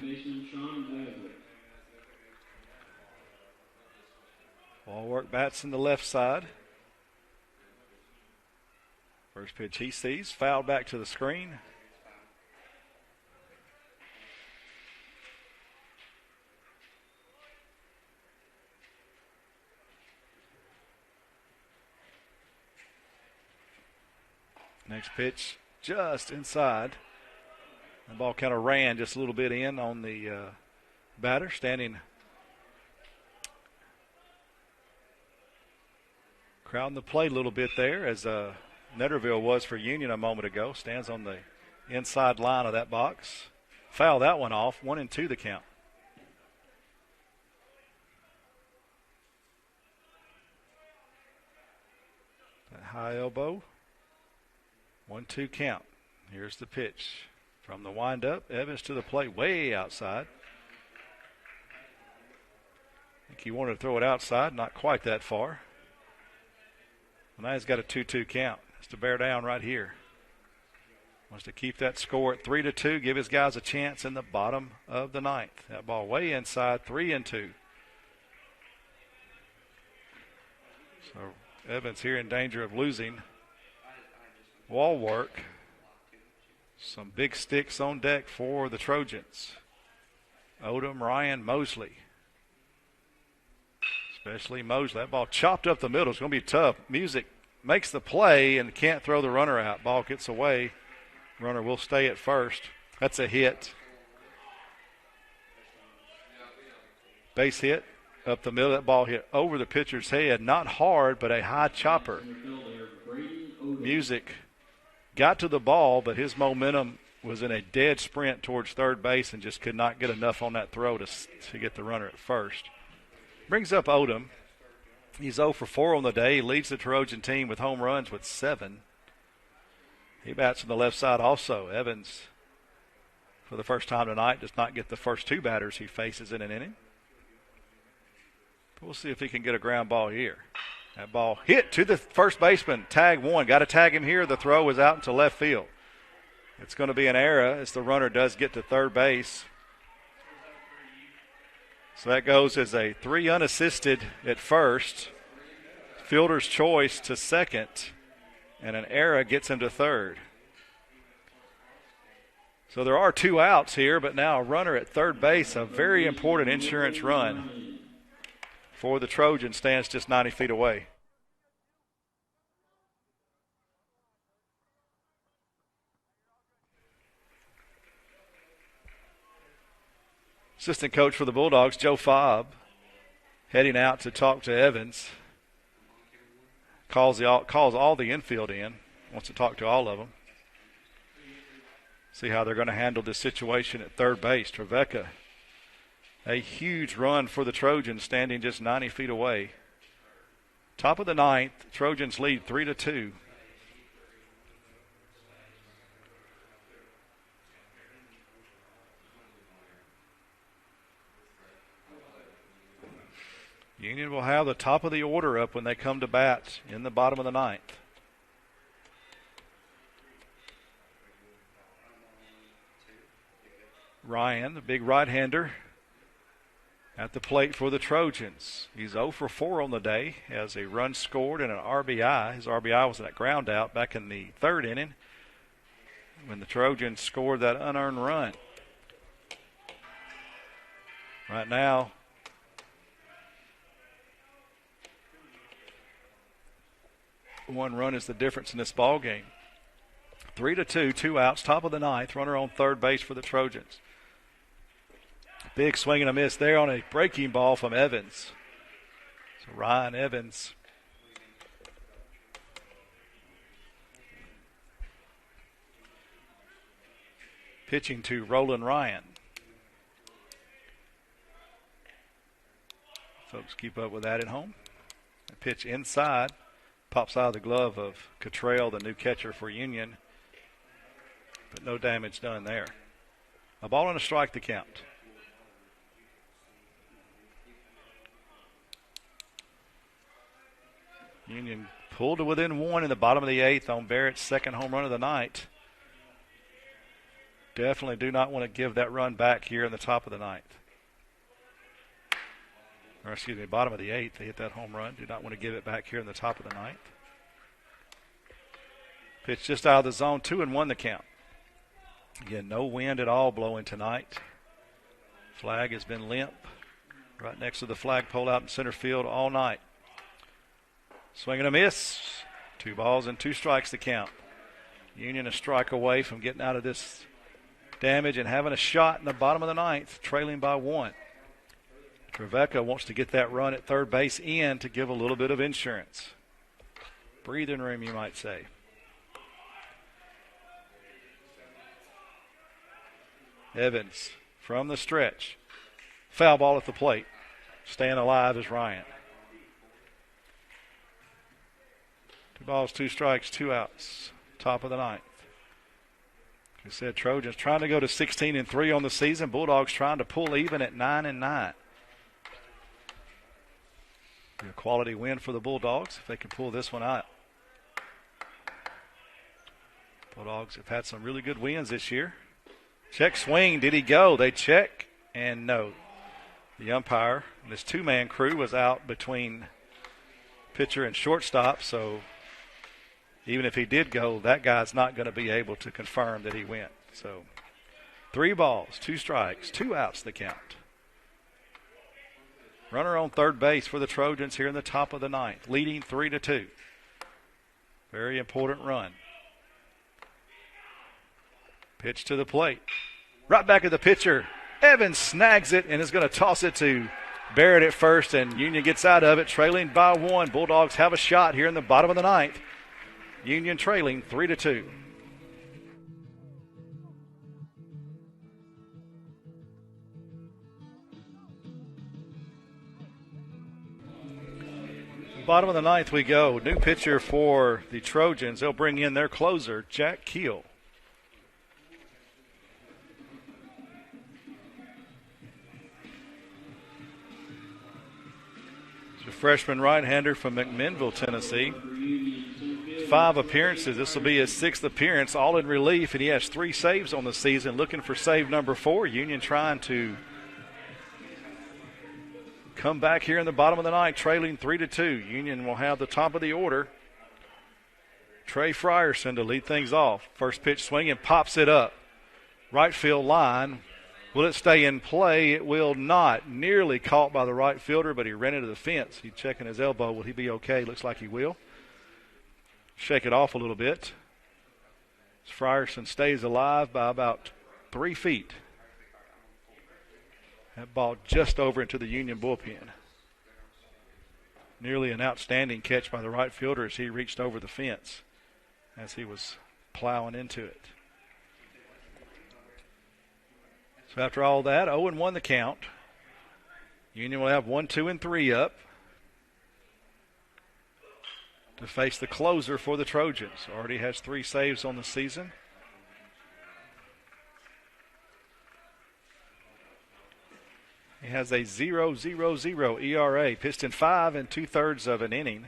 Wallwork bats in the left side. First pitch he sees, fouled back to the screen. Next pitch just inside. The ball kind of ran just a little bit in on the batter, standing crowding the plate a little bit there, as Netterville was for Union a moment ago. Stands on the inside line of that box. Foul that one off. 1-2 the count. That high elbow. 1-2 count. Here's the pitch. From the windup, Evans to the plate, way outside. I think he wanted to throw it outside, not quite that far. Now he's got a 2-2 count. Has to bear down right here. Wants to keep that score at 3-2, give his guys a chance in the bottom of the ninth. That ball way inside, 3-2. So Evans here in danger of losing. Wall work. Some big sticks on deck for the Trojans. Odom, Ryan, Mosley. Especially Mosley. That ball chopped up the middle. It's going to be tough. Music makes the play and can't throw the runner out. Ball gets away. Runner will stay at first. That's a hit. Base hit up the middle. That ball hit over the pitcher's head. Not hard, but a high chopper. Music got to the ball, but his momentum was in a dead sprint towards third base and just could not get enough on that throw to get the runner at first. Brings up Odom. He's 0 for 4 on the day. He leads the Trojan team with home runs with 7. He bats on the left side also. Evans, for the first time tonight, does not get the first 2 batters he faces in an inning. We'll see if he can get a ground ball here. That ball hit to the first baseman. Tag 1. Got to tag him here. The throw was out into left field. It's going to be an error as the runner does get to third base. So that goes as a 3 unassisted at first. Fielder's choice to second. And an error gets him to third. So there are 2 outs here, but now a runner at third base. A very important insurance run for the Trojans, stands just 90 feet away. Assistant coach for the Bulldogs, Joe Fobb, heading out to talk to Evans. Calls all the infield in. Wants to talk to all of them. See how they're going to handle this situation at third base. Trevecca, a huge run for the Trojans, standing just 90 feet away. Top of the ninth, Trojans lead 3-2. Union will have the top of the order up when they come to bat in the bottom of the ninth. Ryan, the big right-hander, at the plate for the Trojans. He's 0 for 4 on the day, has a run scored and an RBI. His RBI was that ground out back in the 3rd inning when the Trojans scored that unearned run. Right now, one run is the difference in this ball game. 3-2, 2 outs, top of the ninth. Runner on third base for the Trojans. Big swing and a miss there on a breaking ball from Evans. So Ryan Evans pitching to Roland Ryan. Folks keep up with that at home. A pitch inside. Pops out of the glove of Cottrell, the new catcher for Union. But no damage done there. A ball and a strike to count. Union pulled to within one in the bottom of the eighth on Barrett's second home run of the night. Definitely do not want to give that run back here in the top of the ninth. Or excuse me, bottom of the eighth. They hit that home run. Do not want to give it back here in the top of the ninth. Pitch just out of the zone, 2-1 the count. Again, no wind at all blowing tonight. Flag has been limp. Right next to the flagpole out in center field all night. Swing and a miss. 2 balls and 2 strikes to count. Union a strike away from getting out of this damage and having a shot in the bottom of the ninth, trailing by 1. Trevecca wants to get that run at third base in to give a little bit of insurance. Breathing room, you might say. Evans from the stretch. Foul ball at the plate. Staying alive is Ryan. 2 balls, 2 strikes, 2 outs. Top of the ninth. Like I said, Trojans trying to go to 16-3 on the season. Bulldogs trying to pull even at 9-9. Be a quality win for the Bulldogs if they can pull this one out. Bulldogs have had some really good wins this year. Check swing. Did he go? They check, and no. The umpire and his 2-man crew was out between pitcher and shortstop, so even if he did go, that guy's not going to be able to confirm that he went. So 3 balls, 2 strikes, 2 outs the count. Runner on third base for the Trojans here in the top of the ninth, leading 3-2. Very important run. Pitch to the plate. Right back at the pitcher. Evans snags it and is going to toss it to Barrett at first, and Union gets out of it, trailing by 1. Bulldogs have a shot here in the bottom of the ninth. Union trailing 3-2. Bottom of the ninth we go. New pitcher for the Trojans. They'll bring in their closer, Jack Keel. It's a freshman right-hander from McMinnville, Tennessee. 5 appearances. This will be his 6th appearance, all in relief, and he has 3 saves on the season. Looking for save number 4. Union trying to come back here in the bottom of the ninth, trailing 3-2. Union will have the top of the order. Trey Frierson to lead things off. First pitch swing and pops it up. Right field line. Will it stay in play? It will not. Nearly caught by the right fielder, but he ran into the fence. He's checking his elbow. Will he be okay? Looks like he will. Shake it off a little bit. Frierson stays alive by about 3 feet. That ball just over into the Union bullpen. Nearly an outstanding catch by the right fielder as he reached over the fence as he was plowing into it. So after all that, 0-1 the count. Union will have 1, 2, and 3 up to face the closer for the Trojans. Already has 3 saves on the season. He has a 0.000 ERA, pitched in 5 2/3 of an inning.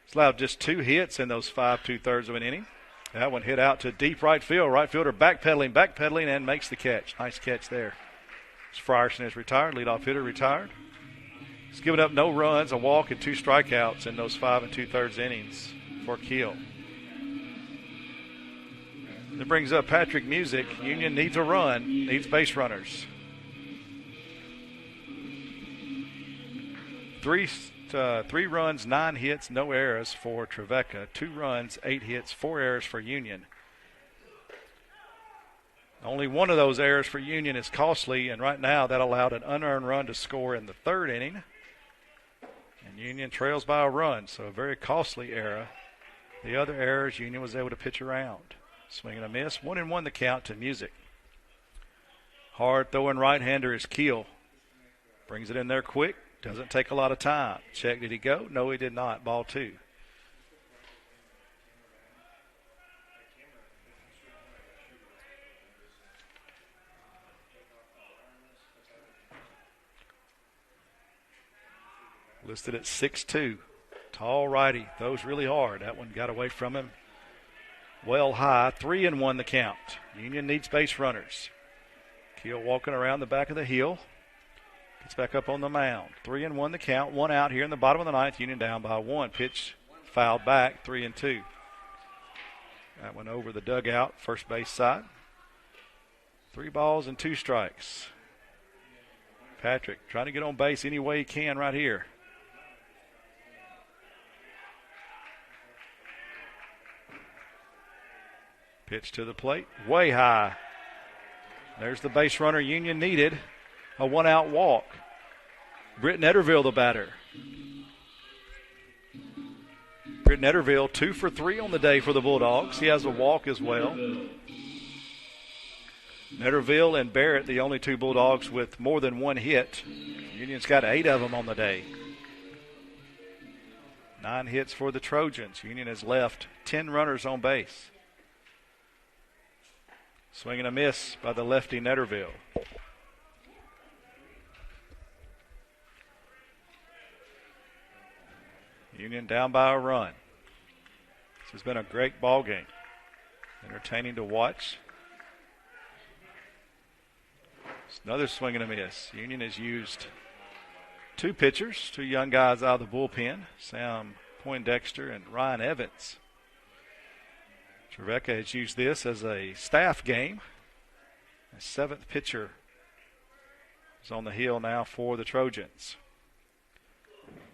He's allowed just 2 hits in those 5 2/3 of an inning. That one hit out to deep right field. Right fielder backpedaling, and makes the catch. Nice catch there. Frierson is retired, leadoff hitter retired. He's given up no runs, a walk, and 2 strikeouts in those 5 2/3 innings for Keel. That brings up Patrick Music. Union needs a run, needs base runners. Three runs, 9 hits, no errors for Trevecca. 2 runs, 8 hits, 4 errors for Union. Only one of those errors for Union is costly, and right now that allowed an unearned run to score in the 3rd inning. And Union trails by a run, so a very costly error. The other errors, Union was able to pitch around. Swing and a miss. 1-1 the count to Music. Hard throwing right-hander is Keel. Brings it in there quick. Doesn't take a lot of time. Check, did he go? No, he did not. Ball 2. Listed at 6'2". Tall righty. Throws really hard. That one got away from him. Well high. 3-1 the count. Union needs base runners. Keel walking around the back of the hill. Gets back up on the mound. 3-1 the count. 1 out here in the bottom of the 9th. Union down by 1. Pitch fouled back. 3-2. That one over the dugout. First base side. 3 balls and 2 strikes. Patrick trying to get on base any way he can right here. Pitch to the plate. Way high. There's the base runner Union needed. A 1-out walk. Britt Netterville, the batter. Britt Netterville, 2 for 3 on the day for the Bulldogs. He has a walk as well. Netterville and Barrett, the only 2 Bulldogs with more than 1 hit. Union's got 8 of them on the day. 9 hits for the Trojans. Union has left 10 runners on base. Swing and a miss by the lefty Netterville. Union down by a run. This has been a great ball game. Entertaining to watch. It's another swing and a miss. Union has used 2 pitchers, 2 young guys out of the bullpen, Sam Poindexter and Ryan Evans. Trevecca has used this as a staff game. A 7th pitcher is on the hill now for the Trojans.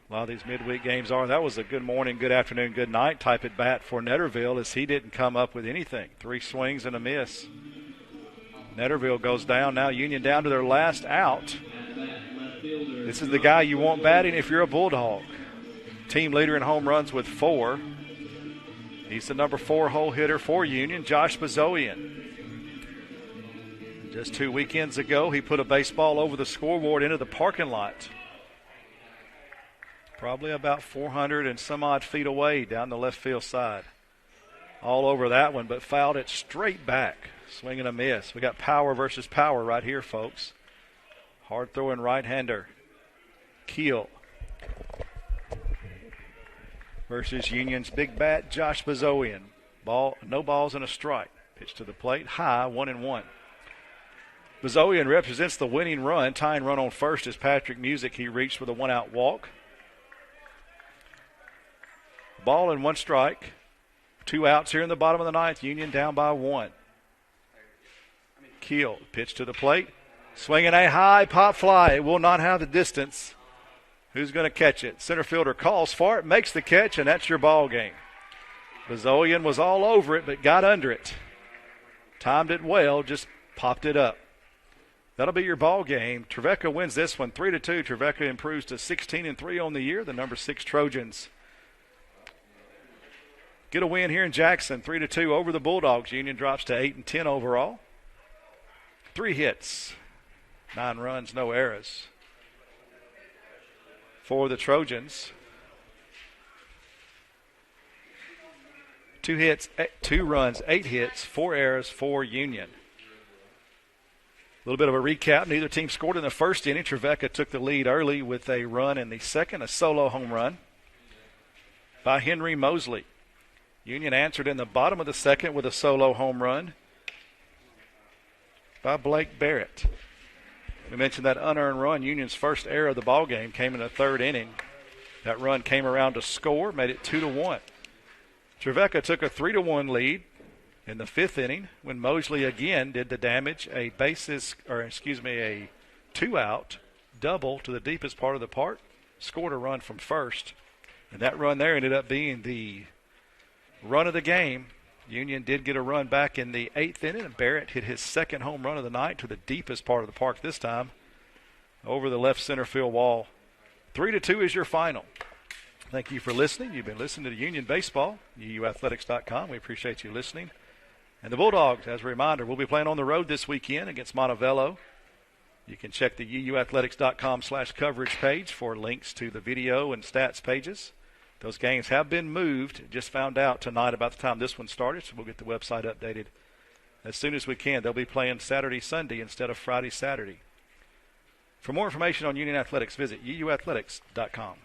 A lot of these midweek games are. That was a good morning, good afternoon, good night type at bat for Netterville as he didn't come up with anything. 3 swings and a miss. Netterville goes down. Now Union down to their last out. This is the guy you want batting if you're a Bulldog. Team leader in home runs with 4. He's the number 4 hole hitter for Union, Josh Bazoian. Just 2 weekends ago, he put a baseball over the scoreboard into the parking lot. Probably about 400 and some odd feet away down the left field side. All over that one, but fouled it straight back. Swing and a miss. We got power versus power right here, folks. Hard throwing right-hander. Keel versus Union's big bat, Josh Bazoian. No balls and a strike. Pitch to the plate, high, 1-1. Bazoian represents the winning run. Tying run on first is Patrick Music. He reached with a 1-out walk. Ball and 1 strike. 2 outs here in the bottom of the 9th. Union down by 1. Keel, pitch to the plate. Swinging a high pop fly. It will not have the distance. Who's going to catch it? Center fielder calls for it, makes the catch, and that's your ball game. Bazoian was all over it, but got under it. Timed it well, just popped it up. That'll be your ball game. Trevecca wins this one 3-2. Trevecca improves to 16-3 on the year. The number 6 Trojans get a win here in Jackson, 3-2 over the Bulldogs. Union drops to 8-10 overall. 3 hits, 9 runs, no errors for the Trojans. 2 hits, 2 runs, 8 hits, 4 errors for Union. A little bit of a recap. Neither team scored in the first inning. Trevecca took the lead early with a run in the second, a solo home run by Henry Mosley. Union answered in the bottom of the second with a solo home run by Blake Barrett. We mentioned that unearned run. Union's first error of the ball game came in the 3rd inning. That run came around to score, made it 2-1. Trevecca took a 3-1 lead in the 5th inning when Mosley again did the damage. A 2-out double to the deepest part of the park scored a run from first. And that run there ended up being the run of the game. Union did get a run back in the 8th inning, and Barrett hit his second home run of the night to the deepest part of the park this time, over the left center field wall. 3-2 is your final. Thank you for listening. You've been listening to Union Baseball, uuathletics.com. We appreciate you listening. And the Bulldogs, as a reminder, will be playing on the road this weekend against Montevello. You can check the uuathletics.com/coverage page for links to the video and stats pages. Those games have been moved. Just found out tonight about the time this one started, so we'll get the website updated as soon as we can. They'll be playing Saturday, Sunday instead of Friday, Saturday. For more information on Union Athletics, visit uuathletics.com.